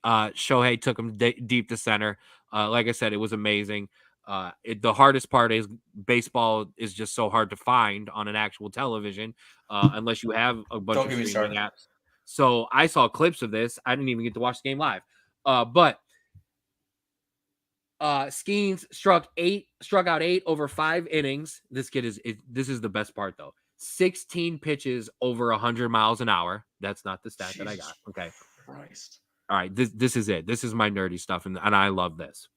A: Shohei took him deep to center. Like I said, it was amazing. The hardest part is baseball is just so hard to find on an actual television unless you have a bunch of streaming apps. So I saw clips of this. I didn't even get to watch the game live. But Skeens struck out 8 over 5 innings. This kid this is the best part though. 16 pitches over 100 miles an hour. That's not the stat that I got. Okay.
B: Christ.
A: All right, this is it. This is my nerdy stuff, and I love this.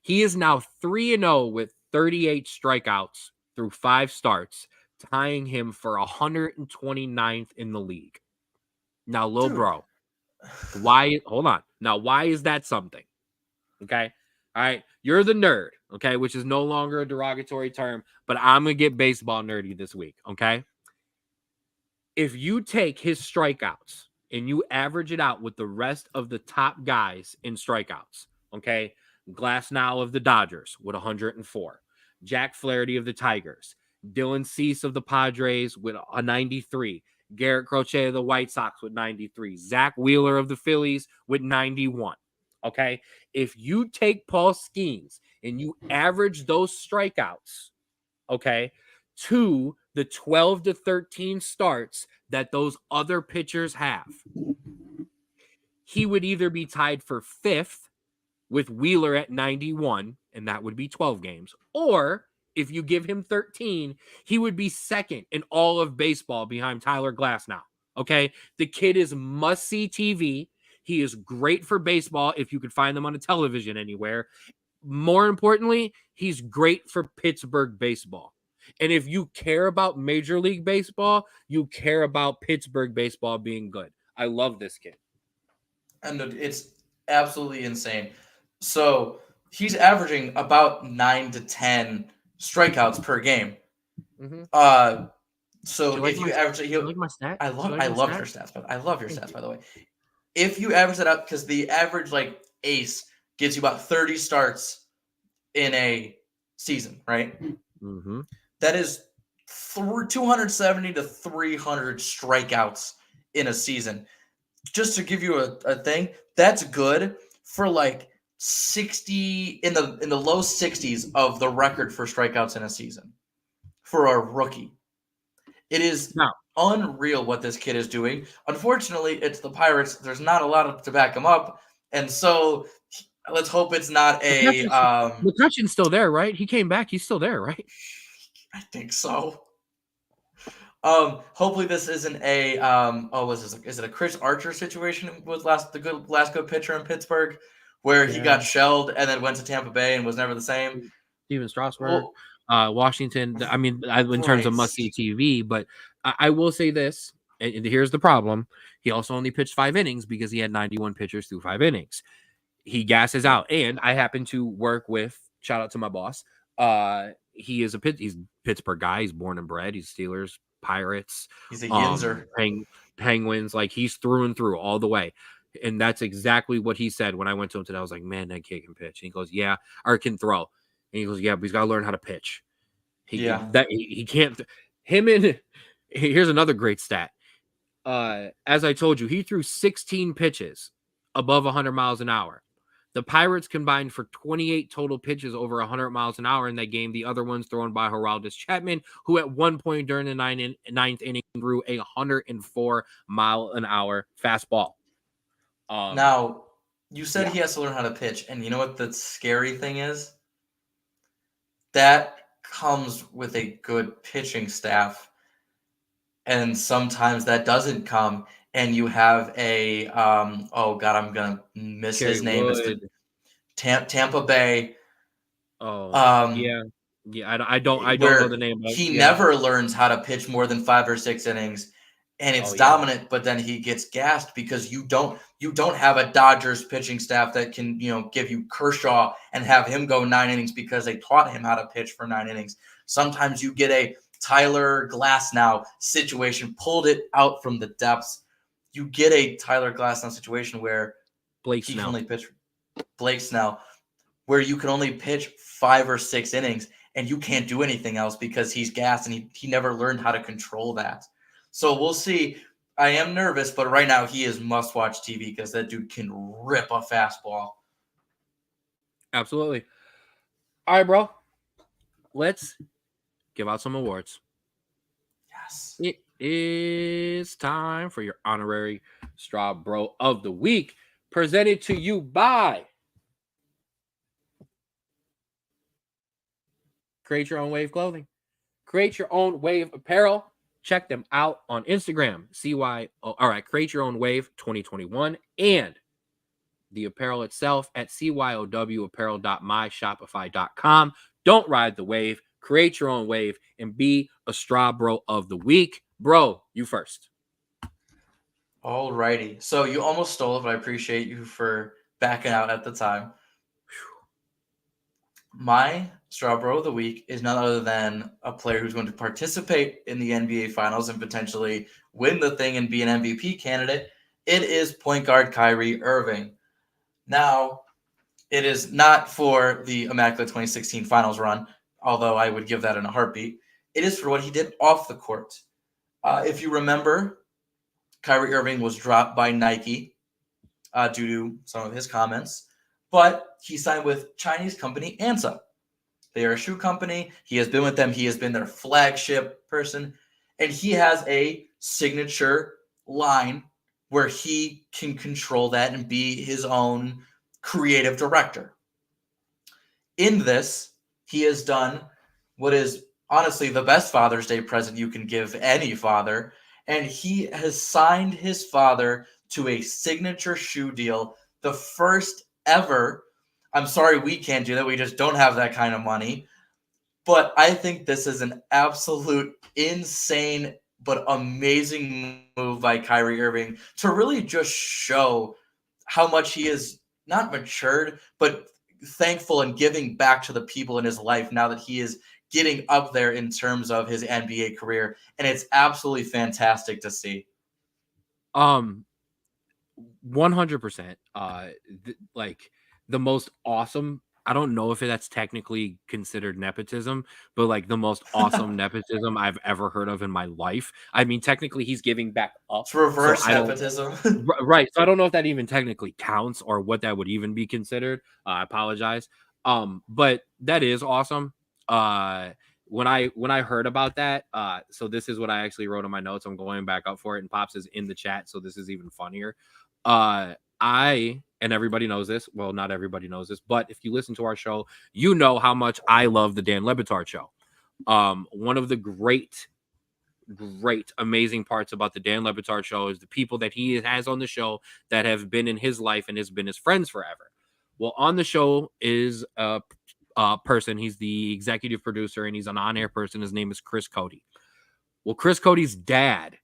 A: He is now 3-0 with 38 strikeouts through 5 starts, tying him for 129th in the league. Now, Lil Bro, hold on. Now, why is that something? Okay. All right. You're the nerd, okay, which is no longer a derogatory term, but I'm going to get baseball nerdy this week, okay? If you take his strikeouts and you average it out with the rest of the top guys in strikeouts, okay? Glasnow of the Dodgers with 104. Jack Flaherty of the Tigers. Dylan Cease of the Padres with a 93. Garrett Crochet of the White Sox with 93. Zach Wheeler of the Phillies with 91. Okay? If you take Paul Skeens and you average those strikeouts, okay, to the 12 to 13 starts that those other pitchers have, he would either be tied for 5th with Wheeler at 91, and that would be 12 games, or if you give him 13, he would be 2nd in all of baseball behind Tyler Glasnow. Okay? The kid is must-see TV. He is great for baseball if you could find them on a television anywhere. More importantly, he's great for Pittsburgh baseball. And if you care about Major League Baseball, you care about Pittsburgh baseball being good. I love this kid.
B: And it's absolutely insane. So he's averaging about 9 to 10 strikeouts per game.
A: Mm-hmm.
B: So if you average it,
A: like my stat?
B: I love your stats, but I love your stats, by the way. If you average that up, because the average like ace gives you about 30 starts in a season, right?
A: Mm-hmm.
B: That is 270 to 300 strikeouts in a season. Just to give you a thing, that's good for like 60 in the low 60s of the record for strikeouts in a season for a rookie. It is unreal what this kid is doing. Unfortunately, it's the Pirates. There's not a lot to back him up, and so let's hope it's not a.
A: McCutcheon's still there, right? He came back. He's still there, right?
B: I think so. Hopefully this isn't a is it a Chris Archer situation with last good pitcher in Pittsburgh, where he got shelled and then went to Tampa Bay and was never the same.
A: Steven Strasburg, Washington. I mean, in terms of must-see TV, but I will say this, and here's the problem: he also only pitched 5 innings because he had 91 pitchers through 5 innings. He gasses out, and I happen to work with. Shout out to my boss. He's a Pittsburgh guy. He's born and bred. He's Steelers, Pirates.
B: He's a Yinzer.
A: Penguins. Like, he's through and through all the way. And that's exactly what he said when I went to him today. I was like, man, that kid can pitch. And he goes, yeah, or can throw. And he goes, yeah, but he's got to learn how to pitch. He can't. Here's another great stat. As I told you, he threw 16 pitches above 100 miles an hour. The Pirates combined for 28 total pitches over 100 miles an hour in that game. The other ones thrown by Aroldis Chapman, who at one point during the ninth inning threw a 104 mile an hour fastball.
B: Now, you said he has to learn how to pitch, and you know what the scary thing is? That comes with a good pitching staff, and sometimes that doesn't come. And you have a I'm gonna miss his name. It's the Tampa Bay.
A: Yeah. Yeah, I don't know the
B: where
A: name, but
B: he
A: yeah.
B: never learns how to pitch more than 5 or 6 innings, and it's
A: Oh yeah.
B: dominant, but then he gets gassed because you don't have a Dodgers pitching staff that can, give you Kershaw and have him go 9 innings because they taught him how to pitch for 9 innings. Sometimes you get a Tyler Glasnow situation, pulled it out from the depths. You get a Tyler Glasnow situation where
A: Blake
B: he can
A: Snell.
B: only pitch Blake Snell, where you can only pitch 5 or 6 innings and you can't do anything else because he's gassed and he never learned how to control that. So we'll see. I am nervous, but right now he is must-watch TV because that dude can rip a fastball.
A: Absolutely. All right, bro. Let's give out some awards.
B: Yes.
A: It is time for your honorary Straub Bro of the Week, presented to you by Create Your Own Wave Clothing. Create Your Own Wave Apparel. Check them out on Instagram, Create Your Own Wave 2021, and the apparel itself at cyowapparel.myshopify.com. Don't ride the wave. Create your own wave and be a Straub Bro of the Week. Bro, you first.
B: All righty. So you almost stole it, but I appreciate you for backing out at the time. My Straub Bro of the Week is none other than a player who's going to participate in the NBA Finals and potentially win the thing and be an MVP candidate. It is point guard Kyrie Irving. Now, it is not for the Immaculate 2016 Finals run, although I would give that in a heartbeat. It is for what he did off the court. If you remember, Kyrie Irving was dropped by Nike due to some of his comments, but he signed with Chinese company Ansa. They are a shoe company. He has been with them. He has been their flagship person, and he has a signature line where he can control that and be his own creative director. In this, he has done what is honestly the best Father's Day present you can give any father, and he has signed his father to a signature shoe deal, the first ever. I'm sorry we can't do that. We just don't have that kind of money. But I think this is an absolute insane but amazing move by Kyrie Irving to really just show how much he is not matured, but thankful and giving back to the people in his life now that he is getting up there in terms of his NBA career. And it's absolutely fantastic to see.
A: 100%. Like the most awesome. I don't know if that's technically considered nepotism, but like the most awesome nepotism I've ever heard of in my life. I mean, technically, he's giving back up.
B: It's reverse
A: So I don't.
B: nepotism.
A: Right. So I don't know if that even technically counts or what that would even be considered. I apologize. But that is awesome. When I heard about that, so this is what I actually wrote in my notes. I'm going back up for it, and Pops is in the chat, so this is even funnier. And everybody knows this. Well, not everybody knows this, but if you listen to our show, you know how much I love the Dan Le Batard show. One of the great, amazing parts about the Dan Le Batard show is the people that he has on the show that have been in his life and has been his friends forever. Well, on the show is a person. He's the executive producer and he's an on-air person. His name is Chris Cody. Well, Chris Cody's dad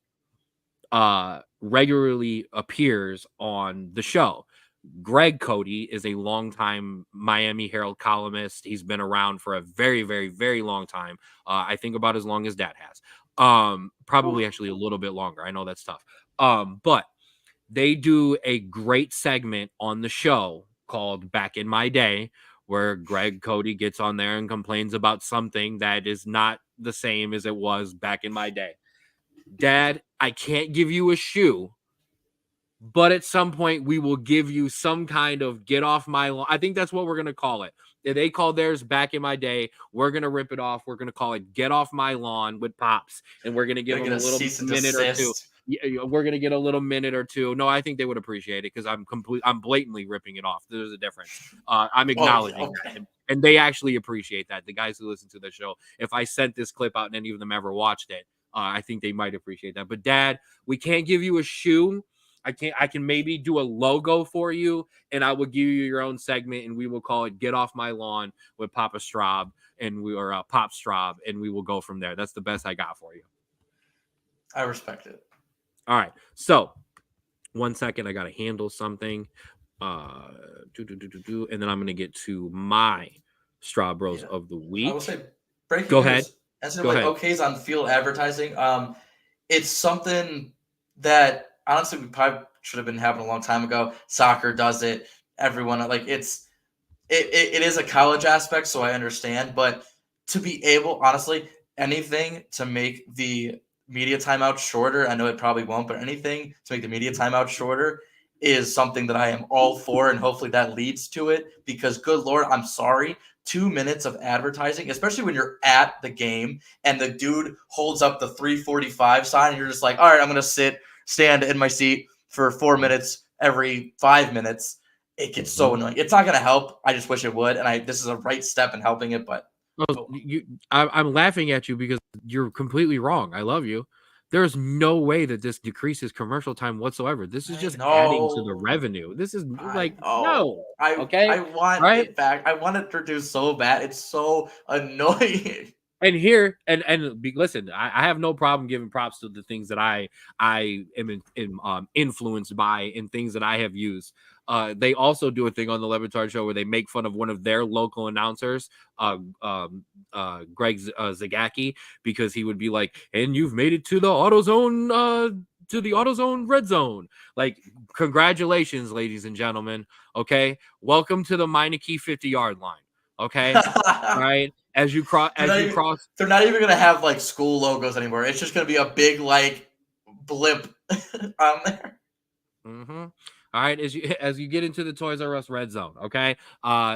A: regularly appears on the show. Greg Cody is a longtime Miami Herald columnist. He's been around for a very, very, very long time. I think about as long as Dad has. Probably actually a little bit longer. I know that's tough. But they do a great segment on the show called Back in My Day, where Greg Cody gets on there and complains about something that is not the same as it was back in my day. Dad, I can't give you a shoe, but at some point we will give you some kind of get off my lawn. I think that's what we're going to call it. They call theirs Back in My Day. We're going to rip it off. We're going to call it Get Off My Lawn with Pops. And we're going to give them a little minute or two. We're going to get a little minute or two. No, I think they would appreciate it because I'm blatantly ripping it off. There's a difference. I'm acknowledging that. And they actually appreciate that. The guys who listen to the show, if I sent this clip out and any of them ever watched it, I think they might appreciate that. But Dad, we can't give you a shoe, I can maybe do a logo for you, and I will give you your own segment, and we will call it "Get Off My Lawn" with Papa Straub, and we or Pop Straub, and we will go from there. That's the best I got for you.
B: I respect it.
A: All right, so 1 second, I gotta handle something. And then I'm gonna get to my Straw Bros of the week.
B: I will say, breaking
A: Go
B: news.
A: ahead.
B: As of
A: Go ahead.
B: OKs on field advertising, it's something that honestly we probably should have been happening a long time ago. Soccer does it. Everyone like it is a college aspect, so I understand. But to be able, honestly, anything to make the media timeout shorter, I know it probably won't, but anything to make the media timeout shorter is something that I am all for, and hopefully that leads to it. Because good Lord, I'm sorry, 2 minutes of advertising, especially when you're at the game and the dude holds up the 3:45 sign, and you're just like, all right, I'm gonna stand in my seat for 4 minutes every 5 minutes. It gets so annoying. It's not gonna help. I just wish it would, and this is a right step in helping it, but
A: I'm laughing at you because you're completely wrong. I love you. There's no way that this decreases commercial time whatsoever. This is just adding to the revenue. This is like no. Okay,
B: I want it back. I want it reduced so bad. It's so annoying.
A: And here listen, I have no problem giving props to the things that I am influenced by and things that I have used. They also do a thing on the Levitard show where they make fun of one of their local announcers, Greg Zagacki, because he would be like, and you've made it to the AutoZone red zone. Like, congratulations, ladies and gentlemen. Okay. Welcome to the Meineke 50-yard line. Okay. All right. As you cross,
B: they're not even gonna have like school logos anymore. It's just gonna be a big like blip on there.
A: Mm-hmm. All right, as you get into the Toys R Us red zone, okay.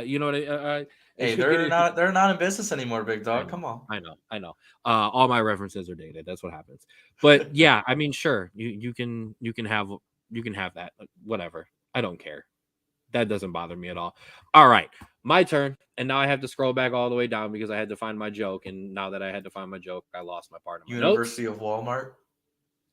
A: You know what?
B: Hey, they're not in business anymore, big dog. Come on.
A: I know. All my references are dated. That's what happens. But yeah, I mean, sure, you can have that. Whatever. I don't care. That doesn't bother me at all. All right, my turn. And now I have to scroll back all the way down because I had to find my joke. And now that I had to find my joke, I lost my part of my
B: University of Walmart.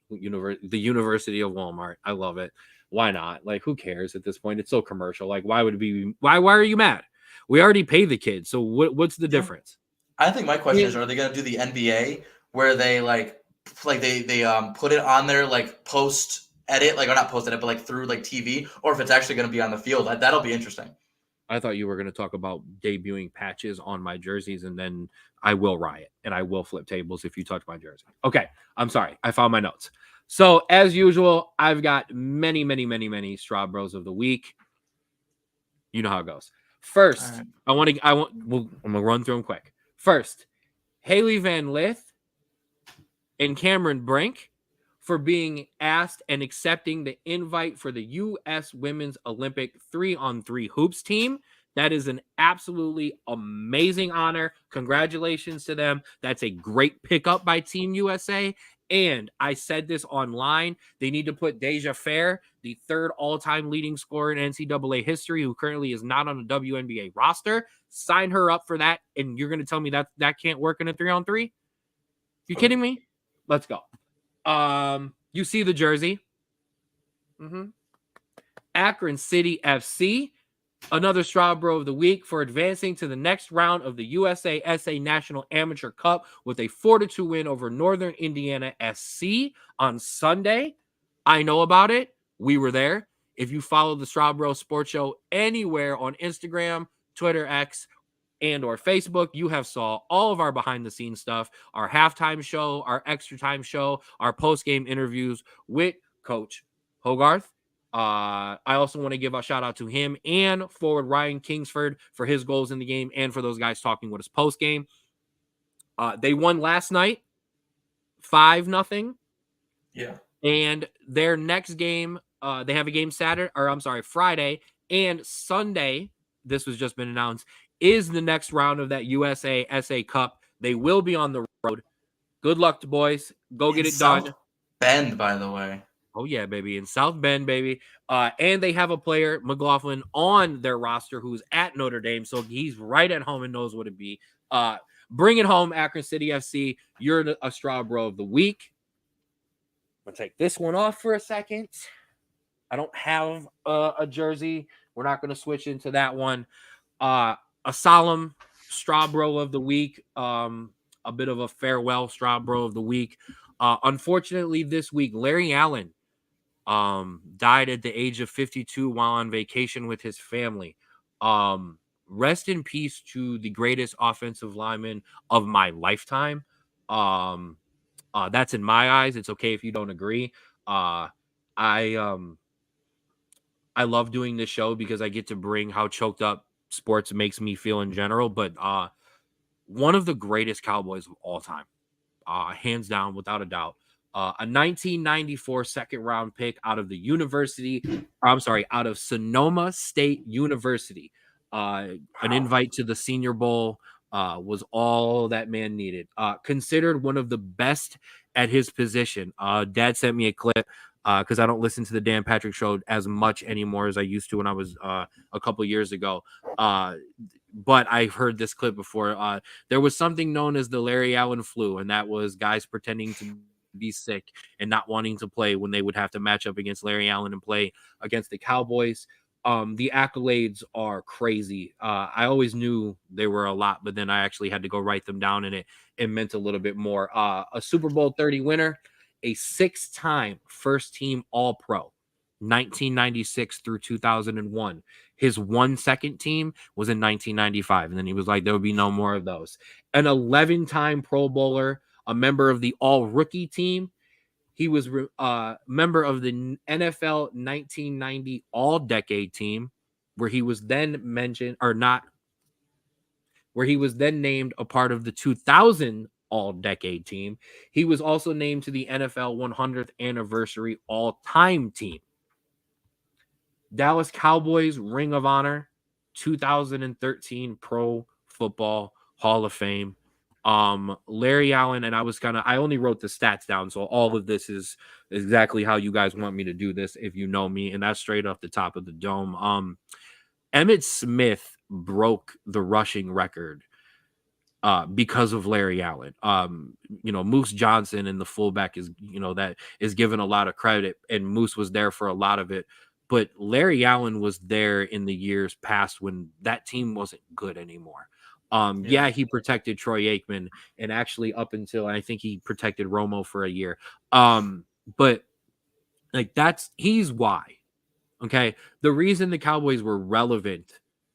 A: The University of Walmart. I love it. Why not? Like, who cares at this point? It's so commercial. Like, why would it be? Why are you mad? We already pay the kids. So what's the difference?
B: I think my question is, are they going to do the NBA where they they put it on there like post edit, like, or not post edit, but like through like TV, or if it's actually going to be on the field? That'll be interesting.
A: I thought you were going to talk about debuting patches on my jerseys, and then I will riot and I will flip tables if you touch my jersey. Okay, I'm sorry. I found my notes. So as usual, I've got many Straub Bros of the week. You know how it goes. First, right. I'm gonna run through them quick. First, Haley Van Lith and Cameron Brink for being asked and accepting the invite for the U.S. Women's Olympic 3-on-3 hoops team. That is an absolutely amazing honor. Congratulations to them. That's a great pickup by Team USA. And I said this online, they need to put Deja Fair, the third all-time leading scorer in NCAA history, who currently is not on the WNBA roster, sign her up for that, and you're going to tell me that can't work in a 3-on-3? You kidding me? Let's go. You see the jersey. Akron City FC, another Straub Bro of the week for advancing to the next round of the USASA National Amateur Cup with a 4-2 win over Northern Indiana SC on Sunday. I know about it. We were there. If you follow the Straub Bro Sports Show anywhere on Instagram, Twitter, X, and or Facebook, you have saw all of our behind-the-scenes stuff, our halftime show, our extra time show, our post-game interviews with Coach Hogarth. I also want to give a shout out to him and forward Ryan Kingsford for his goals in the game and for those guys talking with us post game. They won last night 5-0.
B: Yeah.
A: And their next game, they have a game Friday and Sunday. This was just been announced, is the next round of that USASA Cup. They will be on the road. Good luck to boys. Go get it done.
B: South Bend, by the way.
A: Oh, yeah, baby. In South Bend, baby. And they have a player, McLaughlin, on their roster who's at Notre Dame. So he's right at home and knows what it be. Bring it home, Akron City FC. You're a Straub Bro of the week. I'm going to take this one off for a second. I don't have a jersey. We're not going to switch into that one. A solemn Straub Bro of the week. A bit of a farewell Straub Bro of the week. Unfortunately, this week, Larry Allen died at the age of 52 while on vacation with his family. Rest in peace to the greatest offensive lineman of my lifetime. That's in my eyes. It's okay if you don't agree. I I love doing this show because I get to bring how choked up sports makes me feel in general. But one of the greatest Cowboys of all time, hands down, without a doubt. A 1994 second round pick out of out of Sonoma State University. An invite to the Senior Bowl was all that man needed. Considered one of the best at his position. Dad sent me a clip because I don't listen to the Dan Patrick Show as much anymore as I used to when I was a couple years ago. But I've heard this clip before. There was something known as the Larry Allen flu, and that was guys pretending to be sick and not wanting to play when they would have to match up against Larry Allen and play against the Cowboys. The accolades are crazy. I always knew they were a lot, but then I actually had to go write them down, and it meant a little bit more. A Super Bowl 30 winner, a 6-time first team All-Pro, 1996 through 2001. His 1 second team was in 1995, and then he was like, there will be no more of those. An 11-time Pro Bowler, a member of the All-Rookie team. He was a member of the NFL 1990 All-Decade team, where he was then named a part of the 2000 All-Decade team. He was also named to the NFL 100th Anniversary All-Time team. Dallas Cowboys Ring of Honor, 2013 Pro Football Hall of Fame. Larry Allen, and I only wrote the stats down, so all of this is exactly how you guys want me to do this if you know me, and that's straight off the top of the dome. Emmitt Smith broke the rushing record because of Larry Allen. Moose Johnson and the fullback that is given a lot of credit, and Moose was there for a lot of it. But Larry Allen was there in the years past when that team wasn't good anymore. He protected Troy Aikman, and actually up until I think he protected Romo for a year. But like he's why. Okay. The reason the Cowboys were relevant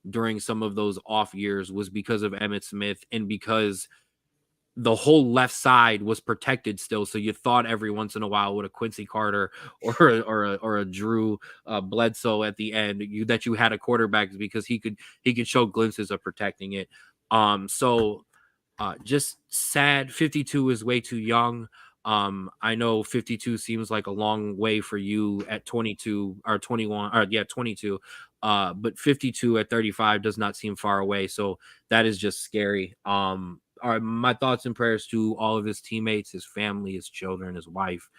A: during some of those off years was because of Emmitt Smith, and because the whole left side was protected still. So you thought every once in a while with a Quincy Carter or a Drew Bledsoe at the end that you had a quarterback, because he could show glimpses of protecting it. Just sad. 52 is way too young. I know 52 seems like a long way for you at 22 or 21 or 22. But 52 at 35 does not seem far away. So that is just scary. My thoughts and prayers to all of his teammates, his family, his children, his wife,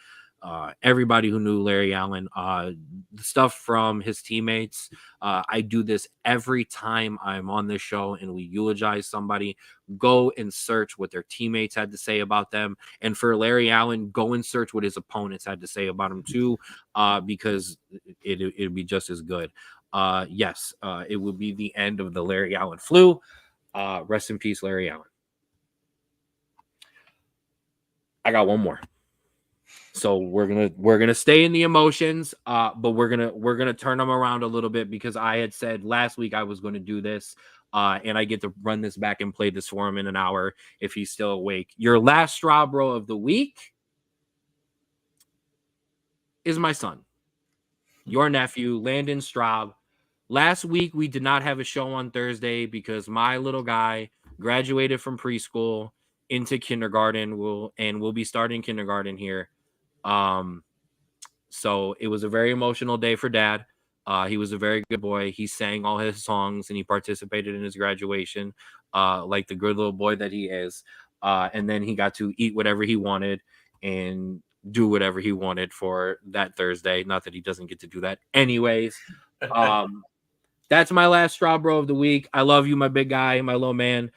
A: everybody who knew Larry Allen. The stuff from his teammates. I do this every time I'm on this show and we eulogize somebody. Go and search what their teammates had to say about them. And for Larry Allen, go and search what his opponents had to say about him too, because it'd be just as good. It would be the end of the Larry Allen flu. Rest in peace, Larry Allen. I got one more. So we're gonna stay in the emotions, but we're gonna turn them around a little bit, because I had said last week I was going to do this, and I get to run this back and play this for him in an hour if he's still awake. Your last Straub Bro of the week is my son, your nephew, Landon Straub. Last week we did not have a show on Thursday because my little guy graduated from preschool into kindergarten. We'll be starting kindergarten here. So it was a very emotional day for Dad. He was a very good boy. He sang all his songs and he participated in his graduation, like the good little boy that he is. And then he got to eat whatever he wanted and do whatever he wanted for that Thursday. Not that he doesn't get to do that anyways. That's my last Straub Bro of the week. I love you, my big guy, my little man.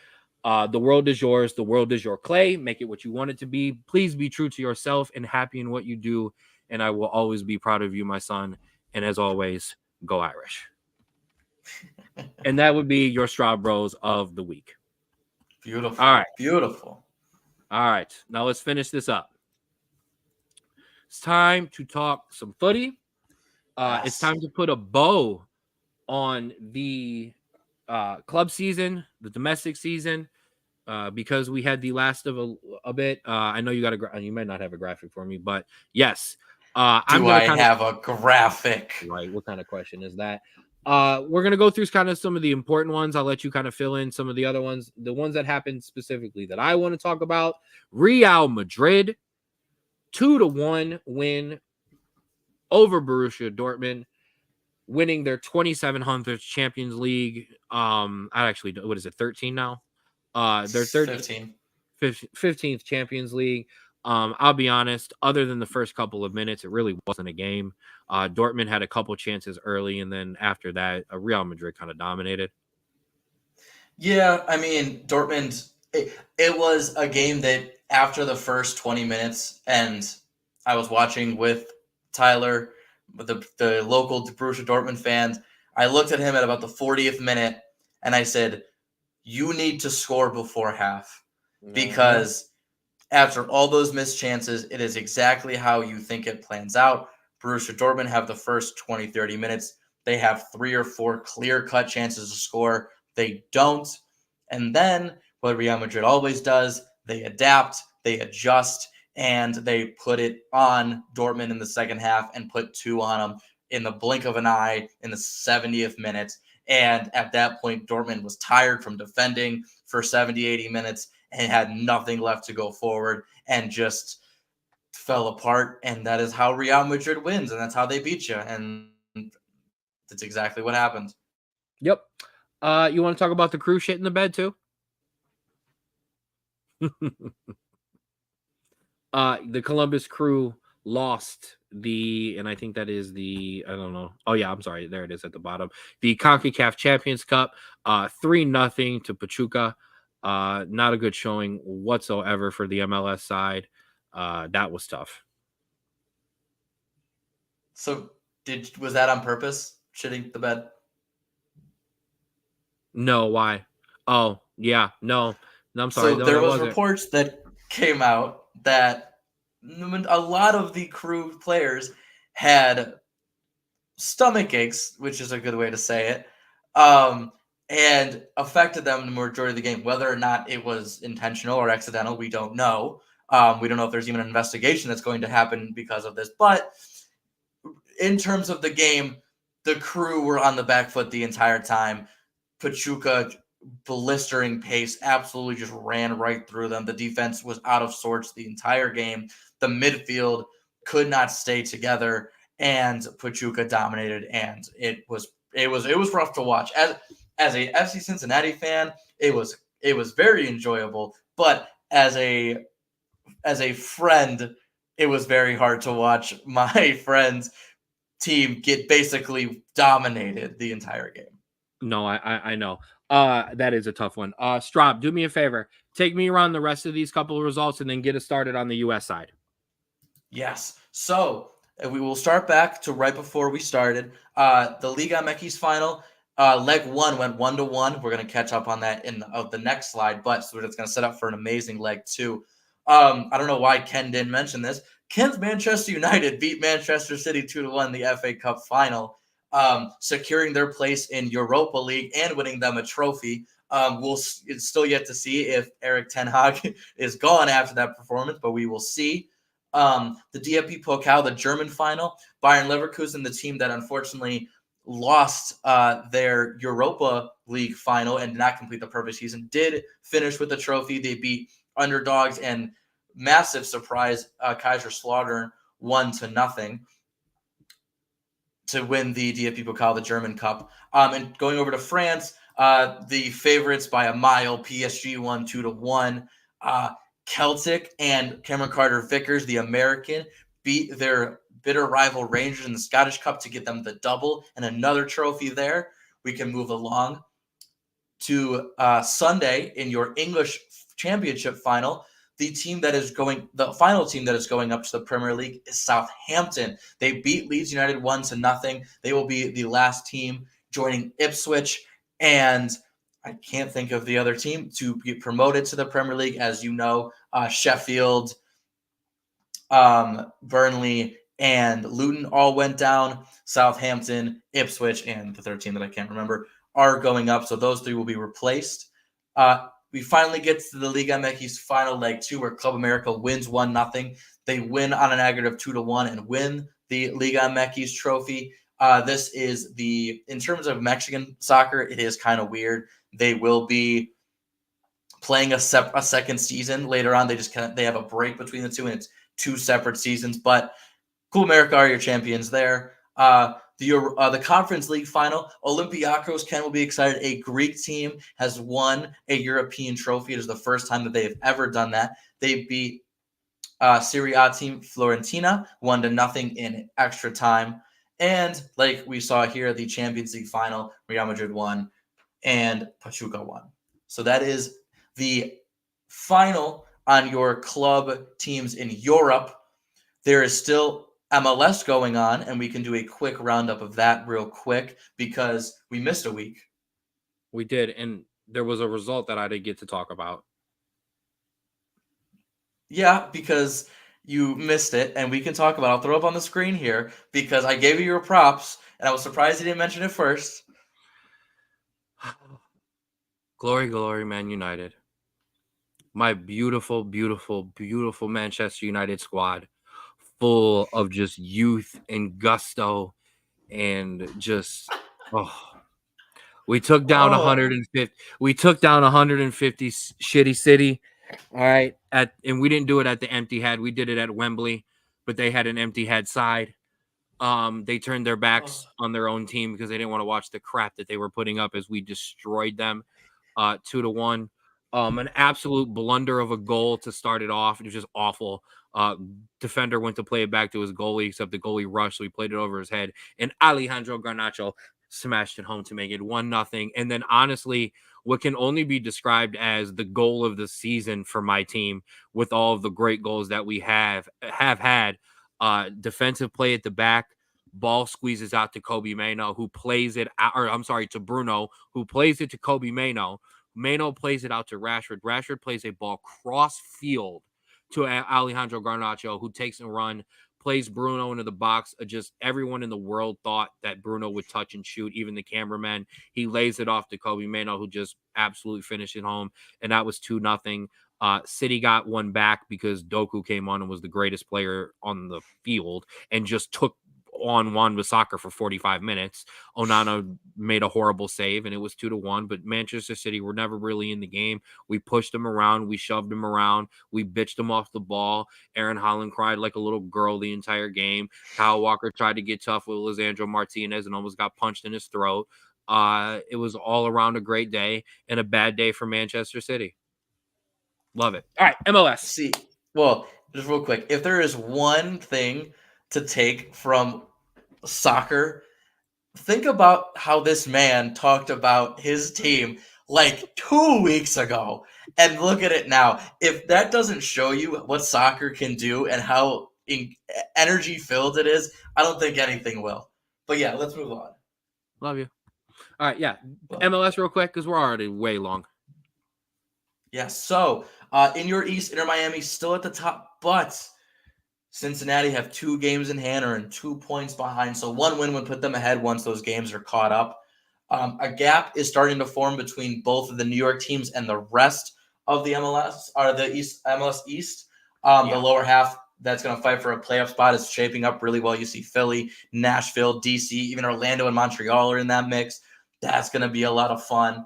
A: The world is yours. The world is your clay. Make it what you want it to be. Please be true to yourself and happy in what you do. And I will always be proud of you, my son. And as always, go Irish. And that would be your Straub Bros of the week.
B: Beautiful.
A: All right.
B: Beautiful.
A: All right. Now let's finish this up. It's time to talk some footy.
B: Yes.
A: It's time to put a bow on the club season, the domestic season, because we had the last of a bit. I know you got you might not have a graphic for me, but yes.
B: Do I have a graphic?
A: Right. What kind of question is that? We're gonna go through kind of some of the important ones. I'll let you kind of fill in some of the other ones, the ones that happened specifically that I want to talk about. Real Madrid, 2-1 win over Borussia Dortmund, winning their 2700th Champions League. What is it, 13 now? Their 15th Champions League. I'll be honest, other than the first couple of minutes, it really wasn't a game. Dortmund had a couple chances early, and then after that, Real Madrid kind of dominated.
B: Yeah, I mean, Dortmund, it was a game that after the first 20 minutes, and I was watching with Tyler, the local Borussia Dortmund fans, I looked at him at about the 40th minute, and I said, you need to score before half, because after all those missed chances, it is exactly how you think it plans out. Borussia Dortmund have the first 20, 30 minutes. They have 3 or 4 clear-cut chances to score. They don't. And then what Real Madrid always does, they adapt, they adjust, and they put it on Dortmund in the second half and put 2 on them in the blink of an eye in the 70th minute. And at that point, Dortmund was tired from defending for 70, 80 minutes and had nothing left to go forward and just fell apart. And that is how Real Madrid wins, and that's how they beat you. And that's exactly what happened.
A: Yep. You want to talk about the crew shit in the bed too? The Columbus Crew lost and I think that is I don't know. Oh yeah, I'm sorry. There it is at the bottom. The CONCACAF Champions Cup, 3-0 to Pachuca. Not a good showing whatsoever for the MLS side. That was tough.
B: So was that on purpose, shitting the bed?
A: No, why? Oh, yeah, no, I'm sorry.
B: So there was reports that came out that a lot of the Crew players had stomach aches, which is a good way to say it, and affected them the majority of the game. Whether or not it was intentional or accidental, we don't know. We don't know if there's even an investigation that's going to happen because of this. But in terms of the game, the Crew were on the back foot the entire time. Pachuca, blistering pace, absolutely just ran right through them. The defense was out of sorts the entire game. The midfield could not stay together, and Pachuca dominated, and it was rough to watch. As a FC Cincinnati fan, it was very enjoyable, but as a friend, it was very hard to watch my friend's team get basically dominated the entire game.
A: No, I know. That is a tough one. Straub, do me a favor. Take me around the rest of these couple of results and then get us started on the US side.
B: Yes. So we will start back to right before we started. The Liga MX final, leg 1 went 1-1. We're going to catch up on that in the next slide, but so it's going to set up for an amazing leg 2. I don't know why Ken didn't mention this. Ken's Manchester United beat Manchester City 2-1 in the FA Cup final, securing their place in Europa League and winning them a trophy. It's still yet to see if Erik ten Hag is gone after that performance, but we will see. The DFB Pokal, the German final, Bayern Leverkusen, the team that unfortunately lost their Europa League final and did not complete the perfect season, did finish with the trophy. They beat underdogs and massive surprise Kaiserslautern 1-0 to win the DFB Pokal, the German Cup. And going over to France, the favorites by a mile, PSG won 2-1. Celtic and Cameron Carter-Vickers, the American, beat their bitter rival Rangers in the Scottish Cup to get them the double and another trophy there. We can move along to Sunday in your English Championship final. the final team that is going up to the Premier League is Southampton. They beat Leeds United 1-0. They will be the last team joining Ipswich, and I can't think of the other team to be promoted to the Premier League. As you know, Sheffield, Burnley, and Luton all went down. Southampton, Ipswich, and the third team that I can't remember are going up. So those three will be replaced. We finally get to the Liga MX final leg 2, where Club America wins 1-0. They win on an aggregate of 2-1 and win the Liga MX trophy. This is in terms of Mexican soccer, it is kind of weird. They will be playing a second season later on. They have a break between the two, and it's 2 separate seasons. But Club America are your champions there. The Conference League final, Olympiacos, Ken will be excited. A Greek team has won a European trophy. It is the first time that they have ever done that. They beat Serie A team Fiorentina 1-0 in extra time. And like we saw here, the Champions League final, Real Madrid won and Pachuca won. So that is the final on your club teams in Europe. There is still MLS going on, and we can do a quick roundup of that real quick because we missed a week.
A: We did, and there was a result that I didn't get to talk about.
B: Yeah, because you missed it, and we can talk about it. I'll throw up on the screen here because I gave you your props, and I was surprised you didn't mention it first.
A: Glory, glory, Man United. My beautiful, beautiful, beautiful Manchester United squad, full of just youth and gusto, and just we took down 150. We took down 150 shitty City. All right, and we didn't do it at the empty head. We did it at Wembley, but they had an empty head side. They turned their backs on their own team because they didn't want to watch the crap that they were putting up as we destroyed them 2-1. An absolute blunder of a goal to start it off. It was just awful. Defender went to play it back to his goalie, except the goalie rushed, so he played it over his head. And Alejandro Garnacho smashed it home to make it 1-0. And then, honestly, what can only be described as the goal of the season for my team, with all of the great goals that we have had. Defensive play at the back. Ball squeezes out to Kobe Mano, who plays it out, to Bruno, who plays it to Kobe Mano. Mano plays it out to Rashford. Rashford plays a ball cross field to Alejandro Garnacho, who takes a run, plays Bruno into the box. Just everyone in the world thought that Bruno would touch and shoot, even the cameraman. He lays it off to Kobe Mano, who just absolutely finished it home, and that was 2-0. City got one back because Doku came on and was the greatest player on the field and just took on Wan-Bissaka for 45 minutes. Onana made a horrible save, and it was 2-1. But Manchester City were never really in the game. We pushed them around. We shoved them around. We bitched them off the ball. Aaron Holland cried like a little girl the entire game. Kyle Walker tried to get tough with Lisandro Martinez and almost got punched in his throat. It was all around a great day and a bad day for Manchester City. Love it. All right, MLS.
B: See, well, just real quick, if there is one thing to take from soccer, think about how this man talked about his team like 2 weeks ago, and look at it now. If that doesn't show you what soccer can do and how energy filled it is, I don't think anything will. But yeah, let's move on.
A: Love you. All right, yeah. MLS real quick because we're already way long.
B: Yeah, so in your East, Inter Miami still at the top, but Cincinnati have 2 games in hand or in 2 points behind. So one win would put them ahead once those games are caught up. A gap is starting to form between both of the New York teams and the rest of the MLS, or the MLS East. The lower half that's going to fight for a playoff spot is shaping up really well. You see Philly, Nashville, DC, even Orlando and Montreal are in that mix. That's going to be a lot of fun.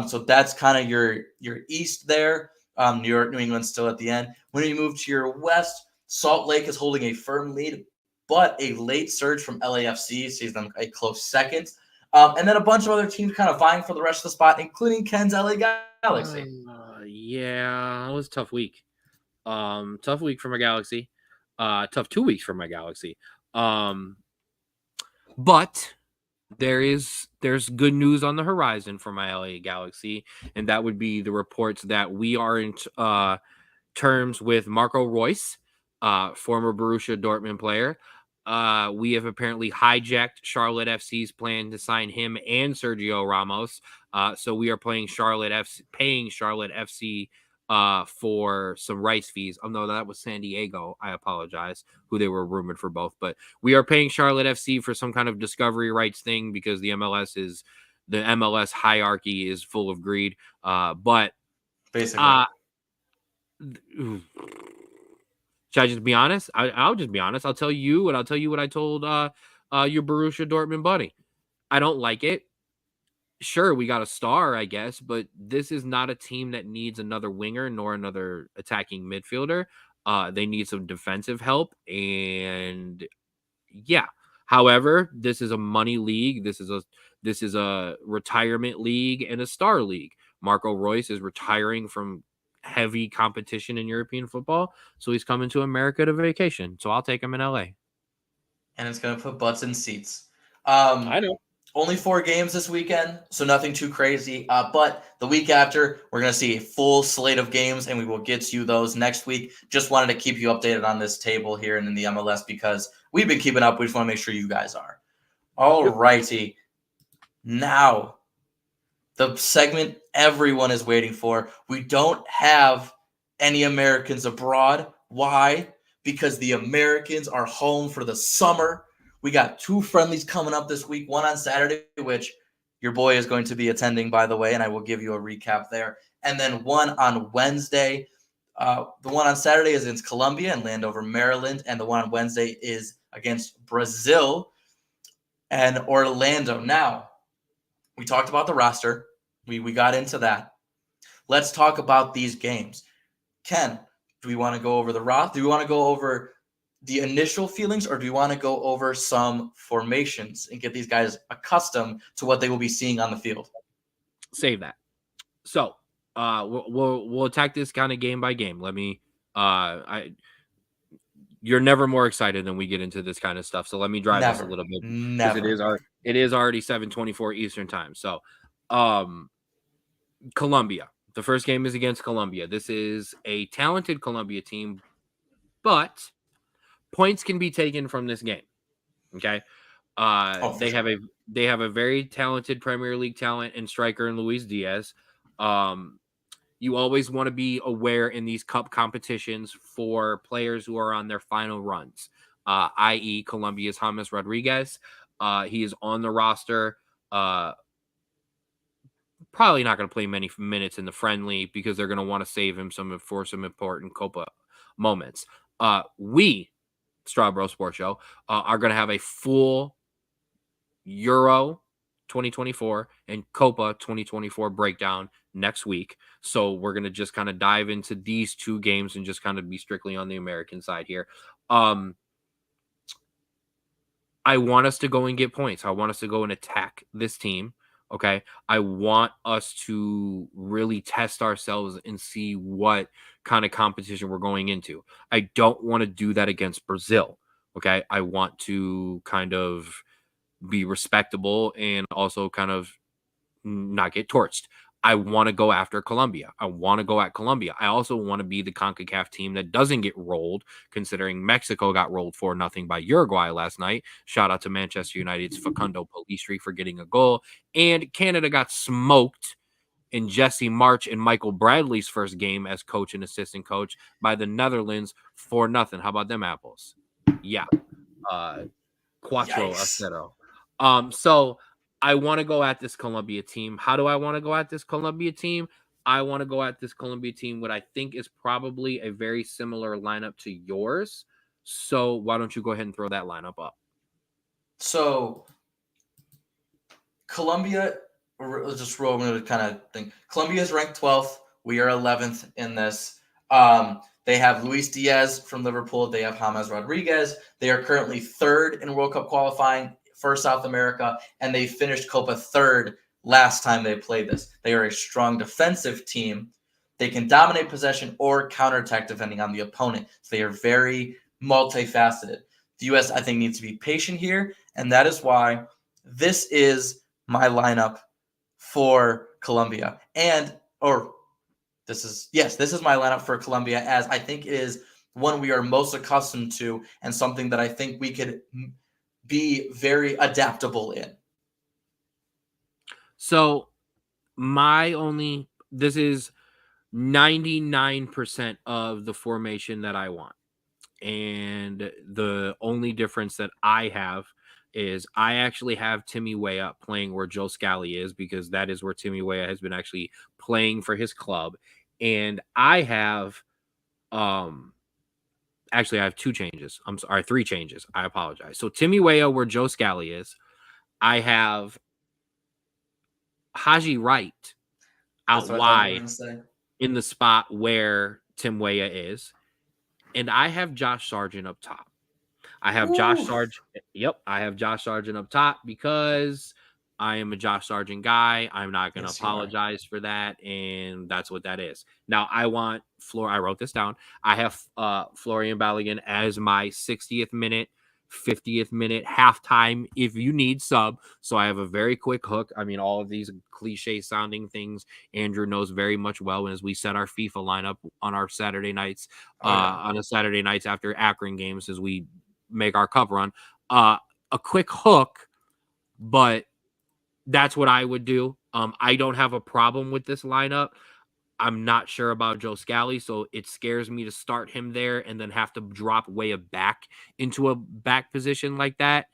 B: So that's kind of your East there. New York, New England still at the end. When you move to your West, Salt Lake is holding a firm lead, but a late surge from LAFC sees them a close second. And then a bunch of other teams kind of vying for the rest of the spot, including Ken's LA Galaxy.
A: Yeah, it was a tough week. Tough week for my Galaxy. Tough 2 weeks for my Galaxy. But there's good news on the horizon for my LA Galaxy, and that would be the reports that we aren't terms with Marco Reus, former Borussia Dortmund player. We have apparently hijacked Charlotte FC's plan to sign him and Sergio Ramos. So we are paying Charlotte FC for some rice fees. Oh no, that was San Diego. I apologize, who they were rumored for both. But we are paying Charlotte FC for some kind of discovery rights thing because the MLS hierarchy is full of greed. But
B: Basically.
A: Should I just be honest? I'll just be honest. I'll tell you, and I'll tell you what I told your Borussia Dortmund buddy. I don't like it. Sure, we got a star, I guess, but this is not a team that needs another winger nor another attacking midfielder. They need some defensive help, and yeah. However, this is a money league. This is a retirement league and a star league. Marco Reus is retiring from heavy competition in European football, so he's coming to America to vacation. So I'll take him in LA.
B: And it's going to put butts in seats.
A: I know.
B: Only 4 games this weekend, so nothing too crazy. But the week after, we're going to see a full slate of games, and we will get to you those next week. Just wanted to keep you updated on this table here and in the MLS because we've been keeping up. We just want to make sure you guys are. All righty. Now, the segment everyone is waiting for. We don't have any Americans abroad. Why? Because the Americans are home for the summer. We got 2 friendlies coming up this week, one on Saturday, which your boy is going to be attending, by the way, and I will give you a recap there. And then one on Wednesday. The one on Saturday is against Colombia and Landover, Maryland, and the one on Wednesday is against Brazil and Orlando. Now, we talked about the roster. We got into that. Let's talk about these games. Ken, do we want to go over the roster? Do we want to go over the initial feelings, or do you want to go over some formations and get these guys accustomed to what they will be seeing on the field?
A: Save that. So we'll attack this kind of game by game. Let me you're never more excited than we get into this kind of stuff. So let me drive this a little bit because it is already 7:24 Eastern time. So Colombia. The first game is against Colombia. This is a talented Colombia team, but points can be taken from this game. Okay. They have a very talented Premier League talent and striker in Luis Diaz. You always want to be aware in these cup competitions for players who are on their final runs, i.e. Colombia's James Rodriguez. He is on the roster. Probably not going to play many minutes in the friendly because they're going to want to save him for some important Copa moments. We, Straub Bro Sports Show, are going to have a full Euro 2024 and Copa 2024 breakdown next week. So we're going to just kind of dive into these 2 games and just kind of be strictly on the American side here. I want us to go and get points. I want us to go and attack this team. Okay. I want us to really test ourselves and see what kind of competition we're going into. I don't want to do that against Brazil. Okay. I want to kind of be respectable and also kind of not get torched. I want to go after Colombia. I want to go at Colombia. I also want to be the CONCACAF team that doesn't get rolled, considering Mexico got rolled 4-0 by Uruguay last night. Shout out to Manchester United's Facundo Pelistri for getting a goal. And Canada got smoked in Jesse March and Michael Bradley's first game as coach and assistant coach by the Netherlands 4-0. How about them apples? Yeah. Cuatro a cero. So I want to go at this Colombia team. How do I want to go at this Colombia team? I want to go at this Colombia team, what I think is probably a very similar lineup to yours. So why don't you go ahead and throw that lineup up?
B: So Colombia, let's just roll into the kind of thing. Colombia is ranked 12th. We are 11th in this. They have Luis Diaz from Liverpool. They have James Rodriguez. They are currently 3rd in World Cup qualifying for South America, and they finished Copa 3rd last time they played this. They are a strong defensive team. They can dominate possession or counterattack depending on the opponent. So they are very multifaceted. The U.S., I think, needs to be patient here, and that is why this is my lineup for Colombia. This this is my lineup for Colombia, as I think it is one we are most accustomed to and something that I think we could be very adaptable in.
A: So this is 99% of the formation that I want. And the only difference that I have is I actually have Timmy Weah playing where Joe Scally is, because that is where Timmy Weah has been actually playing for his club. And I have actually I have two changes. I'm sorry, three changes. I apologize. So Timmy Weah where Joe Scally is. I have Haji Wright
B: That's
A: out
B: what I thought you were
A: wide
B: going to say.
A: in the spot where Tim Weah is. And I have Josh Sargent up top. I have Josh Sargent. Yep, I have Josh Sargent up top because I am a Josh Sargent guy. I'm not going to apologize for that, and that's what that is. Now, I want I wrote this down. I have Florian Balogun as my 60th minute, 50th minute, halftime, if you need sub. So I have a very quick hook. I mean, all of these cliche sounding things Andrew knows very much well as we set our FIFA lineup on our Saturday nights, on a Saturday nights after Akron games as we make our cup run. A quick hook, but that's what I would do. I don't have a problem with this lineup. I'm not sure about Joe Scally, so it scares me to start him there and then have to drop Weah back into a back position like that.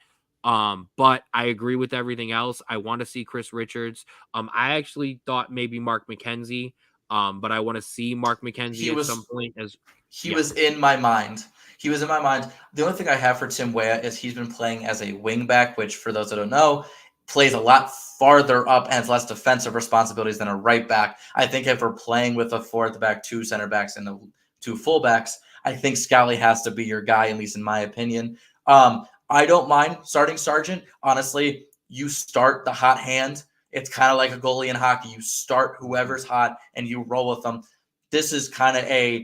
A: But I agree with everything else. I want to see Chris Richards. I actually thought maybe Mark McKenzie, but I want to see Mark McKenzie at some point as
B: he was in my mind. He was in my mind. The only thing I have for Tim Weah is he's been playing as a wingback, which for those that don't know, plays a lot farther up and has less defensive responsibilities than a right back. I think if we're playing with a fourth back, two center backs, and the two fullbacks, I think Scally has to be your guy, at least in my opinion. I don't mind starting Sargent. Honestly, you start the hot hand. It's kind of like a goalie in hockey. You start whoever's hot and you roll with them. This is kind of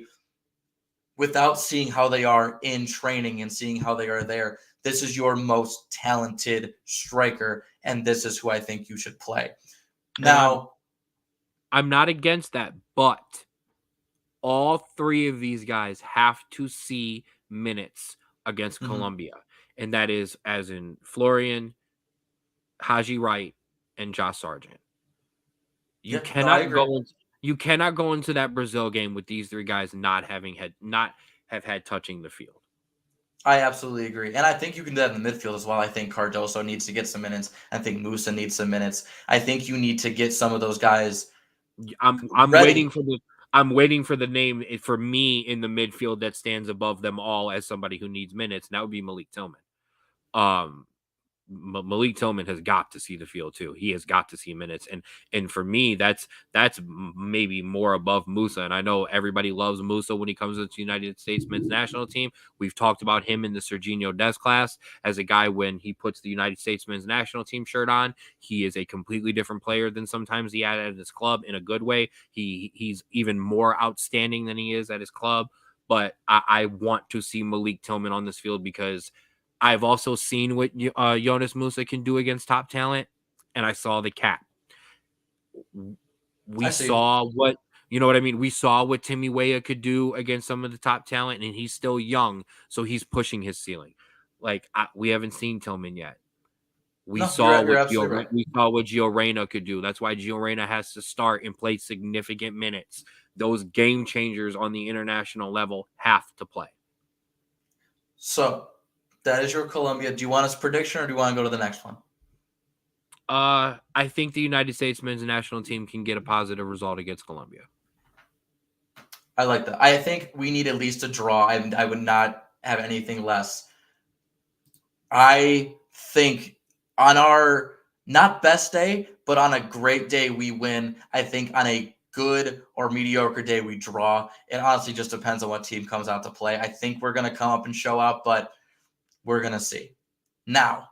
B: without seeing how they are in training and seeing how they are there, this is your most talented striker, and this is who I think you should play. Now,
A: I'm not against that, but all three of these guys have to see minutes against Colombia, and that is as in Florian, Haji Wright, and Josh Sargent. You cannot go into that Brazil game with these three guys not have had touching the field.
B: I absolutely agree. And I think you can do that in the midfield as well. I think Cardoso needs to get some minutes. I think Musa needs some minutes. I think you need to get some of those guys.
A: I'm waiting for the name for me in the midfield that stands above them all as somebody who needs minutes, and that would be Malik Tillman. Malik Tillman has got to see the field too. He has got to see minutes, and for me, that's maybe more above Musa. And I know everybody loves Musa when he comes into the United States men's national team. We've talked about him in the Serginho Dest class as a guy when he puts the United States men's national team shirt on. He is a completely different player than sometimes he had at his club in a good way. He's even more outstanding than he is at his club. But I want to see Malik Tillman on this field because I've also seen what Jonas Musa can do against top talent, and I saw the cap. We saw what, you know what I mean? We saw what Timmy Weah could do against some of the top talent, and he's still young, so he's pushing his ceiling. Like, we haven't seen Tillman yet. We saw what Gio Reyna could do. That's why Gio Reyna has to start and play significant minutes. Those game changers on the international level have to play.
B: So that is your Colombia. Do you want us prediction or do you want to go to the next one?
A: I think the United States men's national team can get a positive result against Colombia.
B: I like that. I think we need at least a draw. I would not have anything less. I think on our not best day, but on a great day, we win. I think on a good or mediocre day, we draw. It honestly just depends on what team comes out to play. I think we're going to come up and show up, but we're going to see. Now,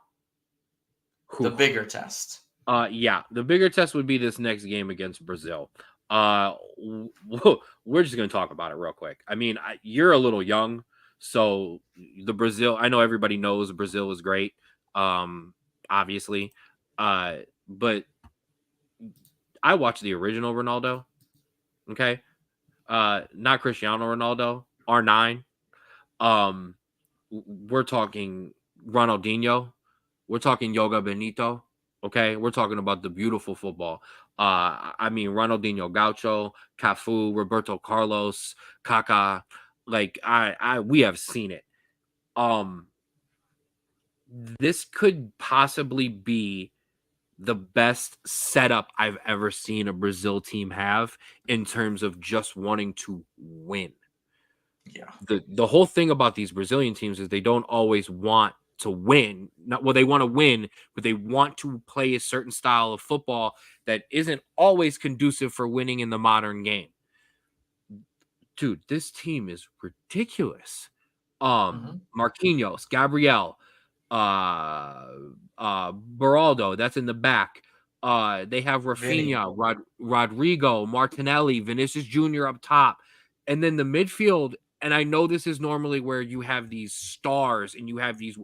B: the bigger test.
A: The bigger test would be this next game against Brazil. We're just going to talk about it real quick. I mean, you're a little young, so the Brazil, I know everybody knows Brazil is great, obviously, but I watched the original Ronaldo, okay? Not Cristiano Ronaldo, R9. Um, we're talking Ronaldinho. We're talking Yoga Benito. Okay, we're talking about the beautiful football. I mean Ronaldinho, Gaucho, Cafu, Roberto Carlos, Kaká. Like we have seen it. Um, this could possibly be the best setup I've ever seen a Brazil team have in terms of just wanting to win.
B: Yeah.
A: The whole thing about these Brazilian teams is they don't always want to win. Not well, they want to win, but they want to play a certain style of football that isn't always conducive for winning in the modern game. Dude, this team is ridiculous. Marquinhos, Gabriel, uh Beraldo, that's in the back. They have
B: Vinny.
A: Rafinha, Rodrigo, Martinelli, Vinicius Jr. up top. And then the midfield, and I know this is normally where you have these stars and you have these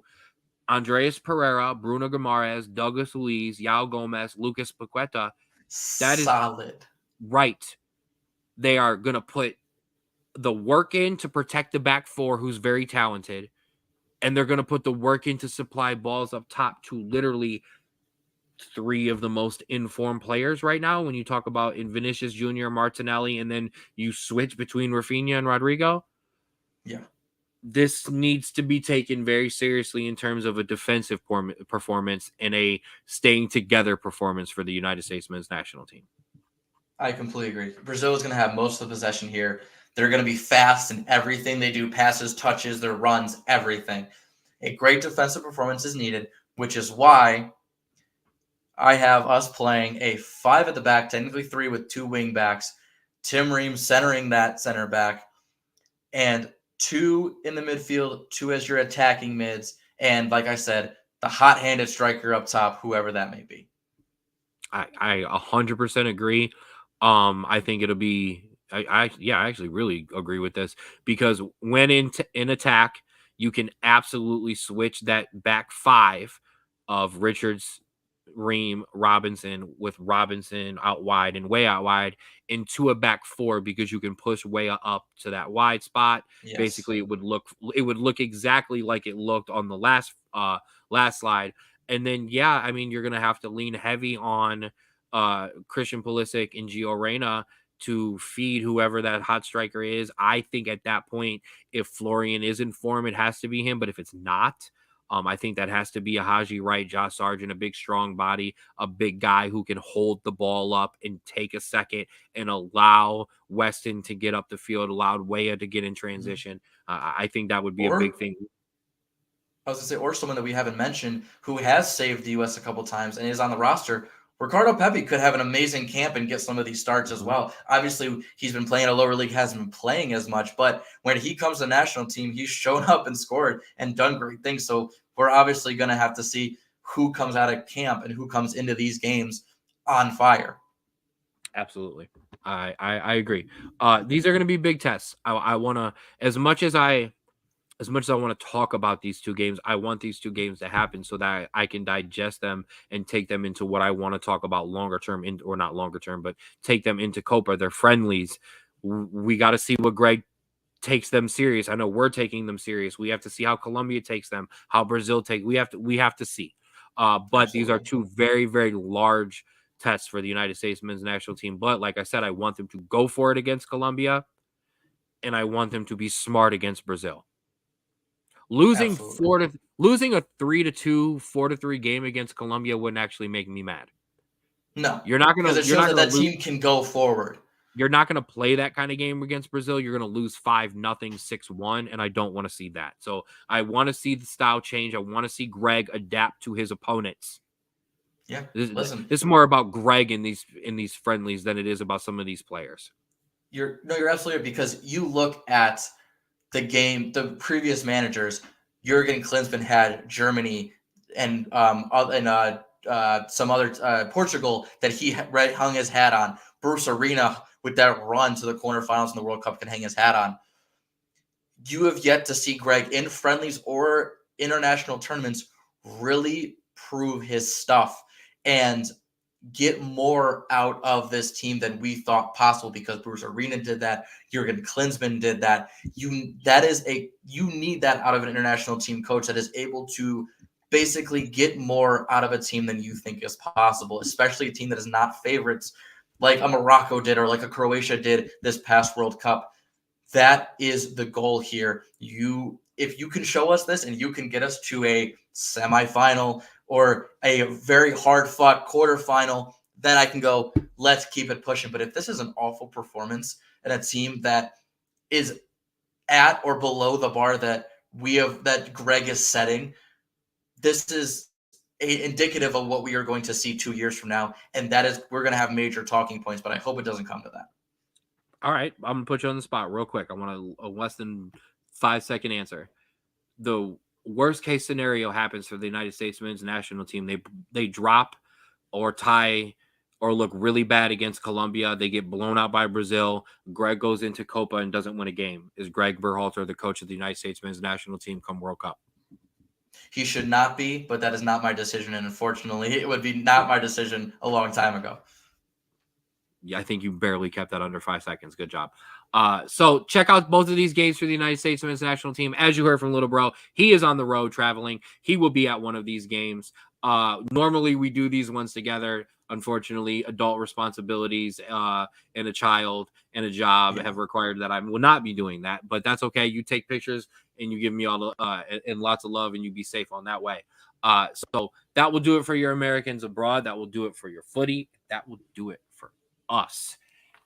A: Andreas Pereira, Bruno Guimaraes, Douglas Luiz, Yao Gomez, Lucas Paqueta. That is
B: Solid.
A: right. They are going to put the work in to protect the back four, who's very talented, and they're going to put the work in to supply balls up top to literally three of the most informed players right now. When you talk about in Vinicius Jr., Martinelli, and then you switch between Rafinha and Rodrigo,
B: Yeah.
A: this needs to be taken very seriously in terms of a defensive performance and a staying together performance for the United States men's national team.
B: I completely agree. Brazil is going to have most of the possession here. They're going to be fast in everything they do, passes, touches, their runs, everything. A great defensive performance is needed, which is why I have us playing a 5 at the back, technically 3 with 2 wing backs, Tim Ream centering that center back, and 2 in the midfield, 2 as your attacking mids, and like I said, the hot-handed striker up top, whoever that may be.
A: I 100% agree. I think it'll be. I actually really agree with this because when in attack, you can absolutely switch that back 5 of Richards, Ream, Robinson with Robinson out wide and way out wide into a back 4 because you can push way up to that wide spot.
B: Yes.
A: Basically, it would look exactly like it looked on the last slide. And then I mean you're gonna have to lean heavy on Christian Pulisic and Gio Reyna to feed whoever that hot striker is. I think at that point, if Florian is in form, it has to be him. But if it's not, I think that has to be a Haji Wright, Josh Sargent, a big, strong body, a big guy who can hold the ball up and take a second and allow Weston to get up the field, allow Weah to get in transition. I think that would be a big thing.
B: I was going to say, or someone that we haven't mentioned who has saved the U.S. a couple times and is on the roster. Ricardo Pepi could have an amazing camp and get some of these starts as well. Obviously, he's been playing at a lower league, hasn't been playing as much, but when he comes to the national team, he's shown up and scored and done great things. So we're obviously going to have to see who comes out of camp and who comes into these games on fire.
A: Absolutely. I agree. These are going to be big tests. I want to, as much as I want to talk about these two games, I want these two games to happen so that I can digest them and take them into what I want to talk about longer term, or not longer term, but take them into Copa. They're friendlies. We got to see what Greg takes them serious. I know we're taking them serious. We have to see how Colombia takes them, how Brazil take. We have to see. But
B: Absolutely.
A: These are two very, very large tests for the United States men's national team. But like I said, I want them to go for it against Colombia, and I want them to be smart against Brazil. Losing
B: Absolutely.
A: losing a 3-2, 4-3 game against Colombia wouldn't actually make me mad.
B: No,
A: You're not gonna
B: because it
A: you're
B: shows
A: not
B: that
A: gonna
B: team can go forward.
A: You're not gonna play that kind of game against Brazil. You're gonna lose 5-0, 6-1, and I don't want to see that. So I want to see the style change. I want to see Greg adapt to his opponents.
B: Yeah,
A: This is more about Greg in these friendlies than it is about some of these players.
B: You're absolutely right, because you look at the game, the previous managers, Jurgen Klinsmann had Germany and some other Portugal that he hung his hat on. Bruce Arena with that run to the quarterfinals in the World Cup can hang his hat on. You have yet to see Greg in friendlies or international tournaments really prove his stuff. And get more out of this team than we thought possible, because Bruce Arena did that. Jurgen Klinsmann did that. You need that out of an international team coach that is able to basically get more out of a team than you think is possible, especially a team that is not favorites like a Morocco did or like a Croatia did this past World Cup. That is the goal here. If you can show us this and you can get us to a semifinal or a very hard-fought quarterfinal, then I can go, let's keep it pushing. But if this is an awful performance and a team that is at or below the bar that Greg is setting, this is indicative of what we are going to see 2 years from now, and that is we're going to have major talking points. But I hope it doesn't come to that.
A: All right, I'm gonna put you on the spot real quick. I want a less than 5-second answer. The worst case scenario happens for the United States men's national team. They drop or tie or look really bad against Colombia. They get blown out by Brazil. Greg goes into Copa and doesn't win a game. Is Greg Berhalter the coach of the United States men's national team come World Cup?
B: He should not be, but that is not my decision. And unfortunately, it would be not my decision a long time ago.
A: Yeah, I think you barely kept that under 5 seconds. Good job. So check out both of these games for the United States men's national team. As you heard from Little Bro, he is on the road traveling. He will be at one of these games. Normally we do these ones together. Unfortunately, adult responsibilities and a child and a job have required that I will not be doing that. But that's okay. You take pictures and you give me all the and lots of love, and you be safe on that way. So that will do it for your Americans abroad. That will do it for your footy. That will do it for us.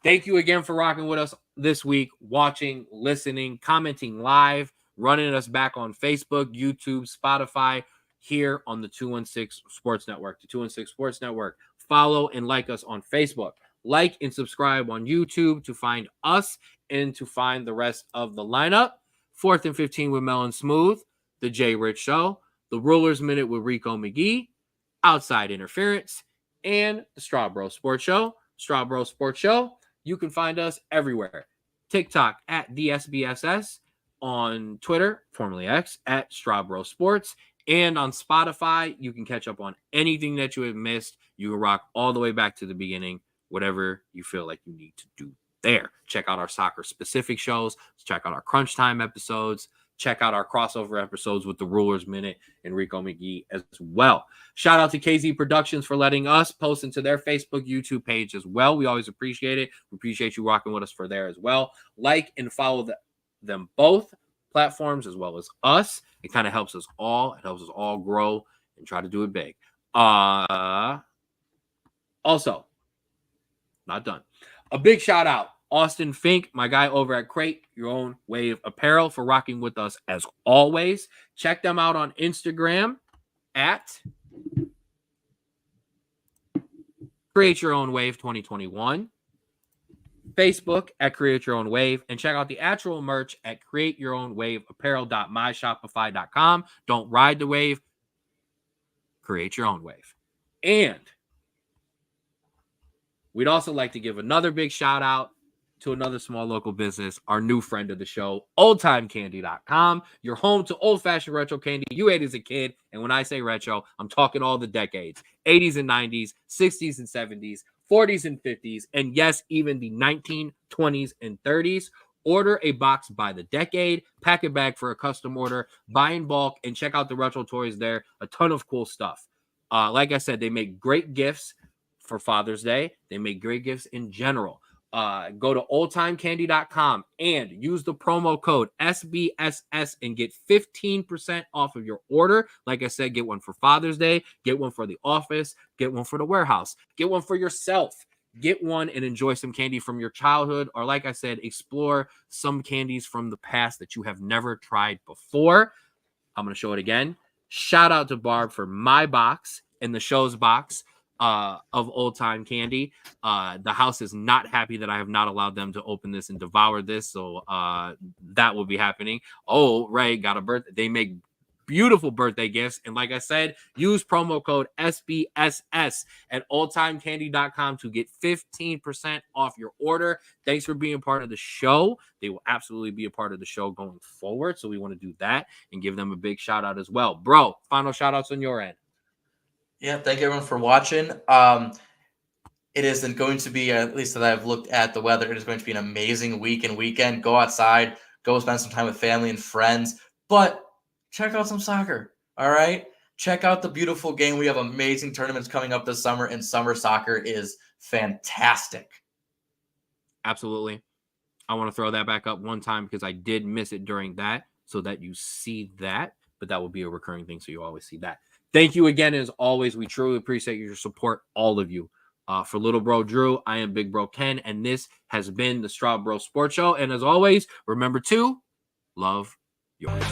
A: Thank you again for rocking with us this week, watching, listening, commenting live, running us back on Facebook, YouTube, Spotify, here on the 216 Sports Network. The 216 Sports Network. Follow and like us on Facebook. Like and subscribe on YouTube to find us and to find the rest of the lineup. 4th and 15 with Mel and Smooth, The Jay Rich Show, The Ruler's Minute with Rico McGee, Outside Interference, and the Straub Bro Sports Show. Straub Bro Sports Show. You can find us everywhere. TikTok at DSBSS, on Twitter, formerly X, at Straub Bro Sports, and on Spotify. You can catch up on anything that you have missed. You can rock all the way back to the beginning, whatever you feel like you need to do there. Check out our soccer specific shows. Check out our crunch time episodes. Check out our crossover episodes with the Rulers Minute and Rico McGee as well. Shout out to KZ Productions for letting us post into their Facebook, YouTube page as well. We always appreciate it. We appreciate you rocking with us for there as well. Like and follow them both platforms as well as us. It kind of helps us all. It helps us all grow and try to do it big. Also, not done. A big shout out, Austin Fink, my guy over at Create Your Own Wave Apparel, for rocking with us as always. Check them out on Instagram at Create Your Own Wave 2021. Facebook at Create Your Own Wave, and check out the actual merch at createyourownwaveapparel.myshopify.com. Don't ride the wave, create your own wave. And we'd also like to give another big shout out to another small local business, our new friend of the show, oldtimecandy.com, your home to old-fashioned retro candy you ate as a kid. And when I say retro, I'm talking all the decades, 80s and 90s, 60s and 70s, 40s and 50s, and yes, even the 1920s and 30s. Order a box by the decade, pack a bag for a custom order, buy in bulk, and check out the retro toys there. A ton of cool stuff. Like I said, they make great gifts for Father's Day. They make great gifts in general. Go to oldtimecandy.com and use the promo code SBSS and get 15% off of your order. Like I said, get one for Father's Day, get one for the office, get one for the warehouse, get one for yourself. Get one and enjoy some candy from your childhood, or like I said, explore some candies from the past that you have never tried before. I'm going to show it again. Shout out to Barb for my box and the show's box of Old Time Candy. The house is not happy that I have not allowed them to open this and devour this, so that will be happening. Oh, Ray got a birthday. They make beautiful birthday gifts, and like I said, use promo code SBSS at oldtimecandy.com to get 15% off your order. Thanks for being part of the show. They will absolutely be a part of the show going forward, so we want to do that and give them a big shout out as well. Bro, final shout outs on your end.
B: Yeah, thank you everyone for watching. it isn't going to be, at least that I've looked at the weather, it is going to be an amazing week and weekend. Go outside, go spend some time with family and friends, but check out some soccer, all right? Check out the beautiful game. We have amazing tournaments coming up this summer, and summer soccer is fantastic.
A: Absolutely. I want to throw that back up one time because I did miss it during that, so that you see that, but that will be a recurring thing, so you always see that. Thank you again, as always. We truly appreciate your support, all of you. For Little Bro Drew, I am Big Bro Ken, and this has been the Straub Bro Sports Show. And as always, remember to love yours.